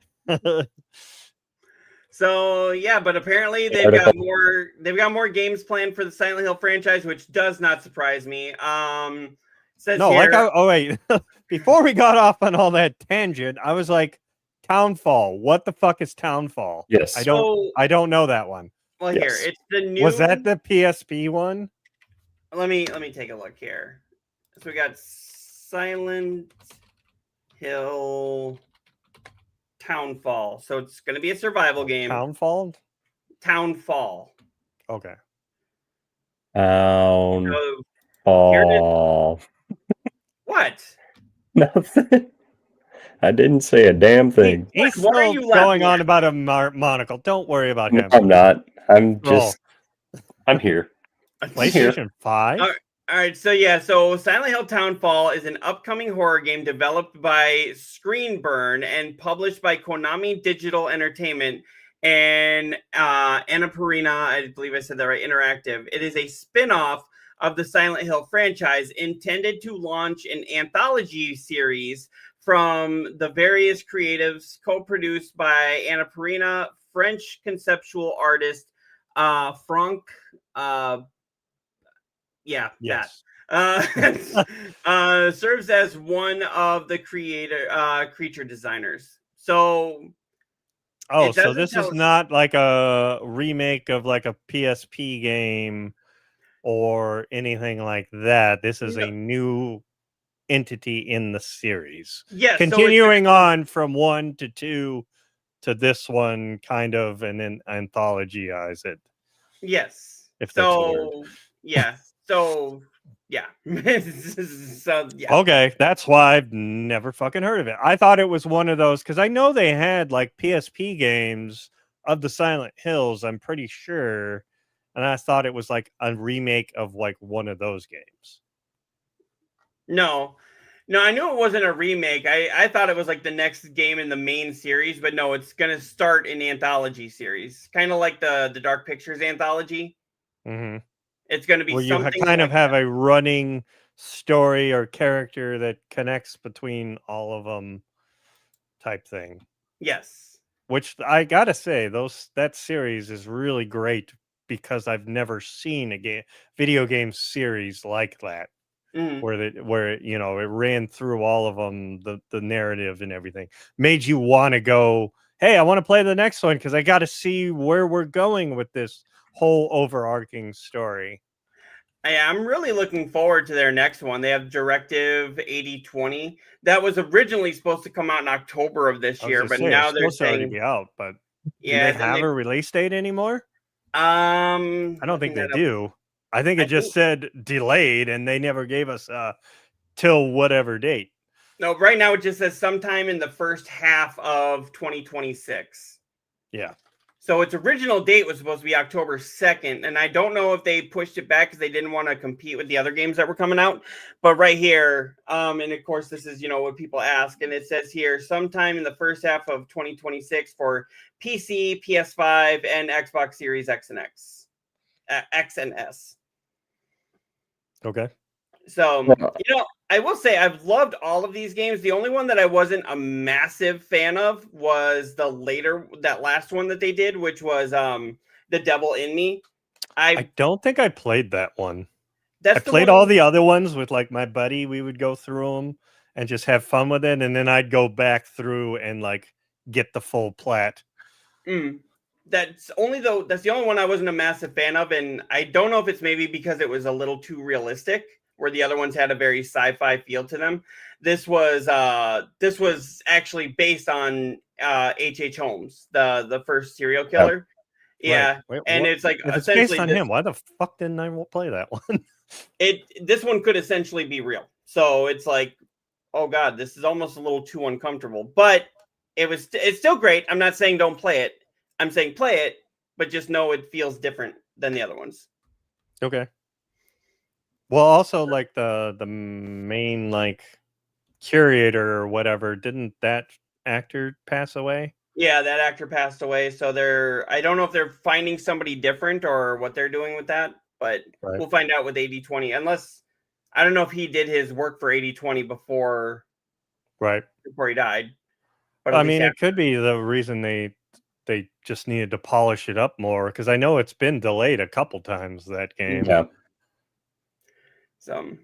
So yeah, but apparently they've got more games planned for the Silent Hill franchise, which does not surprise me. Says no, here, wait, before we got off on all that tangent, I was like, Townfall. What the fuck is Townfall? Yes. I don't know that one. Well, Yes. here it's the new. Was that the PSP one? Let me take a look here. So we got Silent Hill Townfall. So it's going to be a survival game. Townfall. Okay. So, Oh, what? nothing. I didn't say a damn thing. He's What are still you going laughing on at? about a monocle. Don't worry about No, him. I'm not. I'm just. I'm here. PlayStation 5. All right, so Silent Hill Townfall is an upcoming horror game developed by Screenburn and published by Konami Digital Entertainment and Annapurna, I believe I said that right, Interactive. It is a spin-off of the Silent Hill franchise intended to launch an anthology series from the various creatives, co-produced by Annapurna, French conceptual artist Frank, yeah, Yes. that. Serves as one of the creature designers. So Oh, it so doesn't this is tell us. not like a remake of like a PSP game or anything like that. This is No, a new entity in the series. yes, so it's Continuing on from 1 to 2 to this one, kind of, and then anthologize it, yes. if that's a word. So yeah. So yeah. So yeah. Okay, that's why I've never fucking heard of it. I thought it was one of those because I know they had like PSP games of the Silent Hills, I'm pretty sure. And I thought it was like a remake of like one of those games. No. No, I knew it wasn't a remake. I thought it was like the next game in the main series, but no, it's gonna start an anthology series. Kind of like the Dark Pictures anthology. Mm-hmm. It's gonna be Where you something kind of like have that. a running story or character that connects between all of them type thing. Yes. Which I gotta say, that series is really great because I've never seen a video game series like that. Mhm. Where it ran through all of them, the narrative and everything made you want to go, hey, I want to play the next one because I got to see where we're going with this whole overarching story. I'm really looking forward to their next one. They have Directive 8020. That was originally supposed to come out in October of this I was year, gonna but say it's now they're supposed to already saying, be out, but do yeah, they then have a release date anymore? I don't think looking they that up. do. I think I it just think said delayed and they never gave us till whatever date. no, right now it just says sometime in the first half of 2026. Yeah. So its original date was supposed to be October 2nd, and I don't know if they pushed it back because they didn't want to compete with the other games that were coming out. But right here, and of course, this is what people ask, and it says here sometime in the first half of 2026 for PC, PS5, and Xbox Series X and X and S. Okay. So Well, I will say I've loved all of these games. The only one that I wasn't a massive fan of was that last one that they did, which was The Devil in Me. I don't think I played that one. I That's the played all one. the other ones with like my buddy. We would go through them and just have fun with it, and then I'd go back through and like get the full plat. That's the only one I wasn't a massive fan of, and I don't know if it's maybe because it was a little too realistic, where the other ones had a very sci-fi feel to them. This was actually based on H.H. Holmes, the first serial yeah. killer. Right. Yeah, Wait, and what? it's like If it's based essentially on him, why the fuck didn't I play that one? this one could essentially be real. So it's like, oh god, this is almost a little too uncomfortable. But it's still great. I'm not saying don't play it. I'm saying play it, but just know it feels different than the other ones. Okay. Well, also like the main like curator or whatever, didn't that actor pass away? Yeah, that actor passed away, so I don't know if they're finding somebody different or what they're doing with that, but Right. we'll find out with 8020. Unless I don't know if he did his work for 8020 Right. before he died. But at I least mean, it after. could be the reason they just needed to polish it up more because I know it's been delayed a couple times, that game. Yeah. So,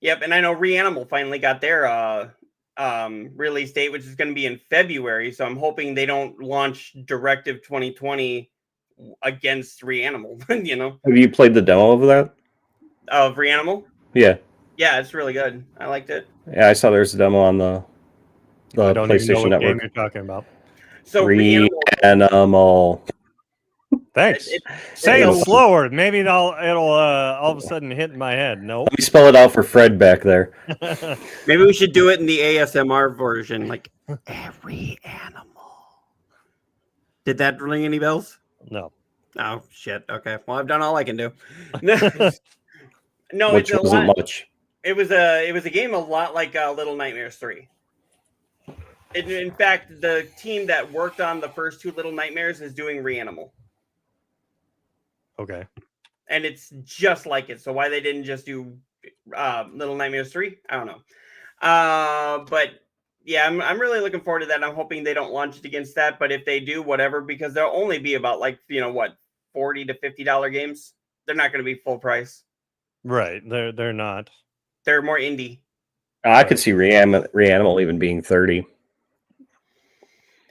yep, and I know Reanimal finally got their release date, which is going to be in February. So I'm hoping they don't launch Directive 2020 against Reanimal. Have you played the demo of that? Of Reanimal. Yeah. Yeah, it's really good. I liked it. Yeah, I saw there's a demo on the I don't even know PlayStation what Network. game you're talking about. So Reanimal. Reanimal. Thanks. It- Say it it's- slower. Maybe it'll all of a sudden hit in my head. Nope. Let me spell it out for Fred back there. Maybe we should do it in the ASMR version, like every animal. Did that ring any bells? No. Oh shit. Okay. Well, I've done all I can do. No, Which it's a wasn't lot. much. It was a game a lot like Little Nightmares 3. In fact, the team that worked on the first two Little Nightmares is doing Reanimal, Okay. and it's just like it. So why they didn't just do Little Nightmares 3, I don't know. But yeah, I'm really looking forward to that. I'm hoping they don't launch it against that, but if they do, whatever, because there'll only be about like $40 to $50 games. They're not going to be full price. Right. They're not. They're more indie. I could see Reanimal even being 30.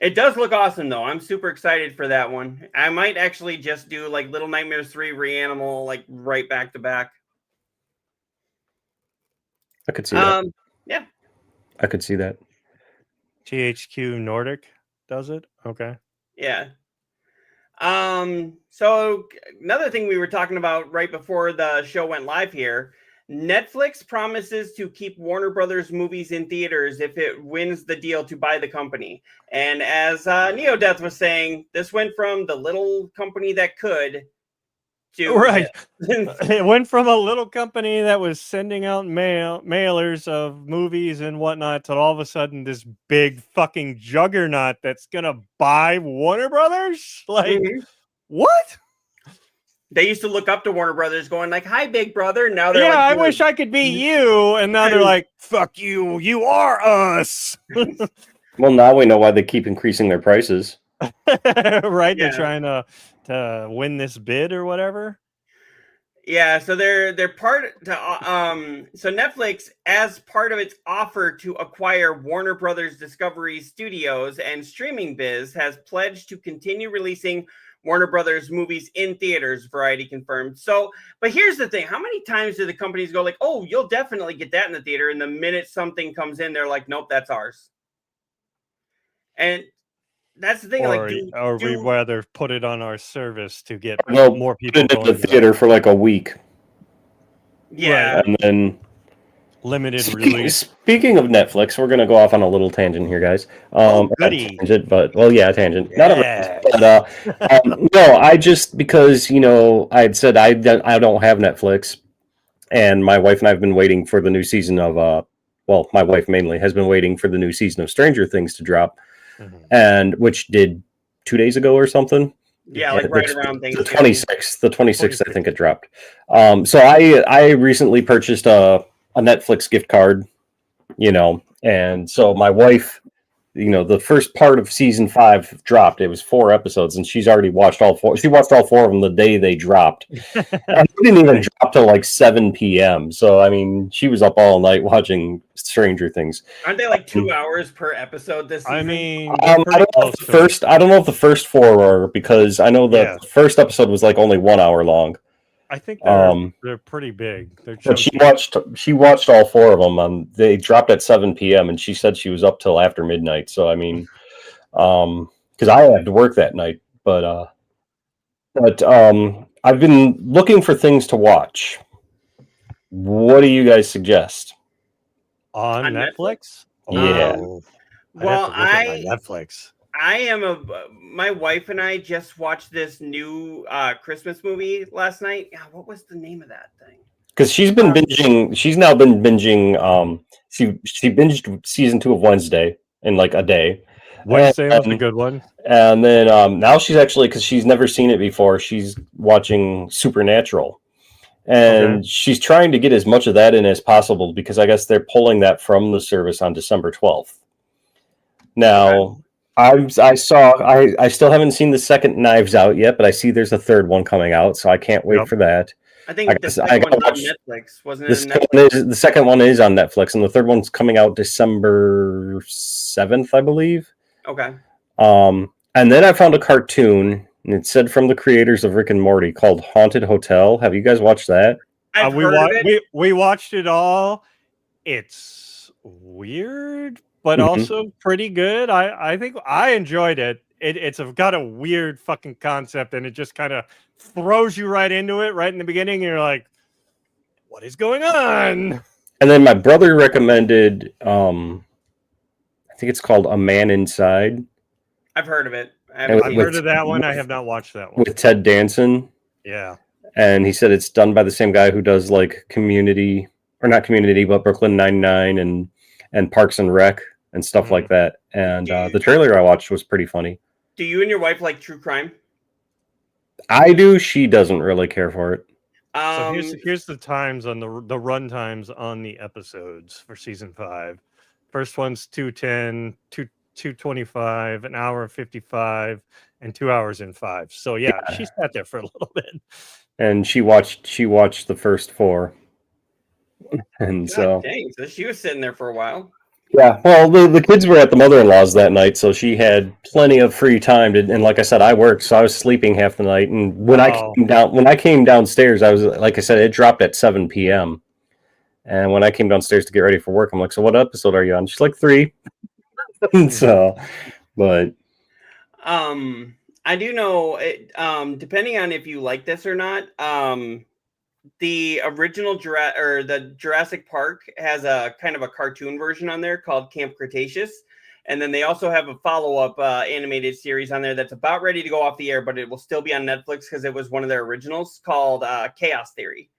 It does look awesome, though. I'm super excited for that one. I might actually just do like Little Nightmares 3 Reanimal, like right back to back. I could see that. Yeah. I could see that. THQ Nordic does it? Okay. Yeah. So another thing we were talking about right before the show went live here, Netflix promises to keep Warner Brothers movies in theaters if it wins the deal to buy the company. And as Neodeath was saying, this went from the little company that could to right. It went from a little company that was sending out mailers of movies and whatnot to all of a sudden this big fucking juggernaut that's gonna buy Warner Brothers. Like, what? They used to look up to Warner Brothers going like, hi, big brother. Now they're I like, wish I could be you. And now they're like, fuck you. You are us. Well, now we know why they keep increasing their prices. Right? Yeah. They're trying to win this bid or whatever. Yeah, so they're part to so Netflix, as part of its offer to acquire Warner Brothers Discovery Studios and streaming biz, has pledged to continue releasing Warner Brothers movies in theaters, Variety confirmed. So, but here's the thing. How many times do the companies go like, oh, you'll definitely get that in the theater, and the minute something comes in, they're like, nope, that's ours. And that's the thing. We'd rather put it on our service to get They'll more people put it in going the theater for like a week. Yeah. Right. And then limited release. Speaking of Netflix, we're going to go off on a little tangent here, guys. Goody. Tangent, but tangent. Yeah. Not a but no, I just, because, I had said I don't have Netflix, and my wife and I have been waiting for the new season of, my wife mainly has been waiting for the new season of Stranger Things to drop, and which did 2 days ago or something. Yeah, like right around the 26th, I think it dropped. So I recently purchased a Netflix gift card, and so my wife, the first part of season 5 dropped. It was 4 episodes, and she's already watched all 4. She watched all 4 of them the day they dropped. And they didn't even drop till like 7 p.m. So I mean, she was up all night watching Stranger Things. Aren't they like 2 hours per episode this season? I mean, I don't know if the first 4 are, because I know the first episode was like only 1 hour long. I think they're pretty big. But she watched all 4 of them. They dropped at 7 p.m. and she said she was up till after midnight. So I mean, because I had to work that night. But I've been looking for things to watch. What do you guys suggest? On Netflix? Yeah. Well, Netflix. My wife and I just watched this new Christmas movie last night. Yeah, what was the name of that thing? Because she's been binging. She's now been binging. She binged season 2 of Wednesday in like a day. Wednesday was a good one. And then now she's actually, because she's never seen it before, she's watching Supernatural. And she's trying to get as much of that in as possible, because I guess they're pulling that from the service on December 12th. Now, I still haven't seen the second Knives Out yet, but I see there's a third one coming out, so I can't wait for that. I think the second one's on Netflix, wasn't it? The second one is on Netflix, and the third one's coming out December 7th, I believe. Okay. And then I found a cartoon, and it said from the creators of Rick and Morty, called Haunted Hotel. Have you guys watched that? We watched it all. It's weird, but also pretty good. I think I enjoyed it. It's got a weird fucking concept, and it just kind of throws you right into it right in the beginning. And you're like, what is going on? And then my brother recommended, I think it's called A Man Inside. I've heard of it. I've heard of that one. I have not watched that one. With Ted Danson. Yeah. And he said it's done by the same guy who does like Community, or not Community, but Brooklyn Nine-Nine and Parks and Rec and stuff like that. And the trailer I watched was pretty funny. Do you and your wife like true crime? I do. She doesn't really care for it. So here's the times on the run times on the episodes for season 5. First one's 2:10, 2:25, an hour and 55, and 2 hours and 5. So yeah, she sat there for a little bit. And she watched the first 4. And God so dang, so she was sitting there for a while. yeah, well, the kids were at the mother-in-law's that night, so she had plenty of free time and like I said, I worked, so I was sleeping half the night. And when I came downstairs, I was, like I said, it dropped at 7 p.m. And when I came downstairs to get ready for work, I'm like, so what episode are you on? She's like 3. So, but I do know it, depending on if you like this or not, the original the Jurassic Park has a kind of a cartoon version on there called Camp Cretaceous, and then they also have a follow-up animated series on there that's about ready to go off the air, but it will still be on Netflix because it was one of their originals, called Chaos Theory.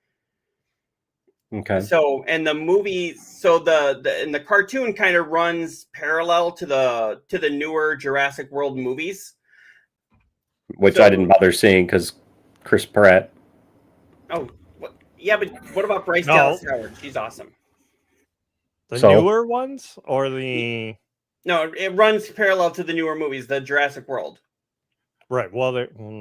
okay. So, and the movie, and the cartoon kind of runs parallel to the newer Jurassic World movies, Which I didn't bother seeing because Chris Pratt. Oh, yeah, but what about Bryce Dallas Howard? She's awesome. The newer ones or the? No, it runs parallel to the newer movies, the Jurassic World. Right. Well,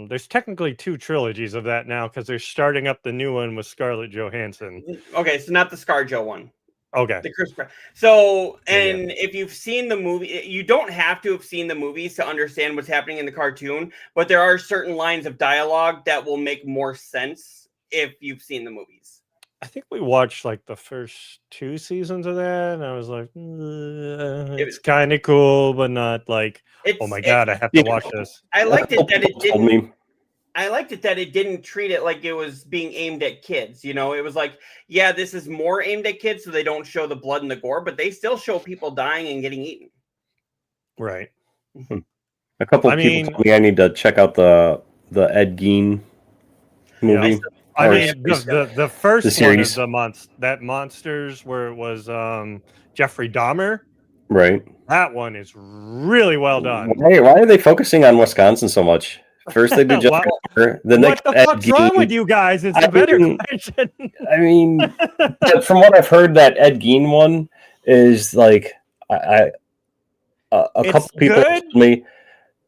there's technically 2 trilogies of that now because they're starting up the new one with Scarlett Johansson. Okay, so not the ScarJo one. Okay. The Chris Pratt. So, and if you've seen the movie, you don't have to have seen the movies to understand what's happening in the cartoon, but there are certain lines of dialogue that will make more sense if you've seen the movies. I think we watched like the first 2 seasons of that, and I was like, it's kind of cool, but not like, oh my god, I have to watch this. I liked it that it didn't. I liked it that it didn't treat it like it was being aimed at kids. You know, it was like, yeah, this is more aimed at kids, so they don't show the blood and the gore, but they still show people dying and getting eaten. Right. A couple of people told me I need to check out the Ed Gein movie. Yeah. I mean, the first one is that Monsters, where it was Jeffrey Dahmer. Right. That one is really well done. Why are they focusing on Wisconsin so much? First they did Jeffrey Dahmer, then what the fuck's wrong with you guys? It's a better question. I mean, from what I've heard, that Ed Gein one is like, a couple people told me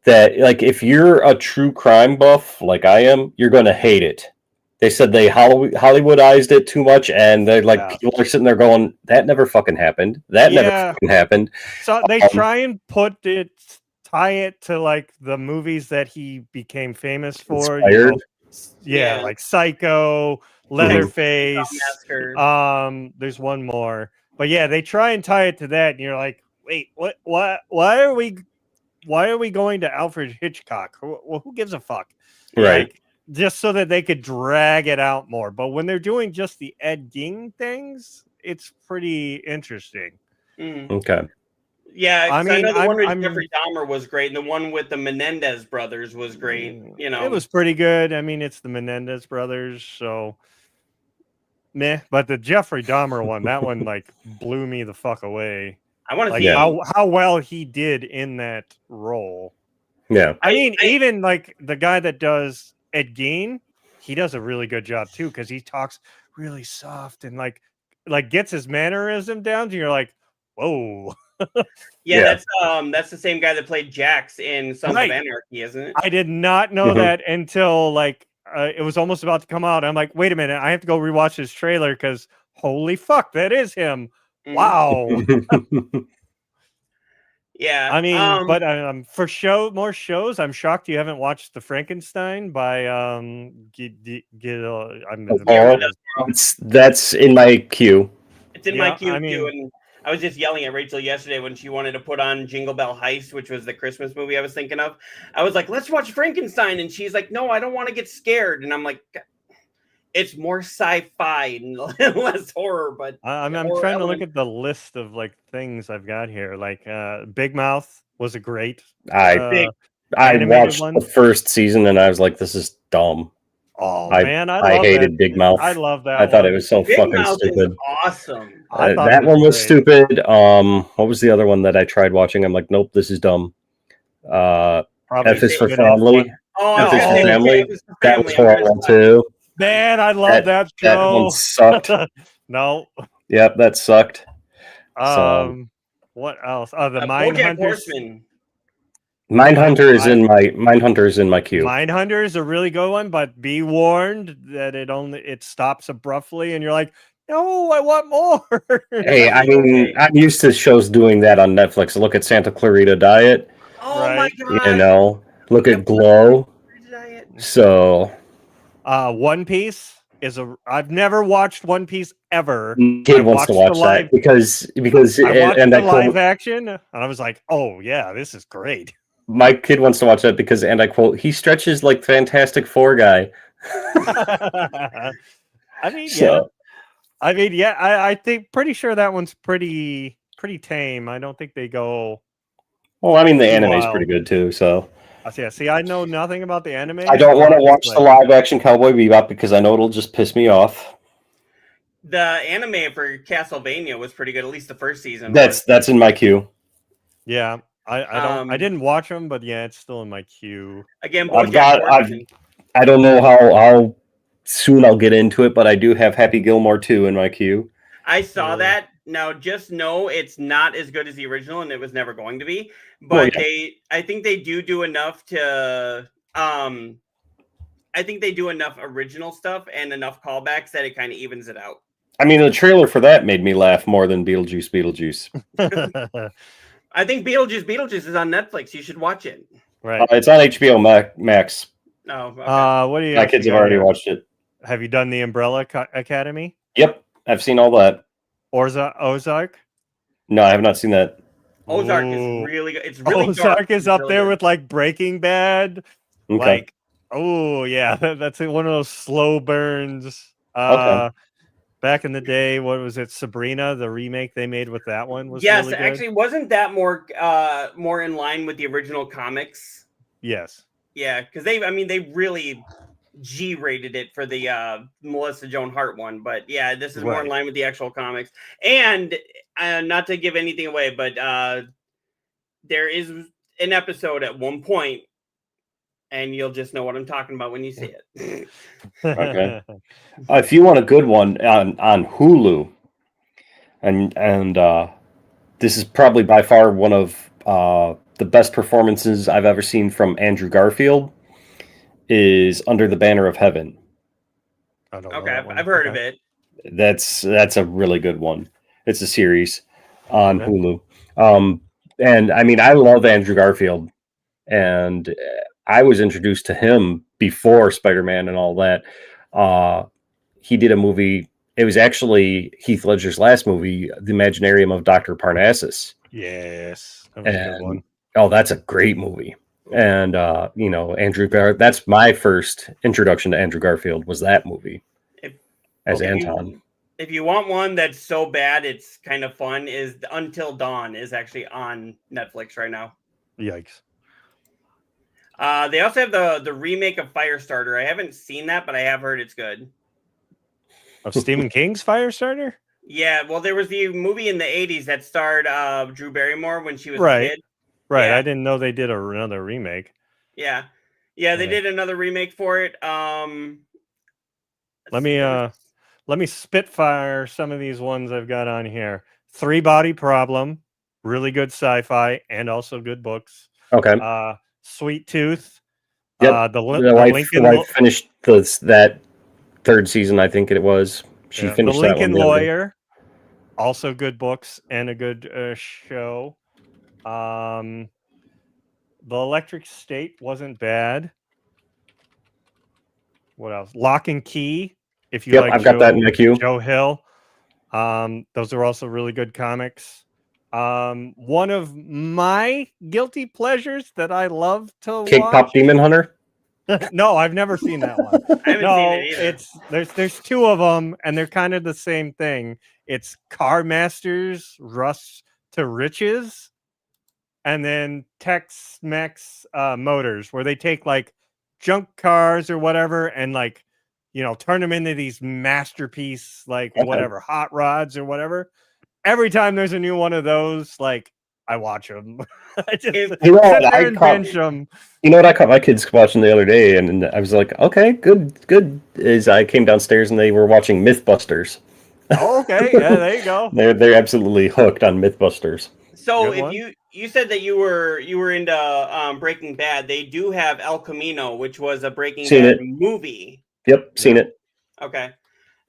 that, like, if you're a true crime buff like I am, you're going to hate it. They said they Hollywoodized it too much, and they're like, people are sitting there going, that never fucking happened. That never fucking happened. So they try and tie it to like the movies that he became famous for. You know, like Psycho, Leatherface. There's one more, but yeah, they try and tie it to that, and you're like, wait, what? Why are we going to Alfred Hitchcock? Who gives a fuck? Right. Like, just so that they could drag it out more. But when they're doing just the Ed Gein things, it's pretty interesting. Okay. Yeah, I know the one with Jeffrey Dahmer was great, and the one with the Menendez brothers was great. You know, it was pretty good. I mean, it's the Menendez brothers, so meh. But the Jeffrey Dahmer one, that one like blew me the fuck away. I want to see how well he did in that role. Yeah, I mean, even like the guy that does Ed Gein, he does a really good job too, because he talks really soft and like gets his mannerism down. And you're like, whoa. That's the same guy that played Jax in Sons of Anarchy, isn't it? I did not know that until like it was almost about to come out. I'm like, wait a minute, I have to go rewatch this trailer because holy fuck, that is him. Wow. Yeah, I mean, but for more shows, I'm shocked you haven't watched The Frankenstein by that's in my queue. It's in my queue too, and I was just yelling at Rachel yesterday when she wanted to put on Jingle Bell Heist, which was the Christmas movie I was thinking of. I was like, let's watch Frankenstein, and she's like, no, I don't want to get scared, and I'm like, it's more sci-fi and less horror, but I'm trying to look at the list of like things I've got here. Like Big Mouth was a great. I watched the first season and I was like, this is dumb. Oh man, I hated Big Mouth. I love that. I thought it was so fucking stupid. Awesome. That one was stupid. What was the other one that I tried watching? I'm like, nope, this is dumb. F is for Family. F is for Family. That was horrible too. Man, I love that show. That one sucked. No. Yep, that sucked. What else? The Mindhunters. Mindhunter is in my queue. Mindhunter is a really good one, but be warned that it stops abruptly, and you're like, no, I want more. Hey, I mean, I'm used to shows doing that on Netflix. Look at Santa Clarita Diet. Oh my Right. god! Look Yep. at Glow. So, One Piece I've never watched One Piece ever. kid wants to watch that because I watched and the I quote, live action, and I was like, oh yeah, this is great. my kid wants to watch that because, and I quote, he stretches like Fantastic Four guy. I mean, So, I think pretty sure that one's pretty tame. I don't think they go. well, I mean, the too anime is wild. pretty good too. So, See, I know nothing about the anime. I don't want to watch but- the live action Cowboy Bebop because I know it'll just piss me off. The anime for Castlevania was pretty good. At least the first season. That's in my queue. Yeah, I didn't watch them, but yeah, it's still in my queue. Again, I don't know how soon I'll get into it, but I do have Happy Gilmore 2 in my queue. I saw that. Now, just know it's not as good as the original, and it was never going to be. But Well, yeah. I think they do enough to. I think they do enough original stuff and enough callbacks that it kind of evens it out. I mean, the trailer for that made me laugh more than Beetlejuice. I think Beetlejuice is on Netflix. You should watch it. Right. It's on HBO Max. No. Okay. What do you? My kids have already watched it. Have you done the Umbrella Academy? Yep, I've seen all that. Ozark? No, I have not seen that. Ozark Ooh. is really good. It's really Ozark dark. is It's up really there good. with like Breaking Bad. Okay. Like, oh yeah, that's one of those slow burns. Okay. Back in the day, what was it? Sabrina, the remake they made with that one was Yes, really good. actually, wasn't that more in line with the original comics? Yes. Yeah, because they really G-rated it for the Melissa Joan Hart one, but yeah, this is more in Right. line with the actual comics. And not to give anything away, but there is an episode at one point, and you'll just know what I'm talking about when you see it. Okay. If you want a good one on Hulu, and this is probably by far one of the best performances I've ever seen from Andrew Garfield, is Under the Banner of Heaven. I don't know Okay, that one. I've heard of it. That's a really good one. It's a series on Okay. Hulu. And I mean, I love Andrew Garfield, and I was introduced to him before Spider-Man and all that. He did a movie. It was actually Heath Ledger's last movie, The Imaginarium of Dr. Parnassus. Yes. That was a good one. Oh, that's a great movie. And that's my first introduction to Andrew Garfield, was that movie as Anton. If you want one that's so bad it's kind of fun, is Until Dawn is actually on Netflix right now. Yikes. They also have the remake of Firestarter. I haven't seen that, but I have heard it's good. Of Stephen King's Firestarter? Yeah, well, there was the movie in the 80s that starred Drew Barrymore when she was Right. a kid. Right. Yeah. I didn't know they did another remake. Yeah, they did another remake for it. Let me spitfire some of these ones I've got on here. Three Body Problem, really good sci-fi and also good books. Okay. Sweet Tooth. Yep. The The wife finished that third season, I think it was. She finished The that Lincoln one. the other day. Lawyer. Also good books and a good show. The Electric State wasn't bad. What else? Lock and Key. If you Yep, like I've got that in my queue. Joe Hill. Those are also really good comics. One of my guilty pleasures that I love to Cake watch. Pop Demon Hunter. No, I've never seen that one. I haven't No, seen it either. there's two of them, and they're kind of the same thing. It's Car Masters Rust to Riches, and then Tex-Mex Motors, where they take like junk cars or whatever and like, turn them into these masterpiece, like whatever, hot rods or whatever. Every time there's a new one of those, like, I watch them. I just sit there and binge them. You know what I caught my kids watching the other day, and I was like, okay, good. Is I came downstairs and they were watching Mythbusters. Oh, okay, yeah, there you go. They're absolutely hooked on Mythbusters. So Good one. you said that you were into Breaking Bad. They do have El Camino, which was a Breaking Seen Bad it. movie. Yep, seen it. Okay.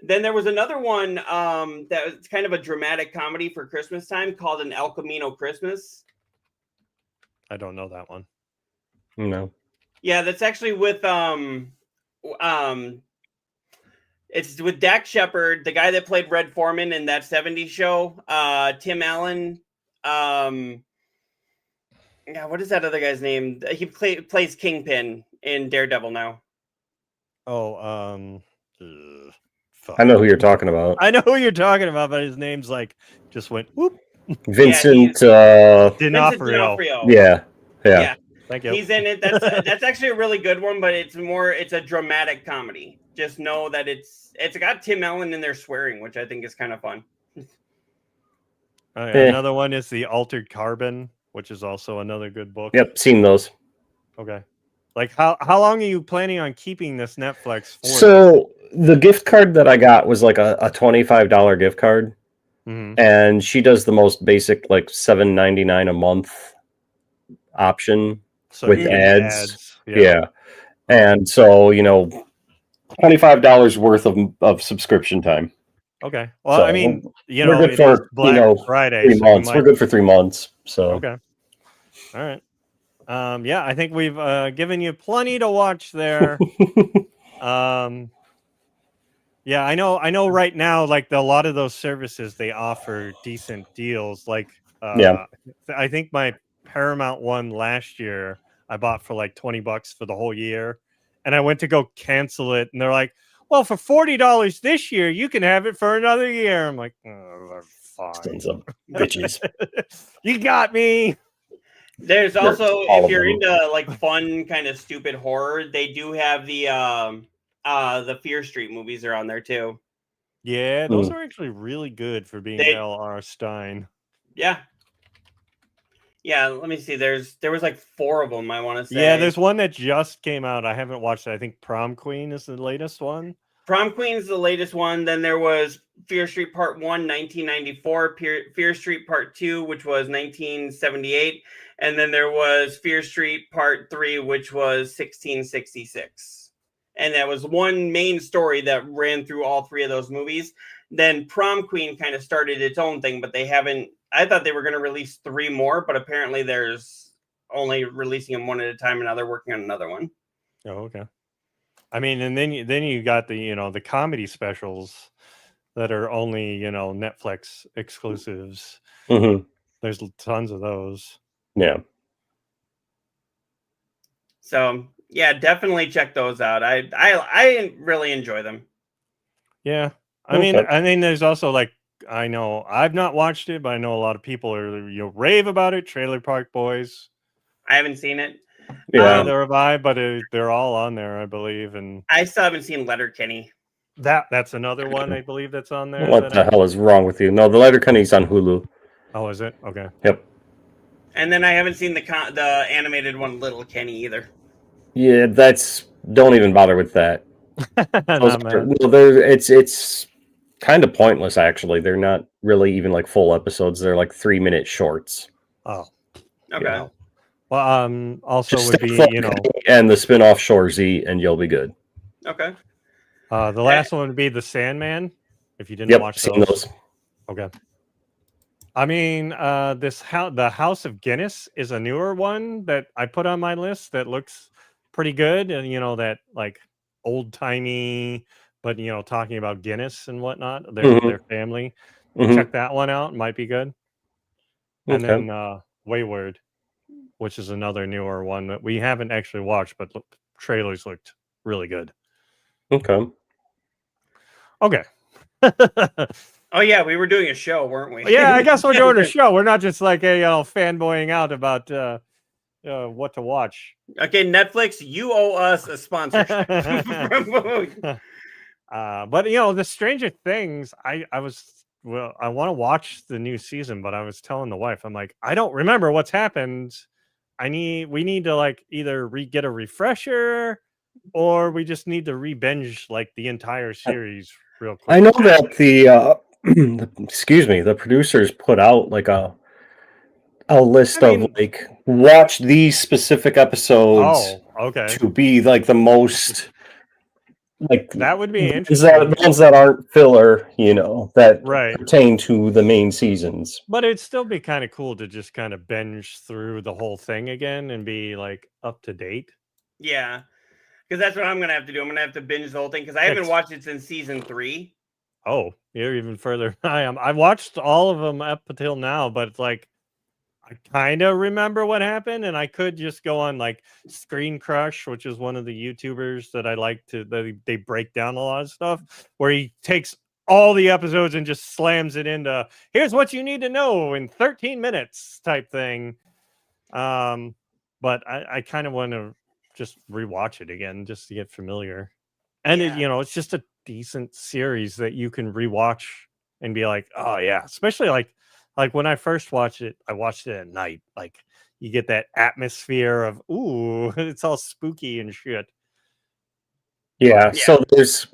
Then there was another one that was kind of a dramatic comedy for Christmas time called An El Camino Christmas. I don't know that one. No. Yeah, that's actually with it's with Dak Shepard, the guy that played Red Foreman in that 70s show. Tim Allen. Yeah, what is that other guy's name? He plays Kingpin in Daredevil now. Oh, fuck. I know who you're talking about. I know who you're talking about, but his name's like just went whoop. Vincent. Vincent D'Onofrio. D'Onofrio. Yeah. Thank you. He's in it. That's actually a really good one, but it's a dramatic comedy. Just know that it's got Tim Allen in there swearing, which I think is kind of fun. Another one is The Altered Carbon, which is also another good book. Yep, seen those. Okay. Like how long are you planning on keeping this Netflix for? So the gift card that I got was like a $25 gift card. Mm-hmm. And she does the most basic, like $7.99 a month option with ads. Yeah. And so, $25 worth of subscription time. Okay. Well, So, I mean, we're good it for, is Black Friday. 3 months. We're good for 3 months. So okay. All right. Yeah, I think we've given you plenty to watch there. Yeah, I know right now, like a lot of those services, they offer decent deals. Like, I think my Paramount one last year, I bought for like $20 for the whole year. And I went to go cancel it. And they're like, well, for $40 this year, you can have it for another year. I'm like, oh, fine. Sons of bitches. You got me. There's also, if you're into like fun, kind of stupid horror, they do have the Fear Street movies are on there too. Yeah, those are actually really good for being L.R. Stein. Yeah. Yeah, let me see. There was like 4 of them, I want to say. Yeah, there's one that just came out. I haven't watched it. I think Prom Queen is the latest one. Prom Queen is the latest one. Then there was Fear Street Part 1, 1994. Fear Street Part 2, which was 1978. And then there was Fear Street Part 3, which was 1666. And that was one main story that ran through all 3 of those movies. Then Prom Queen kind of started its own thing, but they haven't. I thought they were going to release 3 more, but apparently there's only releasing them one at a time, and now they're working on another one. Oh, okay. I mean, and then you got the the comedy specials that are only Netflix exclusives. Mm-hmm. There's tons of those. Yeah. So yeah, definitely check those out. I really enjoy them. Yeah, I mean, there's also like. I know I've not watched it, but I know a lot of people are rave about it. Trailer Park Boys. I haven't seen it. Yeah, neither have I, but they're all on there, I believe. And I still haven't seen Letterkenny. That's another one I believe that's on there. What the hell is wrong with you? No, the Letterkenny's on Hulu. Oh, is it? Okay. Yep. And then I haven't seen the animated one, Little Kenny, either. Yeah, don't even bother with that. It's kind of pointless, actually. They're not really even like full episodes. They're like 3-minute shorts. Oh, okay. Well, also just would be and the spin-off Shorzy, and you'll be good. Okay. The last one would be The Sandman. If you didn't watch those. Okay. I mean, the House of Guinness is a newer one that I put on my list that looks pretty good, and that like old timey. But talking about Guinness and whatnot, their family, check that one out. Might be good. And then Wayward, which is another newer one that we haven't actually watched, but trailers looked really good. Okay. Oh yeah, we were doing a show, weren't we? Yeah, I guess we're doing a show. We're not just like fanboying out about what to watch. Okay, Netflix, you owe us a sponsorship. But the Stranger Things, I want to watch the new season, but I was telling the wife, I'm like, I don't remember what's happened. We need to like either get a refresher, or we just need to re-binge like the entire series real quick. I know that the producers put out like a a list I mean- of like watch these specific episodes Oh, okay. to be like the most like That would be the interesting. ones that aren't filler, that Right. pertain to the main seasons. But it'd still be kind of cool to just kind of binge through the whole thing again and be like up to date. Yeah, because that's what I'm gonna have to do. I'm gonna have to binge the whole thing because I haven't watched it since season 3. Oh, you're even further than I am. I watched all of them up until now, but it's like I kind of remember what happened, and I could just go on like Screen Crush, which is one of the YouTubers that I like to. They break down a lot of stuff where he takes all the episodes and just slams it into here's what you need to know in 13 minutes type thing. But I kind of want to just rewatch it again just to get familiar. And it's just a decent series that you can rewatch and be like, oh yeah, especially like when I first watched it, I watched it at night. Like you get that atmosphere of ooh, it's all spooky and shit. Yeah, so there's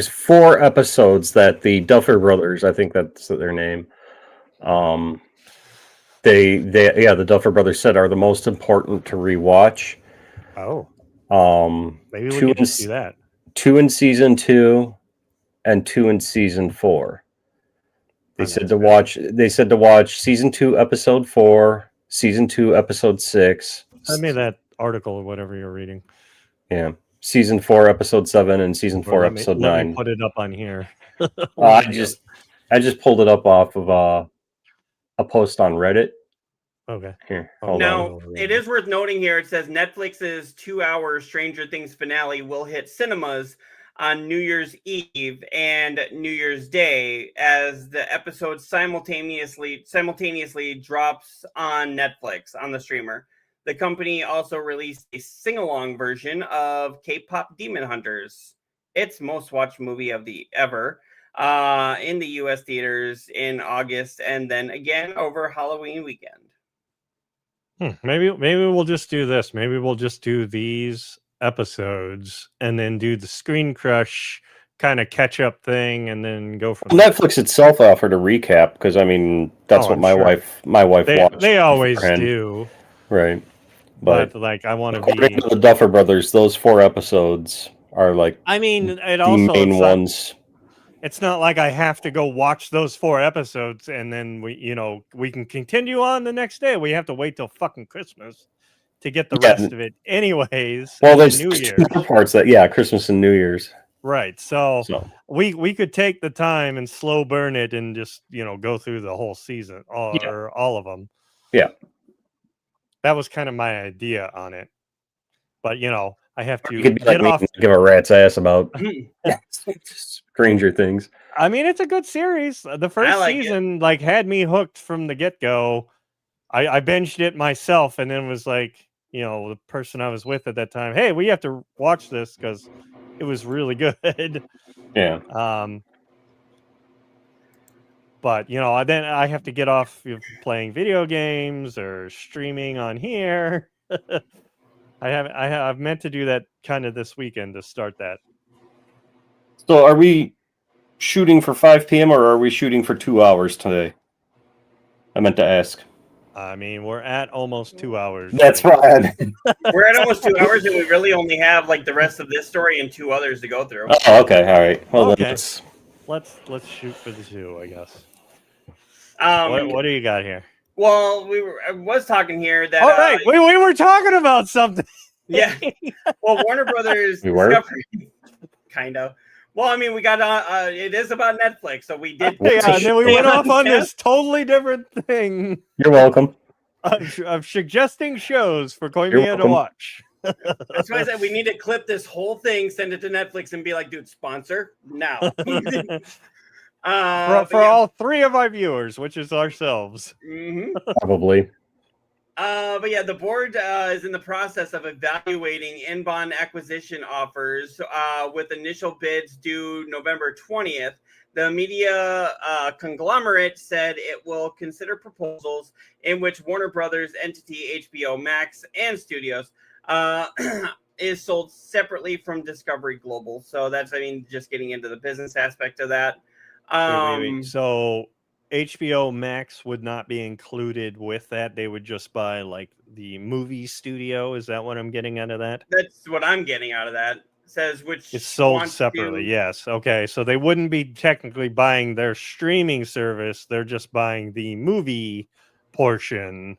4 episodes that the Duffer Brothers, I think that's their name. The Duffer Brothers said are the most important to rewatch. Oh. Maybe we 2 could just do that. 2 in season 2 and 2 in season 4. They said to watch season 2 episode 4, season 2 episode 6. Send me that article or whatever you're reading. Yeah. Season 4 episode 7 and season 4 episode 9. Let me put it up on here. I just pulled it up off of a post on Reddit. Okay. Here, Now, it is worth noting here, it says Netflix's 2-hour Stranger Things finale will hit cinemas on New Year's Eve and New Year's Day as the episode simultaneously drops on Netflix on the streamer. The company also released a sing-along version of K-pop Demon Hunters, its most watched movie of the ever, in the U.S. theaters in August and then again over Halloween weekend. Maybe we'll just do this. Maybe we'll just do these episodes and then do the Screen Crush kind of catch up thing and then go from Netflix itself offered a recap because I mean that's what my wife watched. They always do, right? But like I want to according be to the Duffer Brothers, those 4 episodes are like I mean, it the also main ones. It's not like I have to go watch those 4 episodes and then we can continue on the next day. We have to wait till fucking Christmas to get the rest of it anyways. Well, there's New 2 Year's parts that Christmas and New Year's. Right. So we could take the time and slow burn it and just, go through the whole season or all of them. Yeah. That was kind of my idea on it. But, I have to get off. Give a rat's ass about Stranger Things. I mean, it's a good series. The first season had me hooked from the get-go. I binged it myself and then was like, the person I was with at that time, hey, we have to watch this because it was really good. Yeah. But then I have to get off playing video games or streaming on here. I've meant to do that kind of this weekend to start that. So are we shooting for 5 p.m. or are we shooting for 2 hours today? I meant to ask. I mean, we're at almost 2 hours. That's right. We're at almost 2 hours, and we really only have the rest of this story and 2 others to go through. Oh, okay, all right. Well, okay. Let's shoot for the 2, I guess. What do you got here? Well, I was talking here that. All right, we were talking about something. Yeah. Well, Warner Brothers. We were? Kind of. Well, I mean, we got it is about Netflix, so we did. Yeah, and then we went off on this totally different thing. You're welcome. Of suggesting shows for Koimiya to watch. That's why I said we need to clip this whole thing, send it to Netflix, and be like, "Dude, sponsor now." For all 3 of our viewers, which is ourselves. Mm-hmm. Probably. But yeah, the board is in the process of evaluating inbound acquisition offers with initial bids due November 20th. The media conglomerate said it will consider proposals in which Warner Brothers entity HBO Max and Studios is sold separately from Discovery Global. So that's, just getting into the business aspect of that. Wait. So HBO Max would not be included with that. They would just buy like the movie studio. Is that what I'm getting out of that? That's what I'm getting out of that. It says which It's sold wants separately. to- Yes. Okay. So they wouldn't be technically buying their streaming service. They're just buying the movie portion.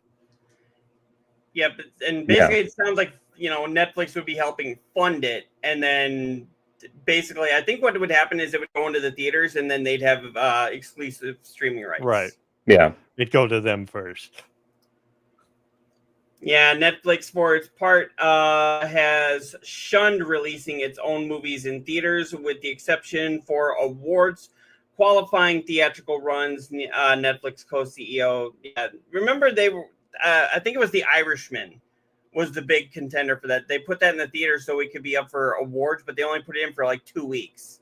Yep, and basically it sounds like Netflix would be helping fund it, and then basically I think what would happen is it would go into the theaters, and then they'd have exclusive streaming rights. Right. Yeah. It'd go to them first. Yeah, Netflix for its part has shunned releasing its own movies in theaters, with the exception for awards qualifying theatrical runs. Netflix co-CEO, remember they were. I think it was The Irishman was the big contender for that. They put that in the theater so it could be up for awards, but they only put it in for like 2 weeks.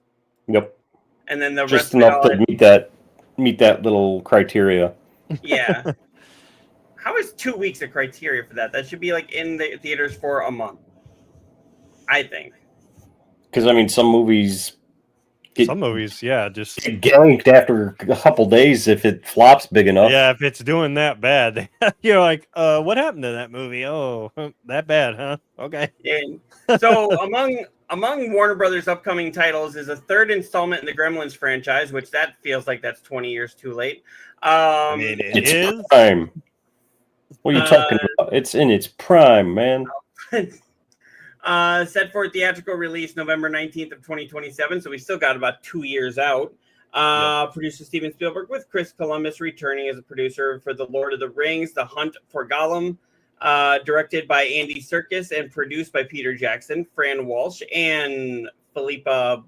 Yep. And then the Just rest of enough it to meet that little criteria. Yeah. How is 2 weeks a criteria for that? That should be like in the theaters for a month, I think. Because I mean, some movies Just get ganked after a couple days if it flops big enough. yeah. If it's doing that bad, you're like, what happened to that movie? Oh, that bad, huh? Okay. And so among Warner Brothers' upcoming titles is a third installment in the Gremlins franchise, which that feels like that's 20 years too late. I mean, It's is. prime. What are you talking about? It's in its prime, man. Set for theatrical release November 19th of 2027, so we still got about 2 years out. Producer Steven Spielberg, with Chris Columbus returning as a producer for The Lord of the Rings, The Hunt for Gollum, directed by Andy Serkis and produced by Peter Jackson, Fran Walsh, and Philippa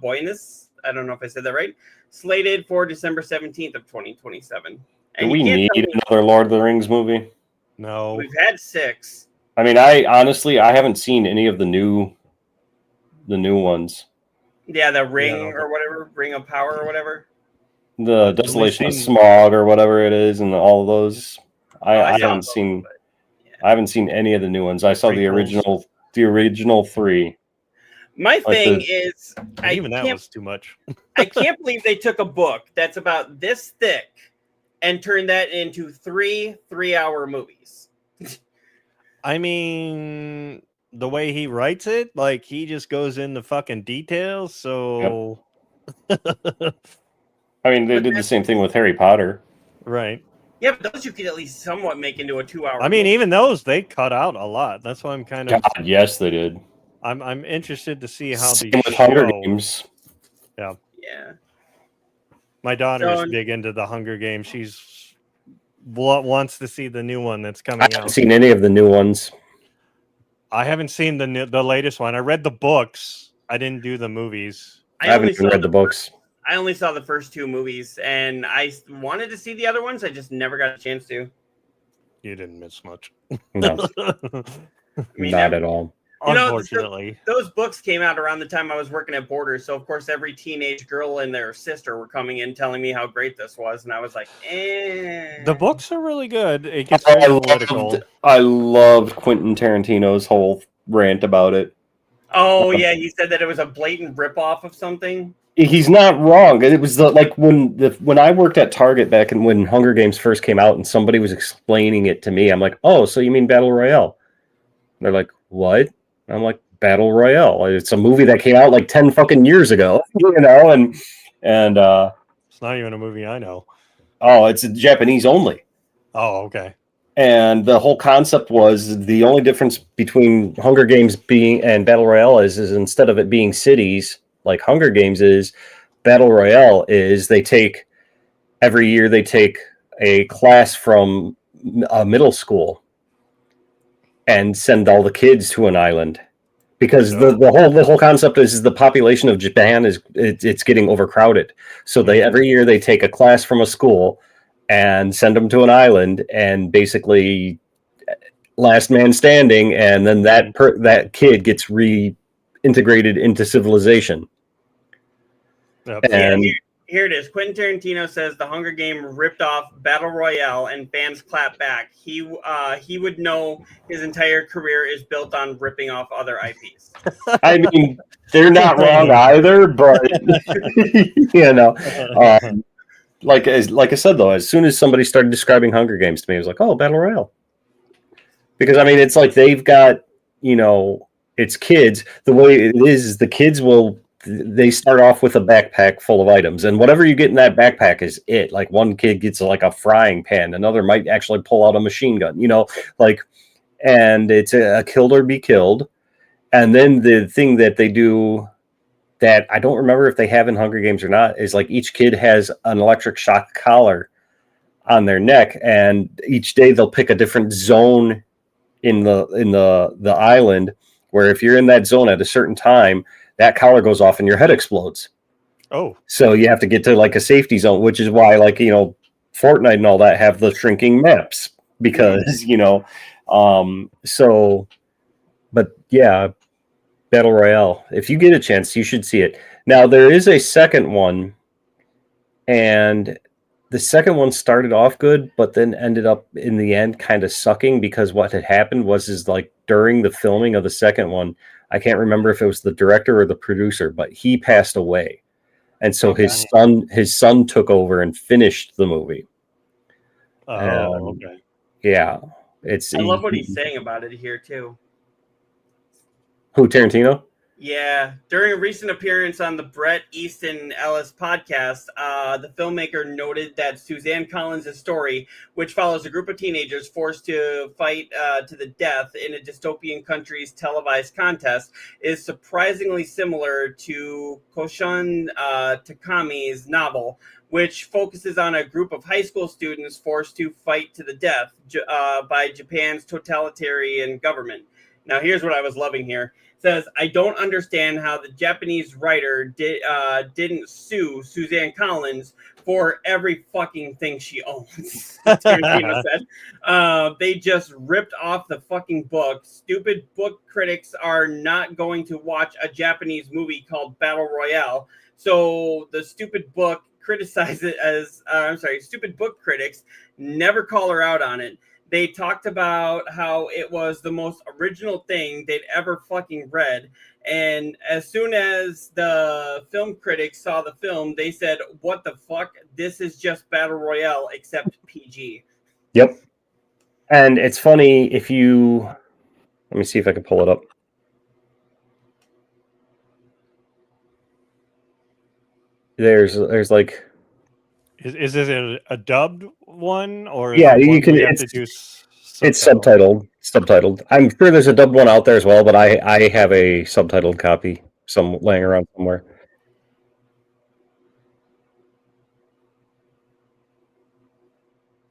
Boynes. I don't know if I said that right. Slated for December 17th of 2027. Do we need another Lord of the Rings movie? No. We've had 6. I mean, I haven't seen any of the new ones. Yeah, the Ring or whatever, Ring of Power or whatever. The Desolation of Smog or whatever it is, and all of those. I haven't seen. I haven't seen any of the new ones. I saw the original 3. My thing is, even that was too much. I can't believe they took a book that's about this thick and turned that into 3-hour movies. I mean, the way he writes it, like he just goes into fucking details. So, I mean, they did the same thing with Harry Potter, right? Yeah, but those you could at least somewhat make into a 2-hour. I mean, even those they cut out a lot. That's why I'm kind of. God, yes, they did. I'm interested to see how Same the with Hunger Games. Yeah. Yeah. My daughter is big into the Hunger Games. She's wants to see the new one that's coming out. I haven't seen any of the new ones. I haven't seen the latest one. I read the books. I didn't do the movies. I haven't even read the books. I only saw the first 2 movies, and I wanted to see the other ones. I just never got a chance to. You didn't miss much. No, not at all. Unfortunately, those books came out around the time I was working at Borders, so of course every teenage girl and their sister were coming in telling me how great this was, and I was like, eh. The books are really good. It gets very political. I loved Quentin Tarantino's whole rant about it. Oh yeah, he said that it was a blatant ripoff of something. He's not wrong. It was when I worked at Target back and when Hunger Games first came out, and somebody was explaining it to me. I'm like, oh, so you mean Battle Royale? They're like, what? I'm like, Battle Royale. It's a movie that came out like 10 fucking years ago, and it's not even a movie I know. Oh, it's Japanese only. Oh, okay. And the whole concept was the only difference between Hunger Games and Battle Royale is instead of it being cities like Hunger Games is, Battle Royale is every year they take a class from a middle school and send all the kids to an island, because the whole concept is the population of Japan it's getting overcrowded. So every year they take a class from a school and send them to an island, and basically last man standing, and then that kid gets reintegrated into civilization. Yep. And here it is. Quentin Tarantino says the Hunger Game ripped off Battle Royale, and fans clap back. He would know his entire career is built on ripping off other IPs. I mean, they're not wrong either, but like I said though, as soon as somebody started describing Hunger Games to me, I was like, oh, Battle Royale. Because I mean, it's like they've got, it's kids. The way it is the kids they start off with a backpack full of items, and whatever you get in that backpack is it. Like one kid gets like a frying pan, another might actually pull out a machine gun, like, and it's a killed or be killed. And then the thing that they do that I don't remember if they have in Hunger Games or not is like each kid has an electric shock collar on their neck, and each day they'll pick a different zone in the island, where if you're in that zone at a certain time, that collar goes off and your head explodes. Oh, so you have to get to like a safety zone, which is why Fortnite and all that have the shrinking maps, because but yeah, Battle Royale, if you get a chance, you should see it. Now there is a second one, and the second one started off good, but then ended up in the end kind of sucking, because what had happened was like during the filming of the second one, I can't remember if it was the director or the producer, but he passed away. And so his son took over and finished the movie. Okay. Yeah. I love what he's saying about it here too. Who, Tarantino? Yeah, during a recent appearance on the Bret Easton Ellis podcast, the filmmaker noted that Suzanne Collins' story, which follows a group of teenagers forced to fight to the death in a dystopian country's televised contest, is surprisingly similar to Koshun Takami's novel, which focuses on a group of high school students forced to fight to the death by Japan's totalitarian government. Now, here's what I was loving here. Says, I don't understand how the Japanese writer didn't sue Suzanne Collins for every fucking thing she owns. Tarantino said. They just ripped off the fucking book. Stupid book critics are not going to watch a Japanese movie called Battle Royale. So the stupid book criticize it as, stupid book critics never call her out on it. They talked about how it was the most original thing they'd ever fucking read. And as soon as the film critics saw the film, they said, what the fuck? This is just Battle Royale, except PG. Yep. And it's funny if you... Let me see if I can pull it up. There's like... Is it a dubbed one, or yeah, you can. It's subtitled. I'm sure there's a dubbed one out there as well, but I have a subtitled copy laying around somewhere.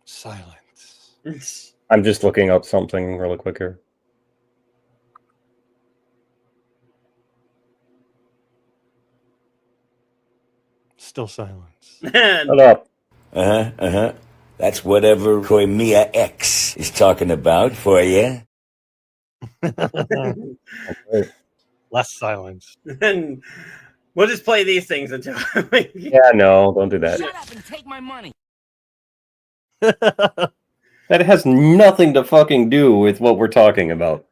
Silence. I'm just looking up something really quick here. Still silence. Shut up. That's whatever Koimiya X is talking about for you. Less silence. And we'll just play these things until... Yeah, no, don't do that. Shut up and take my money. That has nothing to fucking do with what we're talking about.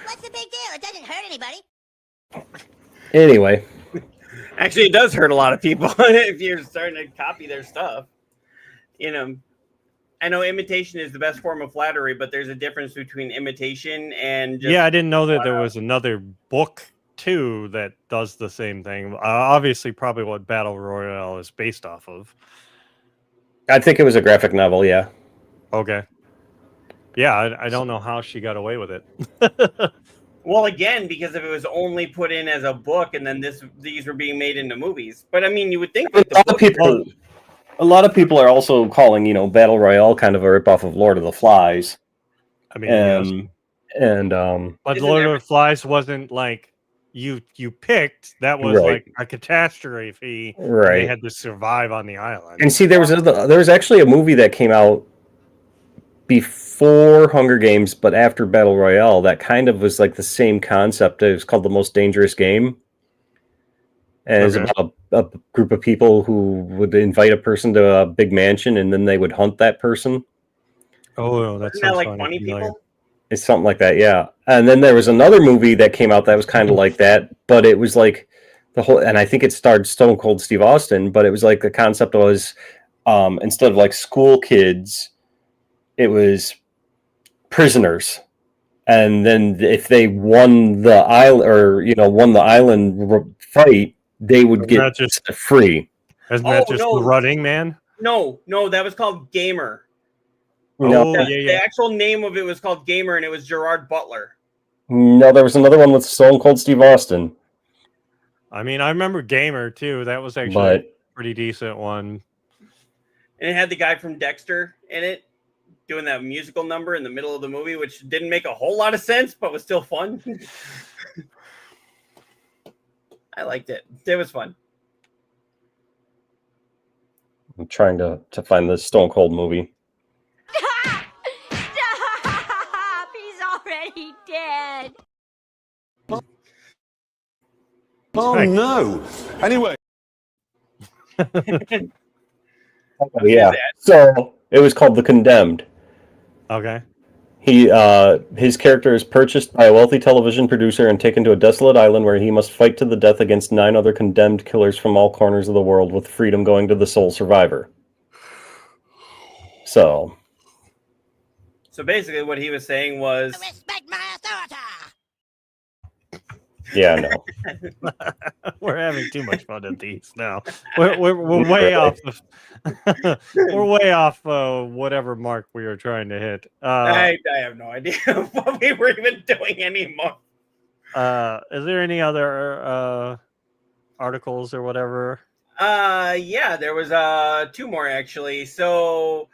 What's the big deal? It doesn't hurt anybody. Anyway. Actually, it does hurt a lot of people if you're starting to copy their stuff. I know imitation is the best form of flattery, but there's a difference between imitation and just... Yeah, I didn't know that there was another book, too, that does the same thing. Obviously, probably what Battle Royale is based off of. I think it was a graphic novel, yeah. Okay. Yeah, I don't know how she got away with it. Well, again, because if it was only put in as a book and then these were being made into movies. But, I mean, you would think... A lot of people are also calling, Battle Royale kind of a ripoff of Lord of the Flies. I mean, yes. But Lord of the Flies wasn't like you picked. That was like a catastrophe. Right. They had to survive on the island. And see, there was actually a movie that came out before Hunger Games, but after Battle Royale, that kind of was like the same concept. It was called The Most Dangerous Game. And it's about a group of people who would invite a person to a big mansion, and then they would hunt that person. Oh, that's Isn't that like funny people? It's something like that, yeah. And then there was another movie that came out that was kind of like that, but it was like and I think it starred Stone Cold Steve Austin, but it was like the concept was instead of like school kids, it was prisoners. And then if they won the island fight, they would Isn't get that just free. isn't Oh that just no, the Running Man? no, that was called Gamer. No, Oh yeah, The yeah. actual name of it was called Gamer, and it was Gerard Butler. no, there was another one with Stone Cold Steve Austin, I mean, I remember Gamer too. That was actually a but pretty decent one. And it had the guy from Dexter in it doing that musical number in the middle of the movie, which didn't make a whole lot of sense, but was still fun. I liked it. It was fun. I'm trying to find the Stone Cold movie. Stop! He's already dead. Oh Like- no. Anyway. Oh, yeah. So it was called The Condemned. Okay. His character is purchased by a wealthy television producer and taken to a desolate island where he must fight to the death against 9 other condemned killers from all corners of the world, with freedom going to the sole survivor. So basically what he was saying was, Respect my authority. yeah, no. We're having too much fun at these now. We're way off the we're way off whatever mark we were trying to hit. I have no idea what we were even doing anymore. Is there any other articles or whatever? Yeah, there was 2 more actually. So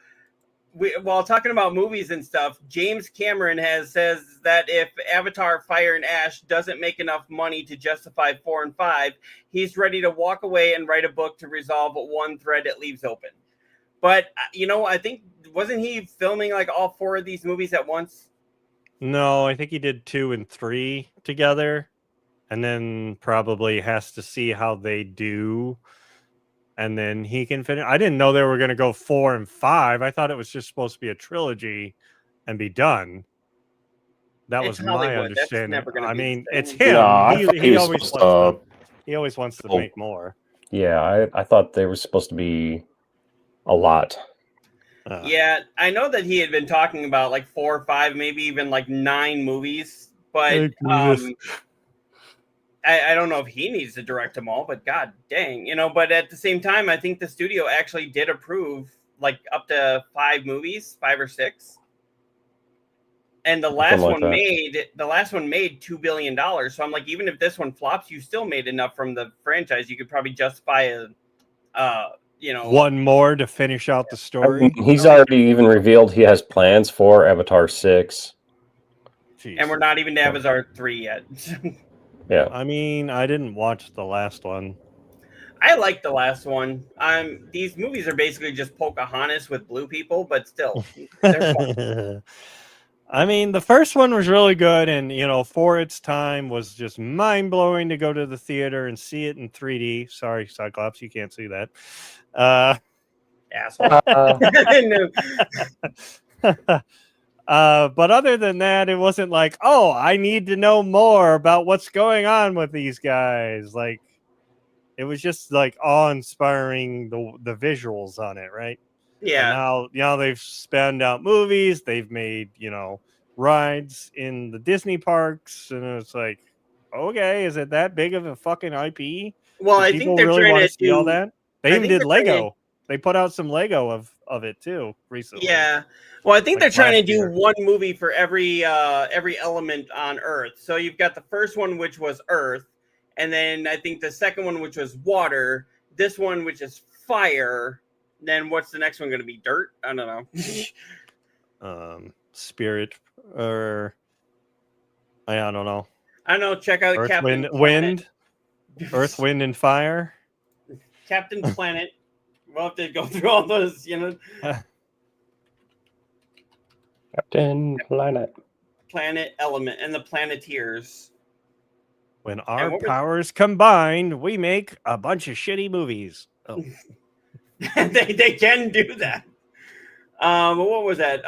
while talking about movies and stuff, James Cameron says that if Avatar Fire and Ash doesn't make enough money to justify 4 and 5, he's ready to walk away and write a book to resolve one thread it leaves open. But I think, wasn't he filming like all 4 of these movies at once? No, I think he did 2 and 3 together, and then probably has to see how they do, and then he can finish. I didn't know they were going to go 4 and 5. I thought it was just supposed to be a trilogy and be done. That It's was my Hollywood. That's understanding. never gonna I be the mean, same. it's him. No, I thought he was always supposed he always wants to Oh. make more. Yeah, I thought they were supposed to be a lot. Yeah, I know that he had been talking about like 4 or 5, maybe even like 9 movies, but I don't know if he needs to direct them all, but god dang, but at the same time, I think the studio actually did approve like up to 5 movies, 5 or 6. And the last one made $2 billion. So I'm like, even if this one flops, you still made enough from the franchise. You could probably justify one more to finish out the story. He's already even revealed he has plans for Avatar 6. Jeez. And we're not even to Avatar 3 yet. Yeah. I mean, I didn't watch the last one. I like the last one. These movies are basically just Pocahontas with blue people, but still, they're fun. I mean, the first one was really good, and for its time, was just mind blowing to go to the theater and see it in 3D. Sorry, Cyclops, you can't see that. Asshole. But other than that, it wasn't like, oh, I need to know more about what's going on with these guys. Like, it was just like awe-inspiring, the visuals on it, right? Yeah. And now they've spanned out movies, they've made rides in the Disney parks, and it's like, okay, is it that big of a fucking IP? Well, Do I people think they're really trying want to see all do that. They even did Lego. They put out some Lego of it too recently. Yeah. Well, I think Like they're trying to last do year. one movie for every element on Earth. So you've got the first one, which was Earth, and then I think the second one, which was water. This one, which is fire. Then what's the next one going to be? Dirt? I don't know. Spirit, or I don't know. I don't know. Check out Earth, Captain wind, Earth, Wind, and Fire. Captain Planet. We'll have to go through all those, Captain Planet. Planet Element and the Planeteers. When our powers combine, we make a bunch of shitty movies. Oh. they can do that. What was that?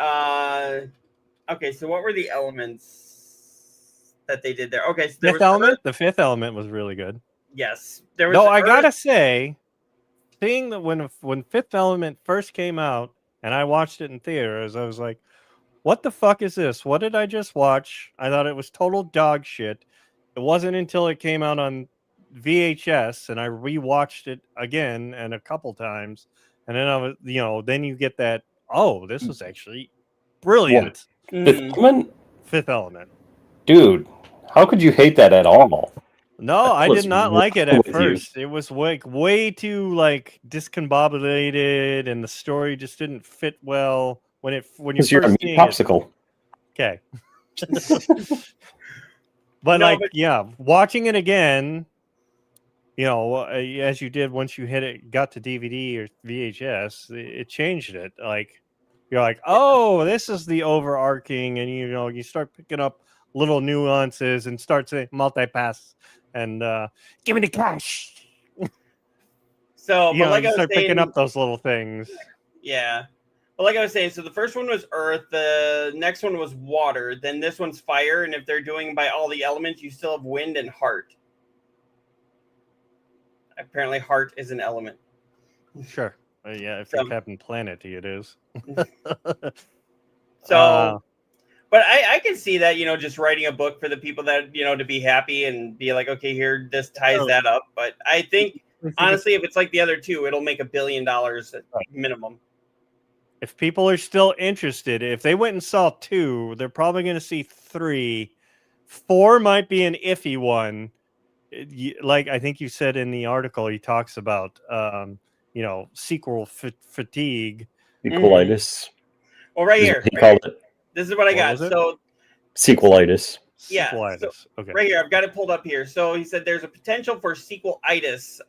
Okay, so what were the elements that they did there? Okay, so there Fifth Element. The Fifth Element was really good. Yes, there was. No, I Earth- gotta say, seeing that when Fifth Element first came out and I watched it in theaters, I was like, "What the fuck is this? What did I just watch?" I thought it was total dog shit. It wasn't until it came out on VHS and I rewatched it again and a couple times, and then I was, then you get that. Oh, this was actually brilliant. Fifth Mhm. Element? Fifth Element. Dude, how could you hate that at all? No, I was did not like it wrong at with you. first. It was way too like discombobulated, and the story just didn't fit well when you're Because you're a first meat seeing it. popsicle. Okay, but No, like, but- yeah, watching it again, as you did once you got to DVD or VHS, it changed it. Like, you're like, oh, this is the overarching, and you start picking up little nuances and start saying multipass and give me the cash. So, but like You I was start picking saying, up those little things. yeah. But like I was saying, so the first one was earth, the next one was water, then this one's fire, and if they're doing by all the elements, you still have wind and heart. Apparently, heart is an element. Sure. Yeah, if So- you're Captain Planet, it is. So, but I can see that, just writing a book for the people that, to be happy and be like, okay, here, this ties that up. But I think, honestly, if it's like the other two, it'll make $1 billion at minimum. If people are still interested, if they went and saw 2, they're probably going to see 3. 4 might be an iffy one. Like I think you said in the article, he talks about, sequel fatigue. Sequelitis. Well, right is here, what he called it. this is what I What got. was it? So, Sequelitis. Yeah, Sequelitis. Okay. right here, I've got it pulled up here. So he said there's a potential for sequelitis,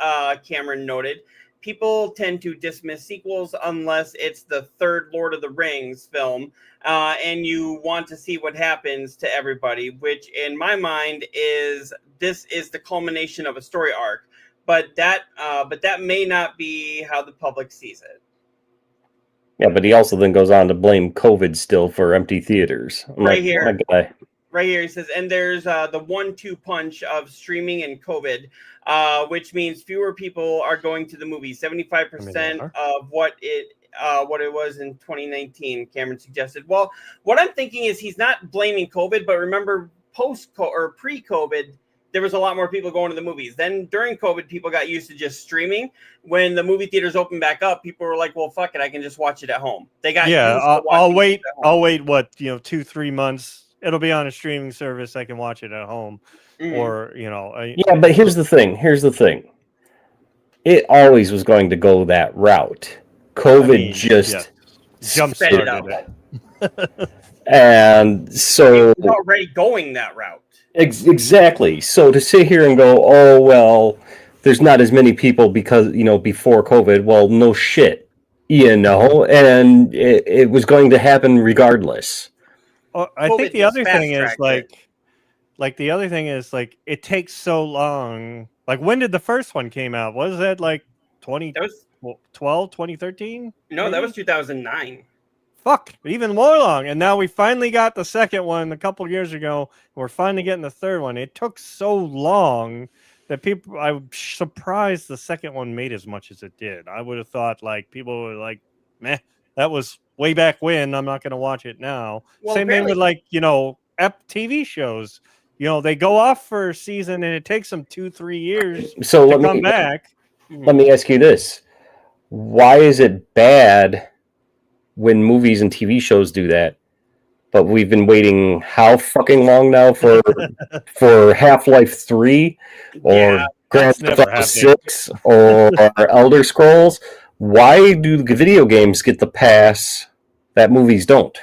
Cameron noted. People tend to dismiss sequels unless it's the third Lord of the Rings film, and you want to see what happens to everybody, which in my mind this is the culmination of a story arc. But that may not be how the public sees it. Yeah, but he also then goes on to blame COVID still for empty theaters. I'm Right like, here. my guy. Right here, he says, and there's the 1-2 punch of streaming and COVID, which means fewer people are going to the movies. 75% of what it was in 2019. Cameron suggested. Well, what I'm thinking is he's not blaming COVID, but remember, pre-COVID, there was a lot more people going to the movies. Then during COVID, people got used to just streaming. When the movie theaters opened back up, people were like, "Well, fuck it, I can just watch it at home." They got used to I'll watching wait. it at home. I'll wait. What 2-3 months? It'll be on a streaming service. I can watch it at home, or Yeah, but here's the thing. It always was going to go that route. COVID just jump sped it started up. it. And so It was already going that route. Exactly. So to sit here and go, oh well, there's not as many people because before COVID. Well, no shit, and it was going to happen regardless. I think the just other thing is fast-tracked the other thing is it takes so long. Like, when did the first one came out? Was that like 2012, 2013? No, that was 2009. Fuck, even more long. And now we finally got the second one a couple years ago. And we're finally getting the third one. It took so long that I'm surprised the second one made as much as it did. I would have thought like people were like, meh, that was way back when. I'm not going to watch it now. Well, Same thing with TV shows. They go off for a season and it takes them 2-3 years So to come back. Let me ask you this: why is it bad when movies and TV shows do that? But we've been waiting how fucking long now for Half-Life 3 or Grand Theft Auto 6 or Elder Scrolls? Why do the video games get the pass that movies don't?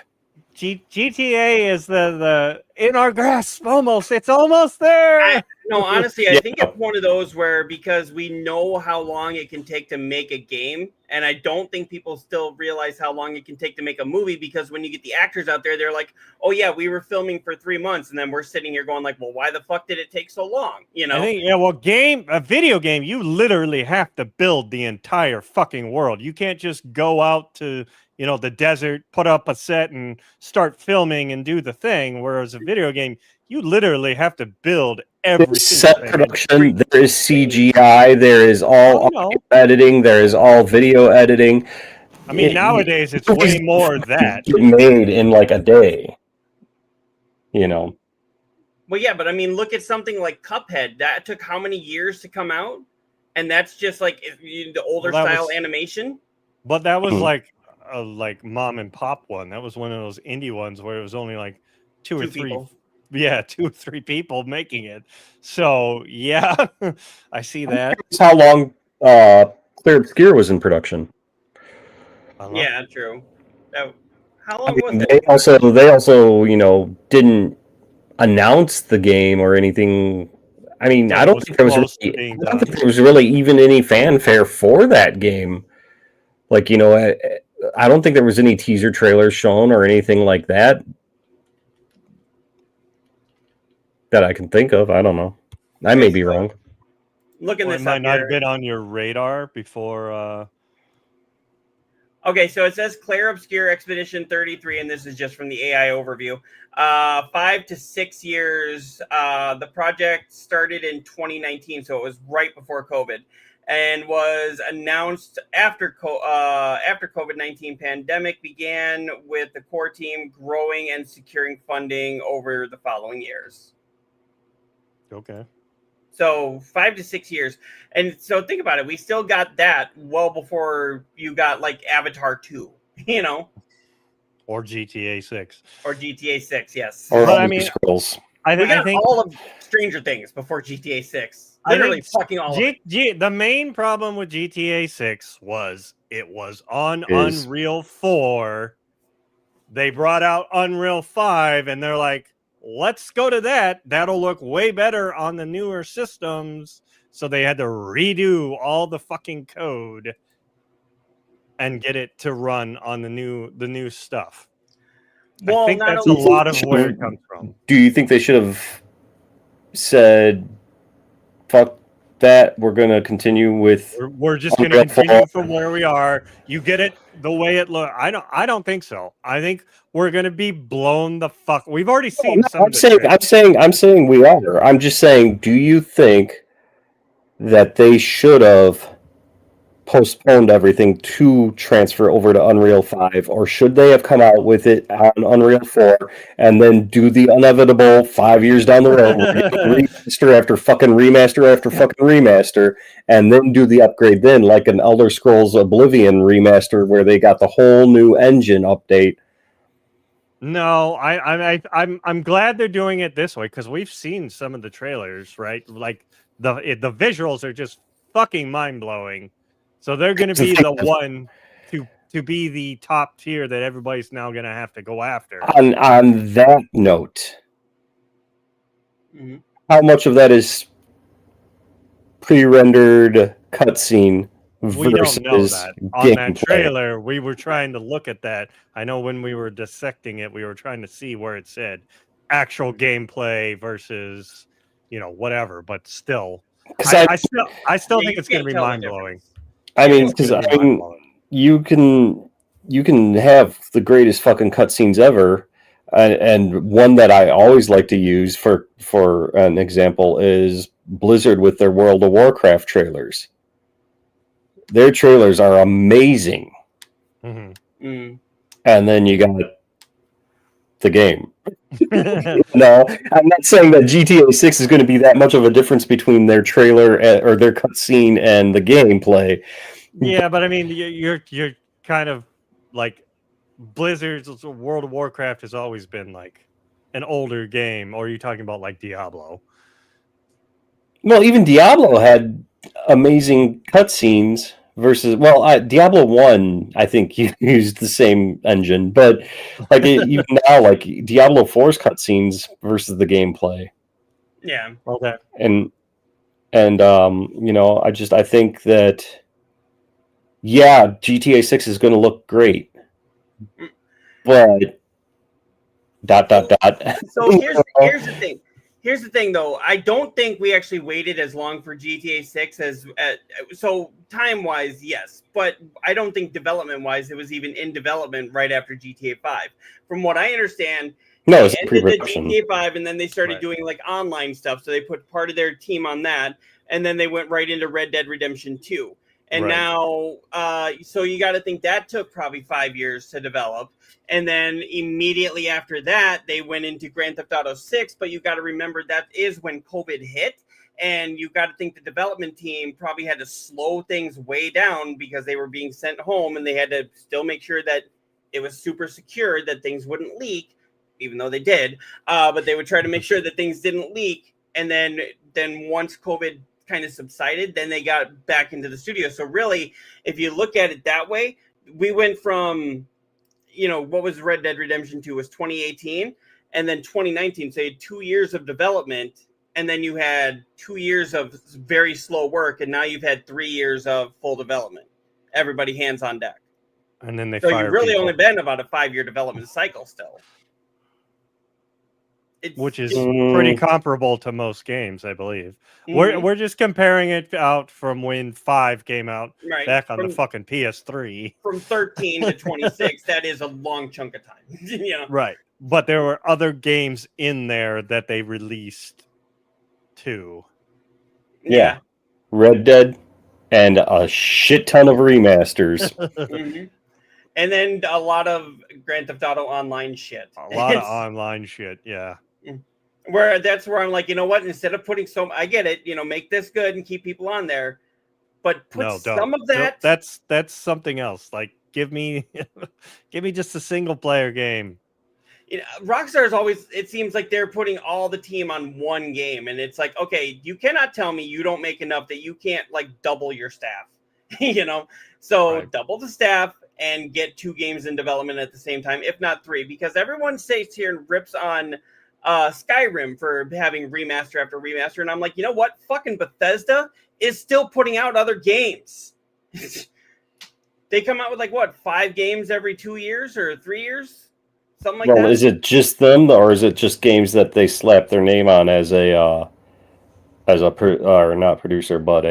GTA is the in our grasp almost. It's almost there. No, honestly, I think it's one of those where because we know how long it can take to make a game, and I don't think people still realize how long it can take to make a movie, because when you get the actors out there, they're like, oh yeah, we were filming for 3 months, and then we're sitting here going like, well, why the fuck did it take so long? I think, a video game, you literally have to build the entire fucking world. You can't just go out to the desert, put up a set and start filming and do the thing. Whereas a video game, you literally have to build every There's single set thing. production, there is CGI, there is all Oh, no. audio editing, there is all video editing. I mean, nowadays it's way more that. Get made in like a day. You know. Well, yeah, but I mean, look at something like Cuphead. That took how many years to come out? And that's just like the older style animation. But that was Mhm. like a mom and pop one. That was one of those indie ones where it was only like two or three people making it. So yeah, I see that. That's how long Clear Obscure was in production. Yeah, true. How I long was mean, it? they also, you know, didn't announce the game or anything. I mean, But I it don't was think there was close to really, being I don't think done. there was really even any fanfare for that game. Like, you know, I don't think there was any teaser trailers shown or anything like that that I can think of. I don't know. I may be wrong. Looking Or it this might up not here. have been on your radar before. Okay, so it says Claire Obscure Expedition 33, and this is just from the AI overview. 5 to 6 years. The project started in 2019, so it was right before COVID, and was announced after COVID-19 pandemic began, with the core team growing and securing funding over the following years. Okay. So 5 to 6 years. And so think about it. We still got that well before you got like Avatar 2, you know, Or GTA 6. or GTA 6. Yes. Or But I Elder mean, Scrolls. We I got think all of Stranger Things before GTA 6. I Literally think fucking all of it. the main problem with GTA 6 was it was on Is- Unreal 4. They brought out Unreal 5 and they're like, let's go to that. That'll look way better on the newer systems. So they had to redo all the fucking code and get it to run on the new stuff. Well, I think not that's a only lot of where it comes from. Do you think they should have said, fuck that, we're going to continue with We're just going to Unreal continue 4? from where we are. You get it the way it looks. I don't think so. I think we're going to be blown the fuck. We've already seen some of the trailers. I'm saying we are. I'm just saying, do you think that they should have postponed everything to transfer over to Unreal 5, or should they have come out with it on Unreal 4 and then do the inevitable 5 years down the road remaster after fucking remaster and then do the upgrade then, like an Elder Scrolls Oblivion remaster where they got the whole new engine update? No, I'm glad they're doing it this way because we've seen some of the trailers, right? Like the visuals are just fucking mind blowing. So they're going to be the one to be the top tier that everybody's now going to have to go after. On that note, how much of that is pre-rendered cutscene versus We don't know that. On that gameplay? trailer, we were trying to look at that. I know when we were dissecting it, we were trying to see where it said actual gameplay versus, whatever. But still, I still think it's going to be mind blowing. I mean, because you can have the greatest fucking cutscenes ever, and one that I always like to use for an example is Blizzard with their World of Warcraft trailers. Their trailers are amazing, and then you got the game. No, I'm not saying that GTA 6 is going to be that much of a difference between their trailer or their cutscene and the gameplay. Yeah, but I mean, you're kind of like Blizzard's World of Warcraft has always been like an older game, or are you talking about like Diablo? Well, even Diablo had amazing cutscenes versus Diablo 1 I think used the same engine, but like even now, like Diablo 4's cutscenes versus the gameplay. Yeah. Okay. And I think that GTA 6 is going to look great, but ... So here's the thing. Here's the thing, though. I don't think we actually waited as long for GTA 6 so time-wise, yes, but I don't think development-wise it was even in development right after GTA 5. From what I understand, No, They it's ended the pre-production. GTA 5, and then they started Right. doing like online stuff. So they put part of their team on that, and then they went right into Red Dead Redemption 2. And Right. now, so you got to think that took probably 5 years to develop. And then immediately after that, they went into Grand Theft Auto 6. But you got to remember that is when COVID hit. And you got to think the development team probably had to slow things way down because they were being sent home, and they had to still make sure that it was super secure, that things wouldn't leak, even though they did. But they would try to make sure that things didn't leak. And then once COVID kind of subsided, then they got back into the studio. So really, if you look at it that way, we went from, what was Red Dead Redemption 2 was 2018, and then 2019. So you had 2 years of development, and then you had 2 years of very slow work, and now you've had 3 years of full development. Everybody hands on deck. And then they So fire you've really people, only been about a 5-year development cycle still. which is Mm. pretty comparable to most games, I believe. Mhm. We're just comparing it out from when 5 came out Right. back on the From- fucking PS3. From 13 to 26, that is a long chunk of time. Right. But there were other games in there that they released too. Yeah. Red Dead and a shit ton of remasters. Mhm. And then a lot of Grand Theft Auto Online shit. A lot of It's- online shit, yeah. where that's where I'm like, you know what? Instead of putting I get it, make this good and keep people on there, but put No, some don't. of that. That's something else. Like give me give me just a single player game. Rockstar is always. It seems like they're putting all the team on one game, and it's like, okay, you cannot tell me you don't make enough that you can't like double your staff. So Right. double the staff and get 2 games in development at the same time, if not 3, because everyone sits here and rips on Skyrim for having remaster after remaster, and I'm like, you know what? Fucking Bethesda is still putting out other games. They come out with like what, 5 games every 2 years or 3 years, something like that. Is it just them, or is it just games that they slap their name on as or not producer, but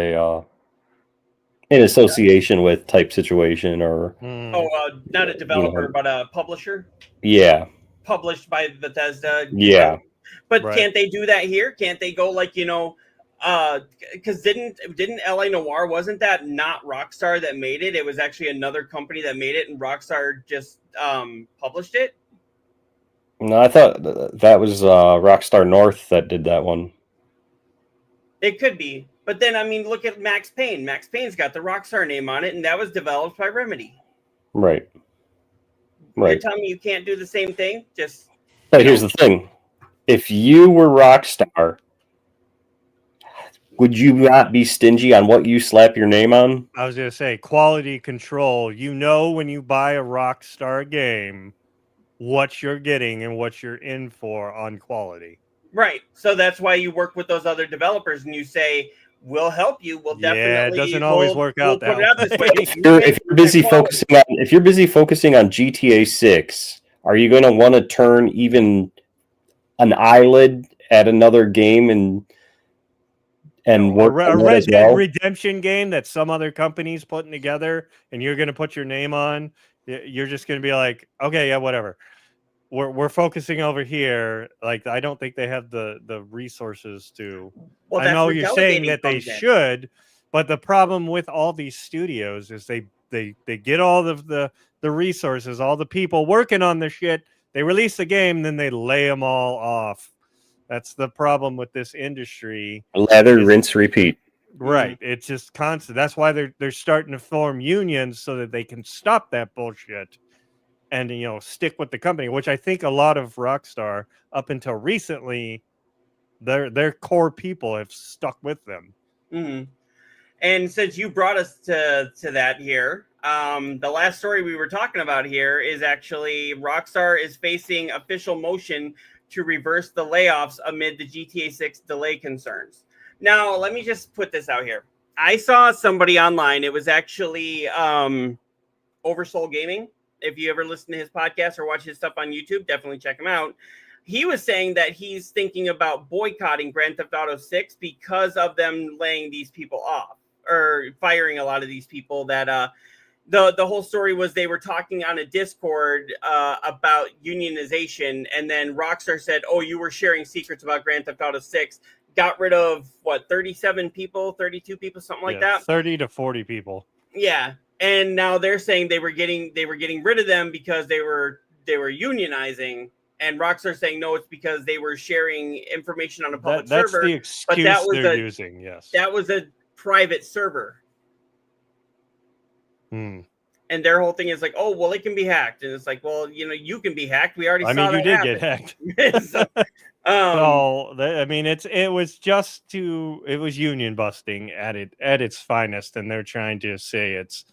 in association with type situation, or Not a developer, but a publisher. Yeah. Published by Bethesda. Yeah. But Right. can't they do that here? Can't they go like, because didn't LA Noire, wasn't that not Rockstar that made it? It was actually another company that made it, and Rockstar just published it. No, I thought that was Rockstar North that did that one. It could be, but then I mean, look at Max Payne. Max Payne's got the Rockstar name on it, and that was developed by Remedy. Right. You're telling me you can't do the same thing? But here's the thing: if you were Rockstar, would you not be stingy on what you slap your name on? I was gonna say quality control. When you buy a Rockstar game, what you're getting and what you're in for on quality. Right. So that's why you work with those other developers and you say, we'll help you. We'll definitely. Yeah, it doesn't always work out We'll put that it out this way. If you're busy focusing on GTA 6, are you going to want to turn even an eyelid at another game and work on a that Red as Dead well? Redemption game that some other company's putting together, and you're going to put your name on? You're just going to be like, okay, yeah, whatever. We're focusing over here. Like, I don't think they have the resources to. Well, I know that's where you're saying delegating that they comes in. should, but the problem with all these studios is they get all of the resources, all the people working on the shit. They release the game, then they lay them all off. That's the problem with this industry. Lather, rinse, repeat. Right. It's just constant. That's why they're starting to form unions so that they can stop that bullshit and stick with the company, which I think a lot of Rockstar up until recently, their core people have stuck with them. Mm-hmm. And since you brought us to that here, the last story we were talking about here is actually Rockstar is facing official motion to reverse the layoffs amid the GTA 6 delay concerns. Now, let me just put this out here. I saw somebody online. It was actually Oversoul Gaming. If you ever listen to his podcast or watch his stuff on YouTube, definitely check him out. He was saying that he's thinking about boycotting Grand Theft Auto 6 because of them laying these people off or firing a lot of these people that The whole story was they were talking on a Discord about unionization, and then Rockstar said, "Oh, you were sharing secrets about Grand Theft Auto 6." Got rid of 37 people, 32 people, something like that. 30 to 40 people. Yeah, and now they're saying they were getting rid of them because they were unionizing, and Rockstar saying no, it's because they were sharing information on a public That's server. the excuse they're using. Yes, that was a private server. And their whole thing is like, oh, well, it can be hacked. And it's like, well, you can be hacked. We already saw that did happen. get hacked. So, it was union busting at its finest, and they're trying to say it's,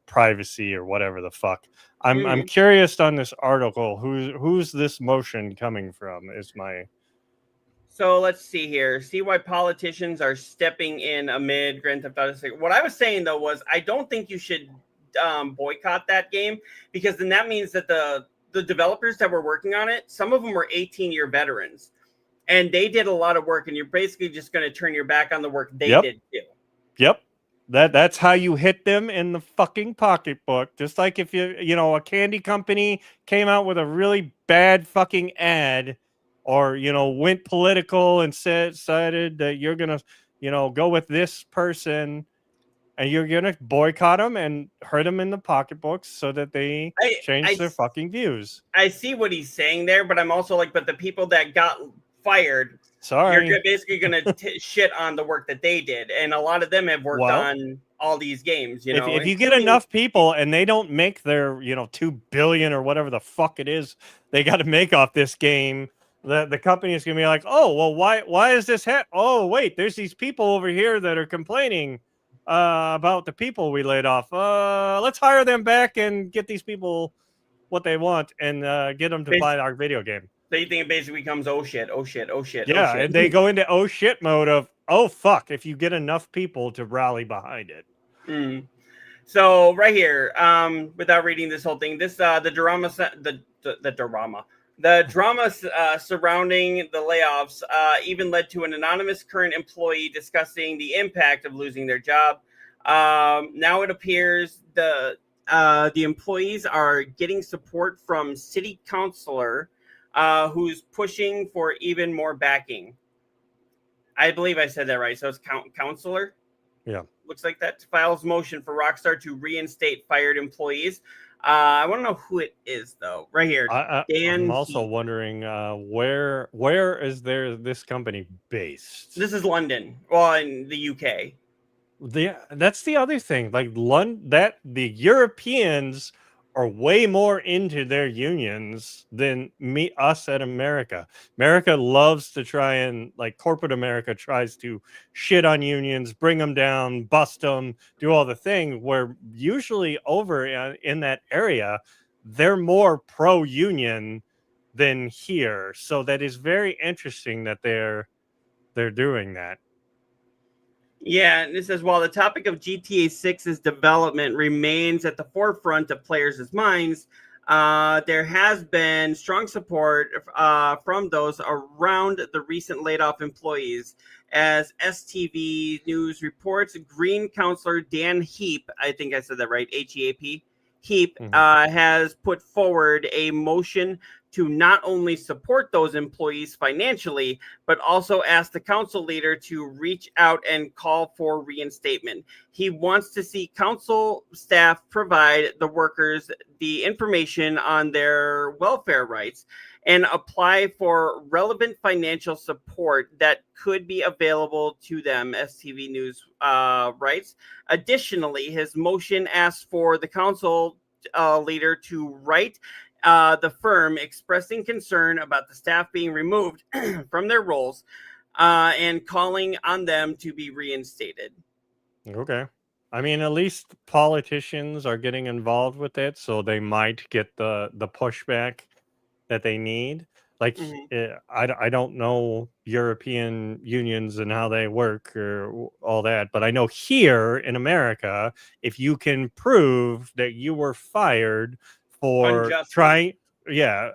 privacy or whatever the fuck. I'm curious on this article. Who's this motion coming from? So let's see here. See why politicians are stepping in amid Grand Theft Auto 6. What I was saying though was I don't think you should boycott that game, because then that means that the developers that were working on it, some of them were 18-year veterans, and they did a lot of work, and you're basically just going to turn your back on the work they did too. Yep. That's how you hit them in the fucking pocketbook. Just like if a candy company came out with a really bad fucking ad, or went political and decided that you're gonna go with this person, and you're gonna boycott them and hurt them in the pocketbooks so that they change their fucking views. I see what he's saying there, but I'm also like, but the people that got fired, sorry, you're basically gonna shit on the work that they did, and a lot of them have worked on all these games. If you get enough people and they don't make their $2 billion or whatever the fuck it is they got to make off this game, the company is gonna be like, oh well, why is this oh wait, there's these people over here that are complaining about the people we laid off. Let's hire them back and get these people what they want, and get them to buy our video game. So you think it basically becomes oh shit. Yeah, oh shit. And they go into oh shit mode of oh fuck if you get enough people to rally behind it. So right here, without reading this whole thing, this the drama surrounding the layoffs even led to an anonymous current employee discussing the impact of losing their job. Now it appears the employees are getting support from city councilor who's pushing for even more backing. I believe I said that right. So it's councilor. Yeah. Looks like that. Files motion for Rockstar to reinstate fired employees. I want to know who it is, though. Right here. I'm also wondering where is this company based? This is London. Well, in the UK. That's the other thing. Like the Europeans are way more into their unions than us at America. America loves to try and, like, corporate America tries to shit on unions, bring them down, bust them, do all the thing, where usually over in that area, they're more pro-union than here. So that is very interesting that they're doing that. Yeah, and it says, while the topic of GTA 6's development remains at the forefront of players' minds, there has been strong support from those around the recent laid-off employees. As STV News reports, Green Councilor Dan Heap, I think I said that right, H-E-A-P, Heap, has put forward a motion to not only support those employees financially, but also ask the council leader to reach out and call for reinstatement. He wants to see council staff provide the workers the information on their welfare rights and apply for relevant financial support that could be available to them, STV News writes. Additionally, his motion asks for the council leader to write the firm expressing concern about the staff being removed from their roles and calling on them to be reinstated. Okay. I mean, at least politicians are getting involved with it, so they might get the pushback that they need. Like, I don't know European unions and how they work or all that, but I know here in America, if you can prove that you were fired for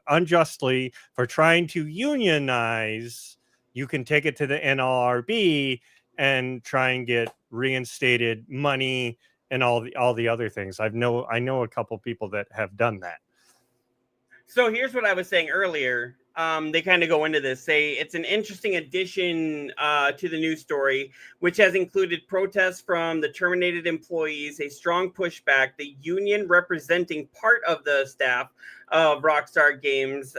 unjustly for trying to unionize, you can take it to the NLRB and try and get reinstated money and all the other things. I know a couple people that have done that. So here's what I was saying earlier. They kind of go into this, say it's an interesting addition to the news story, which has included protests from the terminated employees, a strong pushback, the union representing part of the staff of Rockstar Games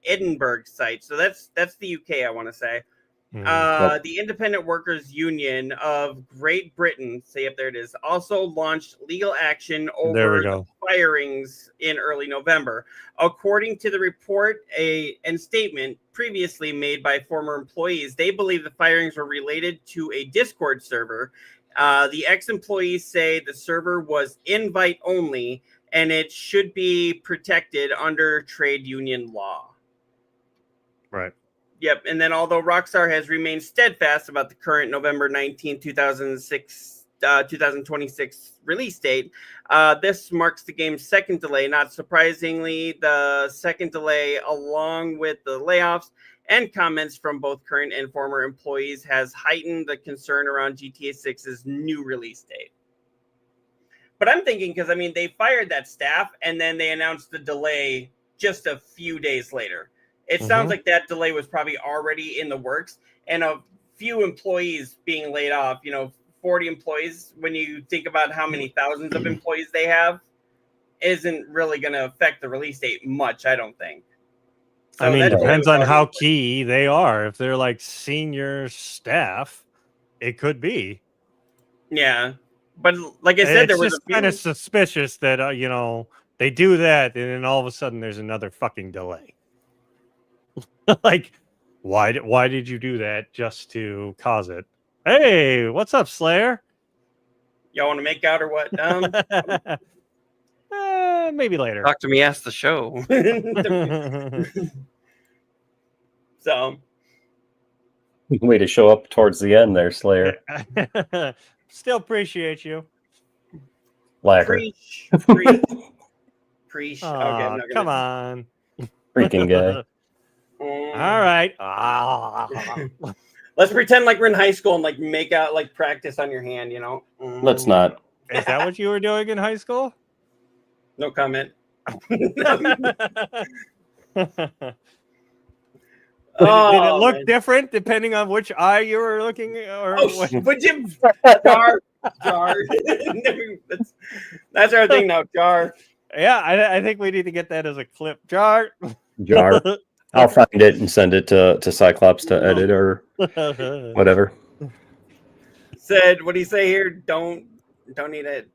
Edinburgh site. So that's the UK, I want to say. The Independent Workers Union of Great Britain, say up there it is, also launched legal action over the firings in early November. According to the report and statement previously made by former employees, they believe the firings were related to a Discord server. The ex-employees say the server was invite only and it should be protected under trade union law. Right. Yep, and then although Rockstar has remained steadfast about the current November 19, 2026 release date, this marks the game's second delay. Not surprisingly, the second delay, along with the layoffs and comments from both current and former employees, has heightened the concern around GTA 6's new release date. But I'm thinking, because, I mean, they fired that staff, and then they announced the delay just a few days later. It sounds like that delay was probably already in the works, and a few employees being laid off, 40 employees, when you think about how many thousands of employees they have, isn't really going to affect the release date much, I don't think. So I mean, it depends on how key they are. If they're like senior staff, it could be. Yeah. But like I said, it's just kind of suspicious that, they do that, and then all of a sudden there's another fucking delay. Like, why did you do that just to cause it? Hey, what's up, Slayer? Y'all want to make out or what? Maybe later. Talk to me, ask the show. So, way to show up towards the end there, Slayer. Still appreciate you. Lacker. Preach. Okay, come on. Freaking guy. All right. Let's pretend like we're in high school and like make out, like practice on your hand, Let's not. Is that what you were doing in high school? No comment. Did it look different depending on which eye you were looking? Or would you jar? That's our thing now, jar. Yeah, I think we need to get that as a clip. Jar. I'll find it and send it to Cyclops to edit or whatever. Said, what do you say here? Don't need it.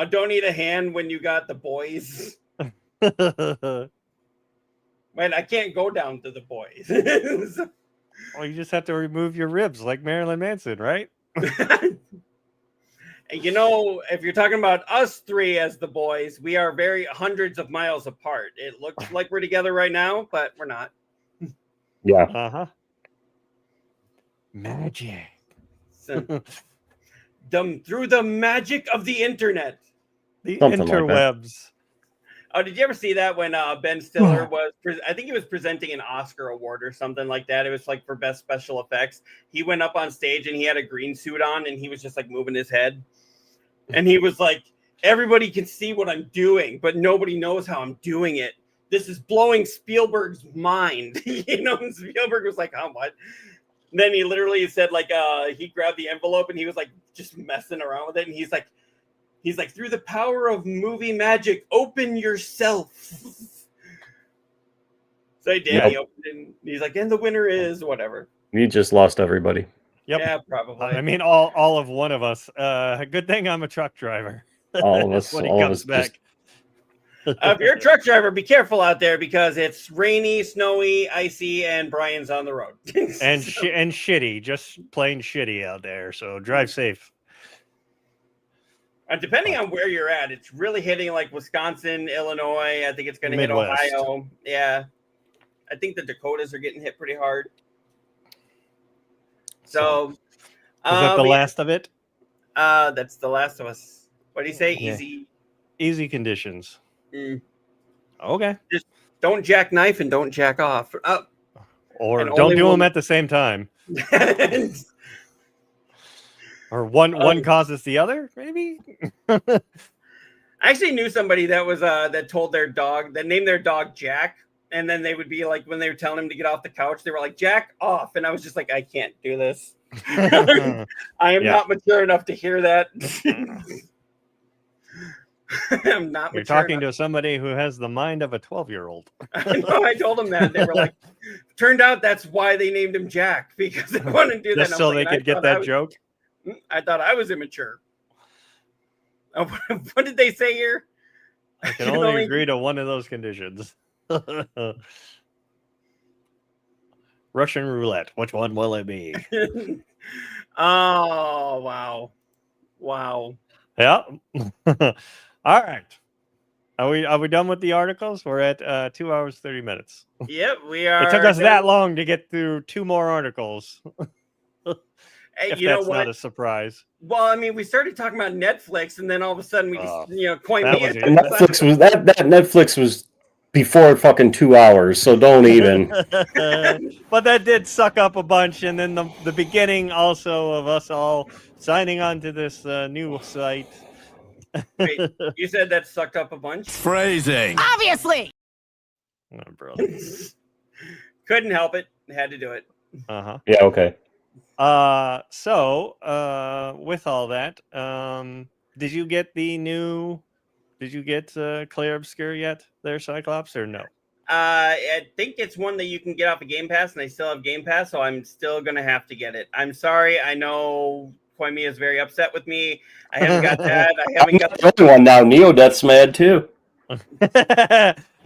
Don't need a hand when you got the boys. Man, I can't go down to the boys. Well, you just have to remove your ribs like Marilyn Manson, right? And if you're talking about us three as the boys, we are very hundreds of miles apart. It looks like we're together right now, but we're not. Yeah. Uh-huh. Magic. So, through the magic of the internet. The Something interwebs. Oh, did you ever see that when Ben Stiller I think he was presenting an Oscar award or something like that. It was like for best special effects. He went up on stage and he had a green suit on and he was just like moving his head. And he was like, everybody can see what I'm doing, but nobody knows how I'm doing it. This is blowing Spielberg's mind. And Spielberg was like, oh, what? And then he literally said like, he grabbed the envelope and he was like just messing around with it. And he's like, through the power of movie magic, open yourself. So he did. Yep. He opened it and he's like, and the winner is whatever. You just lost everybody. Yep. Yeah, probably. I mean, all of one of us. Good thing I'm a truck driver. All of us. When he comes back. If you're a truck driver, be careful out there because it's rainy, snowy, icy, and Brian's on the road. and shitty, just plain shitty out there. So drive safe. Depending on where you're at, it's really hitting like Wisconsin, Illinois. I think it's going to hit Ohio. Yeah. I think the Dakotas are getting hit pretty hard. So, is that the last of it? That's The Last of Us. What do you say? Yeah. Easy conditions. Okay. Just don't jackknife and don't jack off. Or don't do them at the same time. Or one causes the other, maybe? I actually knew somebody that was that told their dog that named their dog Jack, and then they would be like when they were telling him to get off the couch, they were like Jack off, and I was just like, I can't do this. I am not mature enough to hear that. I'm not. You're talking to somebody who has the mind of a 12-year-old. I know. I told them that. They were like, turned out that's why they named him Jack, because they wanted to do that. Just so they could get that joke. I thought I was immature. Oh, what did they say here? I can only agree to one of those conditions. Russian roulette. Which one will it be? Oh, wow. Wow. Yeah. All right. Are we done with the articles? We're at 2 hours 30 minutes. Yep, we are. It took us that long to get through 2 more articles. Hey, if you know that's what? not a surprise. Well, I mean, we started talking about Netflix, and then all of a sudden we just, coin that me. was it. Netflix was that Netflix was before fucking 2 hours, so don't even. But that did suck up a bunch, and then the beginning also of us all signing on to this new site. Wait, you said that sucked up a bunch? Phrasing. Obviously. Oh, brother. Couldn't help it. Had to do it. Uh-huh. Yeah, okay. So with all that, did you get Clair Obscure yet there, Cyclops, or no? I think it's one that you can get off of Game Pass, and I still have Game Pass, so I'm still going to have to get it. I'm sorry. I know Koimi is very upset with me. I haven't got that. I haven't got the other one now. Neodeath's mad too.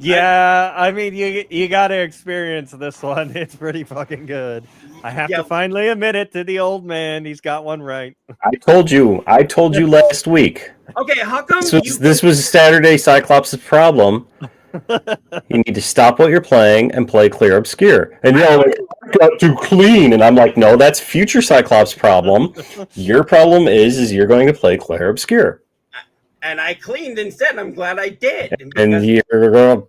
Yeah, I mean, you got to experience this one. It's pretty fucking good. I have to finally admit it to the old man. He's got one right. I told you last week. Okay, how come this was Saturday Cyclops' problem. You need to stop what you're playing and play Clear Obscure. And you're like, I got too clean. And I'm like, no, that's future Cyclops' problem. Your problem is you're going to play Clear Obscure. And I cleaned instead, and I'm glad I did. And you're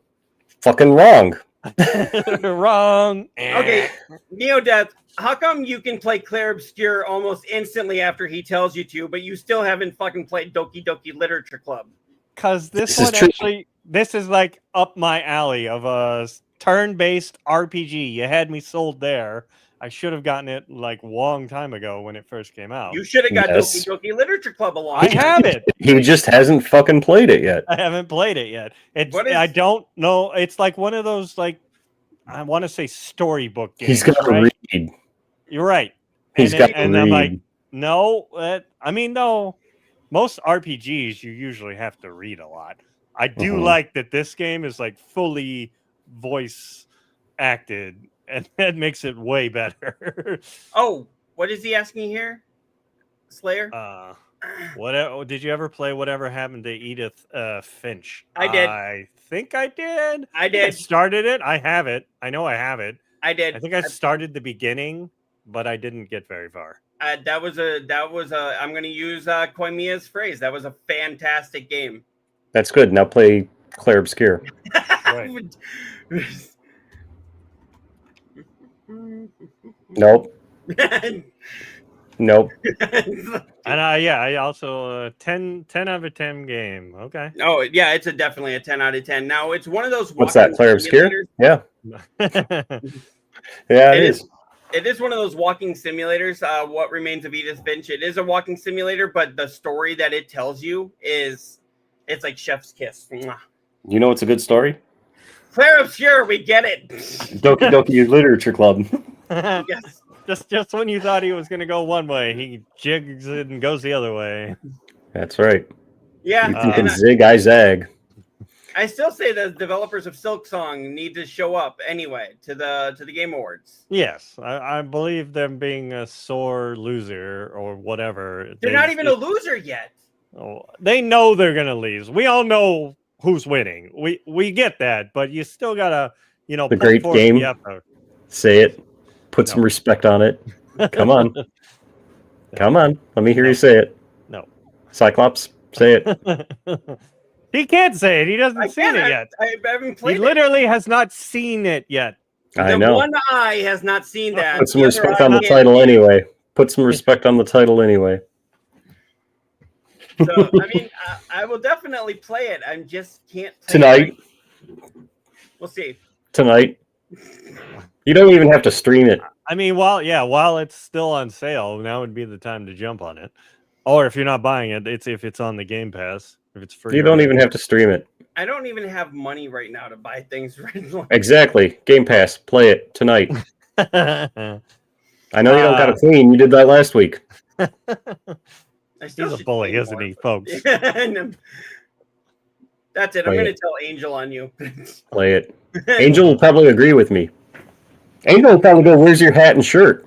fucking wrong. Wrong. Okay, Neodeath, how come you can play Clair Obscure almost instantly after he tells you to, but you still haven't fucking played Doki Doki Literature Club? Because this one actually, this is like up my alley of a turn-based RPG. You had me sold there. I should have gotten it like a long time ago when it first came out. You should have got Doki Doki Literature Club along. I have it. He just hasn't fucking played it yet. I haven't played it yet. I don't know. It's like one of those, like, I want to say storybook games. He's got to read. You're right. He's got to read. I'm like, no. I mean, no. Most RPGs, you usually have to read a lot. I do like that this game is like fully voice acted, and that makes it way better. Oh, what is he asking here, Slayer? What did you ever play Whatever Happened to Edith Finch? I did. I think I did. I did. I started it. I have it. I know I have it. I did. I think I started the beginning, but I didn't get very far. That was a. I'm going to use Koimiya's phrase. That was a fantastic game. That's good. Now play Clair Obscure. Right. Nope. Nope. And I also 10 out of 10 game. Okay. Oh yeah, it's definitely a 10 out of 10. Now it's one of those. What's that? Clair Obscure? Yeah. Yeah, it is. It is one of those walking simulators. What Remains of Edith Finch. It is a walking simulator, but the story that it tells you it's like chef's kiss. Mwah. You know what's a good story? Clair Obscure, we get it. Doki Doki Literature Club. Yes. Just when you thought he was going to go one way, he jigs it and goes the other way. That's right. Yeah. You can zig, I zag. I still say the developers of Silksong need to show up anyway to the Game Awards. Yes, I believe them being a sore loser or whatever. They're not even a loser yet. Oh, they know they're going to lose. We all know who's winning. We get that, but you still gotta, the great game. Say it. Put some respect on it. Come on. Come on. Let me hear you say it. No. Cyclops, say it. He can't say it. He hasn't seen it yet. I haven't played it. He literally has not seen it yet. I know. One eye has not seen that. Put some respect on the title anyway. Put some respect on the title anyway. So I mean, I will definitely play it. I just can't play Tonight. We'll see. Tonight. You don't even have to stream it. I mean, while it's still on sale, now would be the time to jump on it. Or if you're not buying it, if it's on the Game Pass, if it's free. You don't even have to stream it. I don't even have money right now to buy things. Exactly. Game Pass. Play it tonight. to. I know you don't got a clean. You did that last week. He's a bully, isn't he, folks? That's it. I'm going to tell Angel on you. Play it. Angel will probably agree with me. Angel will probably go, "Where's your hat and shirt?"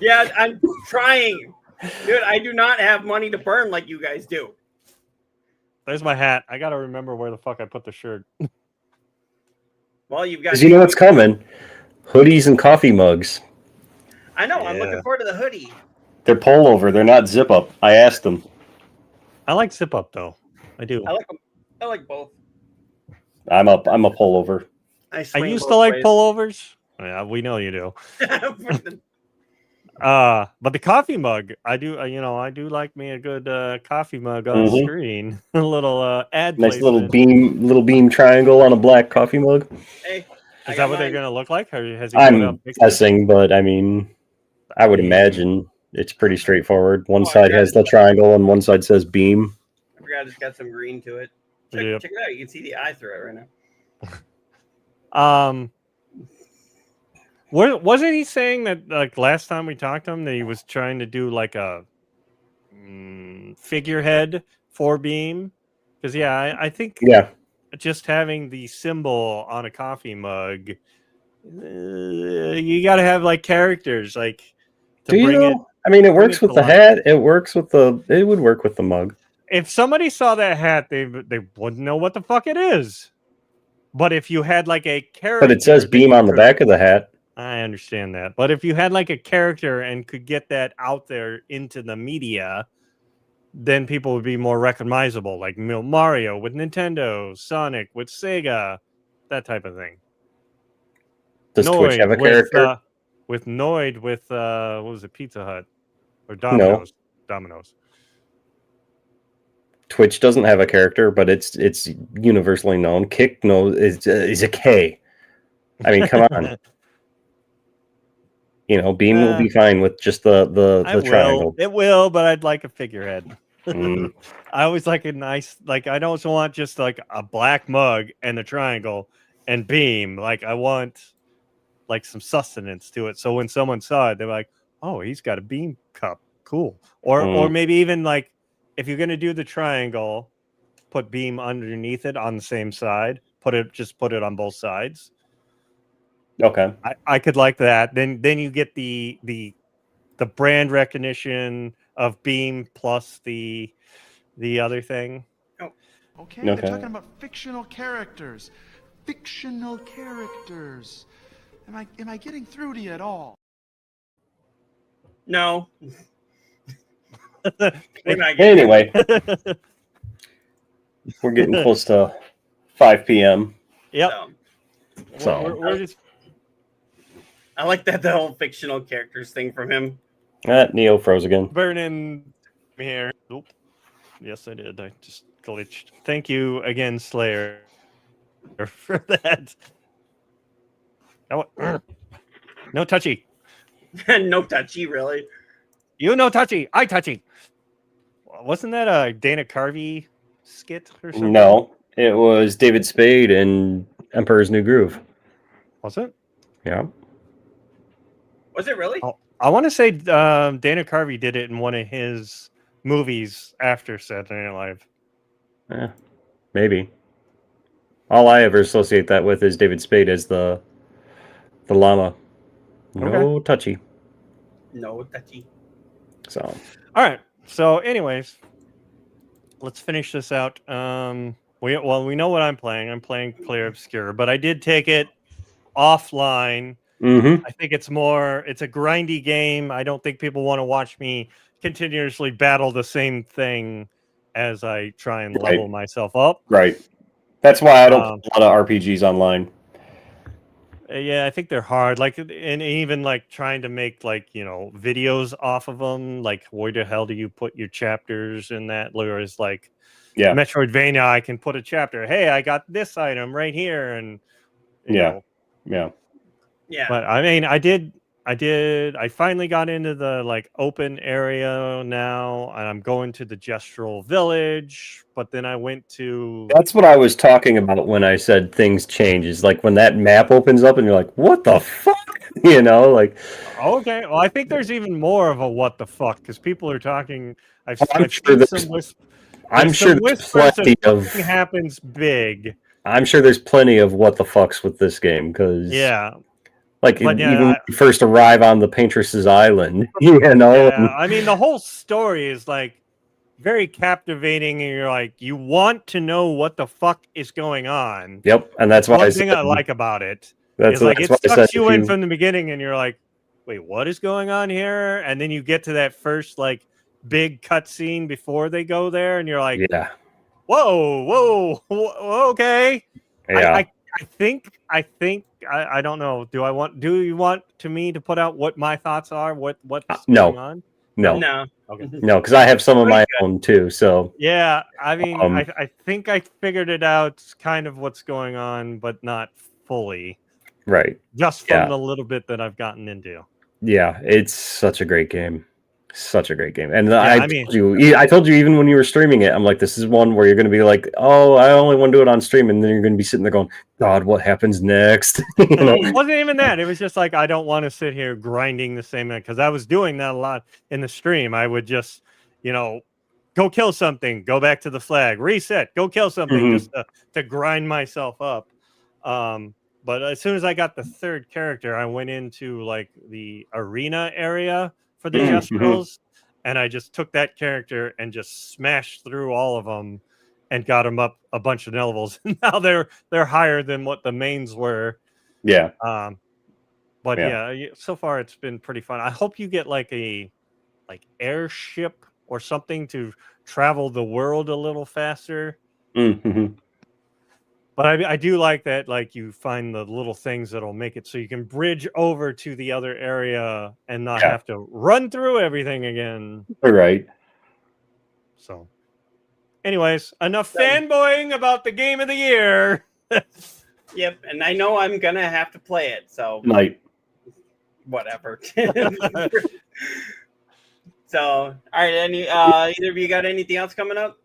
Yeah, I'm trying. Dude, I do not have money to burn like you guys do. There's my hat. I got to remember where the fuck I put the shirt. Well, you've got... Because you know what's coming. Hoodies and coffee mugs. I know. I'm looking forward to the hoodie. They're pullover. They're not zip up. I asked them. I like zip up, though. I do. I like them. I like both. I'm a pullover. I used to like pullovers. Yeah, we know you do. But the coffee mug, I do. I do like me a good coffee mug on screen. A little ad. Nice placement. little beam triangle on a black coffee mug. Hey, is that what they're gonna look like? Or has he I'm guessing, but I mean, I would imagine it's pretty straightforward. One side has the triangle, and one side says beam. I forgot it's got some green to it. Check it out. You can see the eye through it right now. Wasn't he saying that like last time we talked to him that he was trying to do like a figurehead for Beam? Because I think just having the symbol on a coffee mug, you got to have like characters like to bring it. I mean, it works with the hat. It works with the. It would work with the mug. If somebody saw that hat, they wouldn't know what the fuck it is. But if you had like a character, But it says Beam on the back of the hat. I understand that. But if you had like a character and could get that out there into the media, then people would be more recognizable, like Mario with Nintendo, Sonic with Sega, that type of thing. Does Twitch have a character? With Noid with what was it, Pizza Hut or Domino's? No. Domino's. Twitch doesn't have a character, but it's universally known. Kick is a K. I mean, come on. Beam will be fine with just the triangle. It will, but I'd like a figurehead. I always like a nice, like I don't want just like a black mug and a triangle and Beam. Like I want like some sustenance to it. So when someone saw it, they're like, "Oh, he's got a Beam cup, cool." Or maybe even like if you're gonna do the triangle, put Beam underneath it on the same side. Put it on both sides. Okay, I could like that. Then you get the brand recognition of Beam plus the other thing. Oh, okay. They're talking about fictional characters. Fictional characters. Am I getting through to you at all? No. Anyway, we're getting close to 5 p.m. Yep. So we're just. I like the whole fictional characters thing from him. Neo froze again. Burning here. Oop. Yes, I did. I just glitched. Thank you again, Slayer, for that. No touchy. No touchy, really. You no touchy. I touchy. Wasn't that a Dana Carvey skit or something? No, it was David Spade in Emperor's New Groove. Was it? Yeah. Was it really? Oh, I want to say Dana Carvey did it in one of his movies after Saturday Night Live. Yeah, maybe. All I ever associate that with is David Spade as the llama. No touchy. No touchy. So. All right. So, anyways, let's finish this out. We know what I'm playing. I'm playing Clear Obscure, but I did take it offline. I think it's a grindy game. I don't think people want to watch me continuously battle the same thing as I try and level myself up. Right. That's why I don't play a lot of RPGs online. Yeah, I think they're hard. Like, and even like trying to make like videos off of them. Like, where the hell do you put your chapters in that? Whereas like Yeah. Metroidvania, I can put a chapter. Hey, I got this item right here, and you Yeah. know. Yeah. Yeah. But I mean, I finally got into the like open area now, and I'm going to the Gestural Village. But then I went to That's what I was talking about when I said things change. Is like when that map opens up and you're like, what the fuck? Like. okay. Well, I think there's even more of a what the fuck because people are talking. I'm I've sure seen some I'm sure some there's whispers plenty that of. something happens big. I'm sure there's plenty of what the fucks with this game because. Yeah. Like But yeah, even when you first arrive on the Paintress's Island, Yeah, I mean the whole story is like very captivating, and you're like, you want to know what the fuck is going on. Yep, and that's why One I thing said I like about it that's is like that's it why I said sucks you in from the beginning, and you're like, wait, what is going on here? And then you get to that first like big cutscene before they go there, and you're like, yeah, whoa, okay. yeah. I don't know. Do you want me to put out what my thoughts are? What's No. going on? No, No. Okay. no, because I have some of my own too. So Yeah, I mean, Um, I think I figured it out, kind of what's going on, but not fully. right, Just from Yeah. the little bit that I've gotten into. yeah, it's such a great game. Such a great game. And I mean- I told you even when you were streaming it, I'm like, this is one where you're going to be like, oh, I only want to do it on stream, and then you're going to be sitting there going, God, what happens next? It wasn't even that. It was just like I don't want to sit here grinding the same because I was doing that a lot in the stream. I would just, go kill something, go back to the flag, reset, go kill something, just to grind myself up. But as soon as I got the third character, I went into like the arena are for the Gestrals, and I just took that character and just smashed through all of them and got them up a bunch of levels. Now they're higher than what the mains were. Yeah. But Yeah. so far it's been pretty fun. I hope you get like a airship or something to travel the world a little faster. Mm-hmm. But I do like that, like you find the little things that'll make it so you can bridge over to the other area and not have to run through everything again. Right. So, anyways, enough fanboying about the game of the year. Yep, and I know I'm gonna have to play it, so Night. whatever. So, all right, either of you got anything else coming up?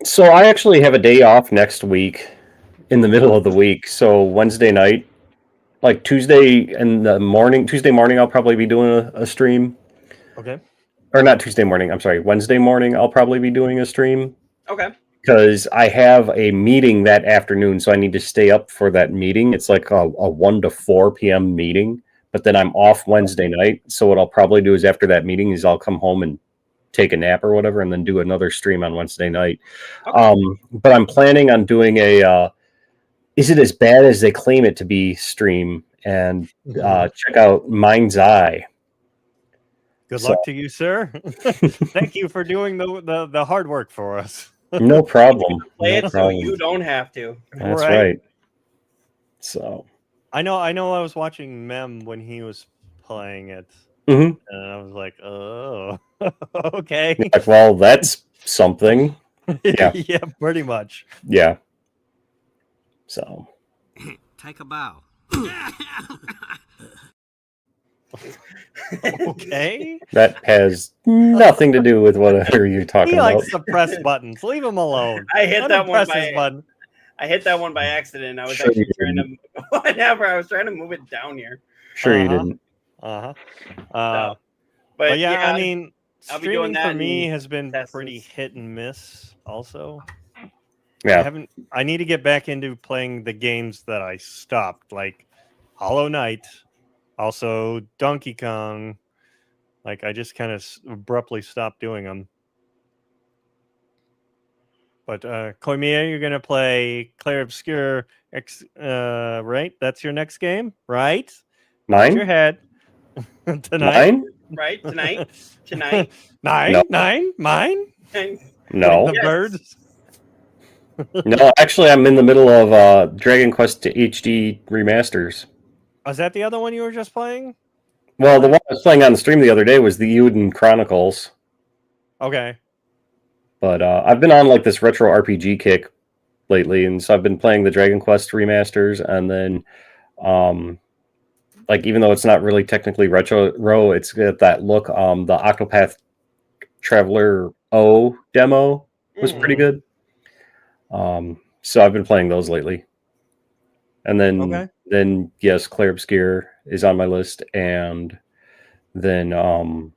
So I actually have a day off next week in the middle of the week. So Wednesday night, like Tuesday morning, I'll probably be doing a stream. Okay. Or not Tuesday morning, I'm sorry, Wednesday morning, I'll probably be doing a stream. Okay. Because I have a meeting that afternoon, so I need to stay up for that meeting. It's like a 1 to 4 p.m. meeting, but then I'm off Wednesday night. So what I'll probably do is after that meeting is I'll come home and take a nap or whatever, and then do another stream on Wednesday night. Okay. But I'm planning on doing a Is It As Bad As They Claim It to Be stream, and check out Mind's Eye. Good luck to you, sir. Thank you for doing the hard work for us. No problem. Play No it problem. so you don't have to. That's right. So I know I was watching Mem when he was playing it. Mhm. And I was like, oh, okay. Yeah, well, that's something. Yeah. Yeah, pretty much. Yeah. So Take a bow. Okay. that has nothing to do with whatever you're talking He about. likes to press buttons. Leave him alone. I hit Let that him one press his button. I hit that one by accident. I was Sure actually you trying to whatever. I was trying to move it down here. Sure you didn't. But yeah, I mean, I'll be doing streaming that for me and has been tests. pretty hit and miss. Also, Yeah. I need to get back into playing the games that I stopped, like Hollow Knight, also Donkey Kong. Like I just kind of abruptly stopped doing them. But Koimiya, you're gonna play Clair Obscur, right? That's your next game, right? Nod your Mine? head. Tonight. Mine? Right? Tonight? Tonight? Nine? No. Nine? Mine? No. The Yes. birds? No, actually, I'm in the middle of Dragon Quest HD remasters. Was that the other one you were just playing? Well, the one I was playing on the stream the other day was the Uden Chronicles. Okay. But I've been on like this retro RPG kick lately, and so I've been playing the Dragon Quest remasters, and then like even though it's not really technically retro, it's got that look. The Octopath Traveler O demo was pretty good. So I've been playing those lately. And then yes, Clair Obscure is on my list, and then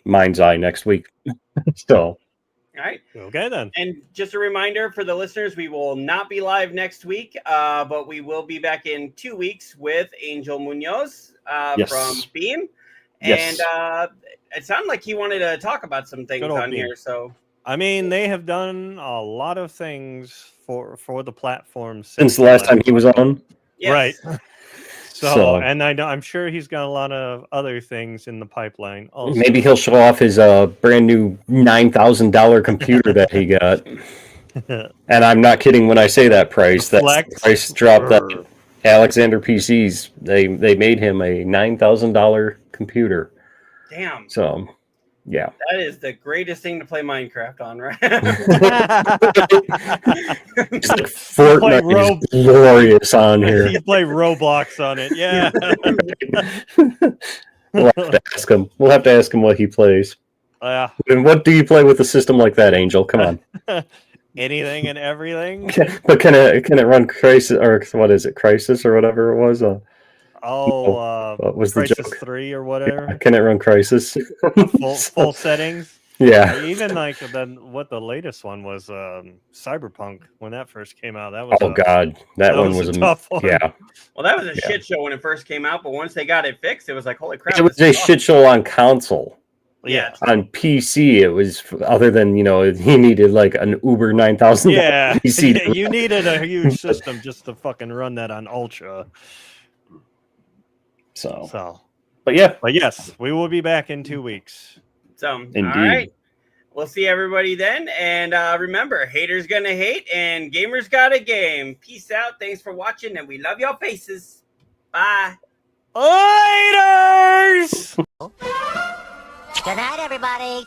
Mind's Eye next week. So All right. Okay, then. And just a reminder for the listeners, we will not be live next week, but we will be back in 2 weeks with Angel Munoz from Beam. Yes. And it sounded like he wanted to talk about some things on Beam. here. So I mean, they have done a lot of things for the platform since the last time he was on. yes. Right. So, and I'm sure he's got a lot of other things in the pipeline. Also. Maybe he'll show off his brand new $9,000 computer that he got. And I'm not kidding when I say that price. That price dropped at Alexander PCs. They made him a $9,000 computer. Damn. So, yeah. That is the greatest thing to play Minecraft on, right? It's like Fortnite is glorious on here. You play Roblox on it, yeah. We'll have to ask him. We'll have to ask him what he plays. Yeah. And what do you play with a system like that, Angel? Come on. Anything and everything. But can it run Crisis, or what is it, Crisis or whatever it was? What was Crisis the joke? 3 or whatever. Yeah, can it run Crisis? full settings. Yeah. Even like what the latest one was, Cyberpunk, when that first came out. That was God, that one was a tough one. Yeah. Well, that was a shit show when it first came out, but once they got it fixed, it was like, holy crap. It was a shit show on console. Yeah. On PC, it was, other than, he needed like an Uber $9,000 yeah. PC. Yeah, you needed a huge system just to fucking run that on Ultra. So. But yes, we will be back in 2 weeks. So, Indeed. All right. We'll see everybody then. And remember, haters gonna hate and gamers got a game. Peace out. Thanks for watching, and we love your faces. Bye. Laters! Good night, everybody.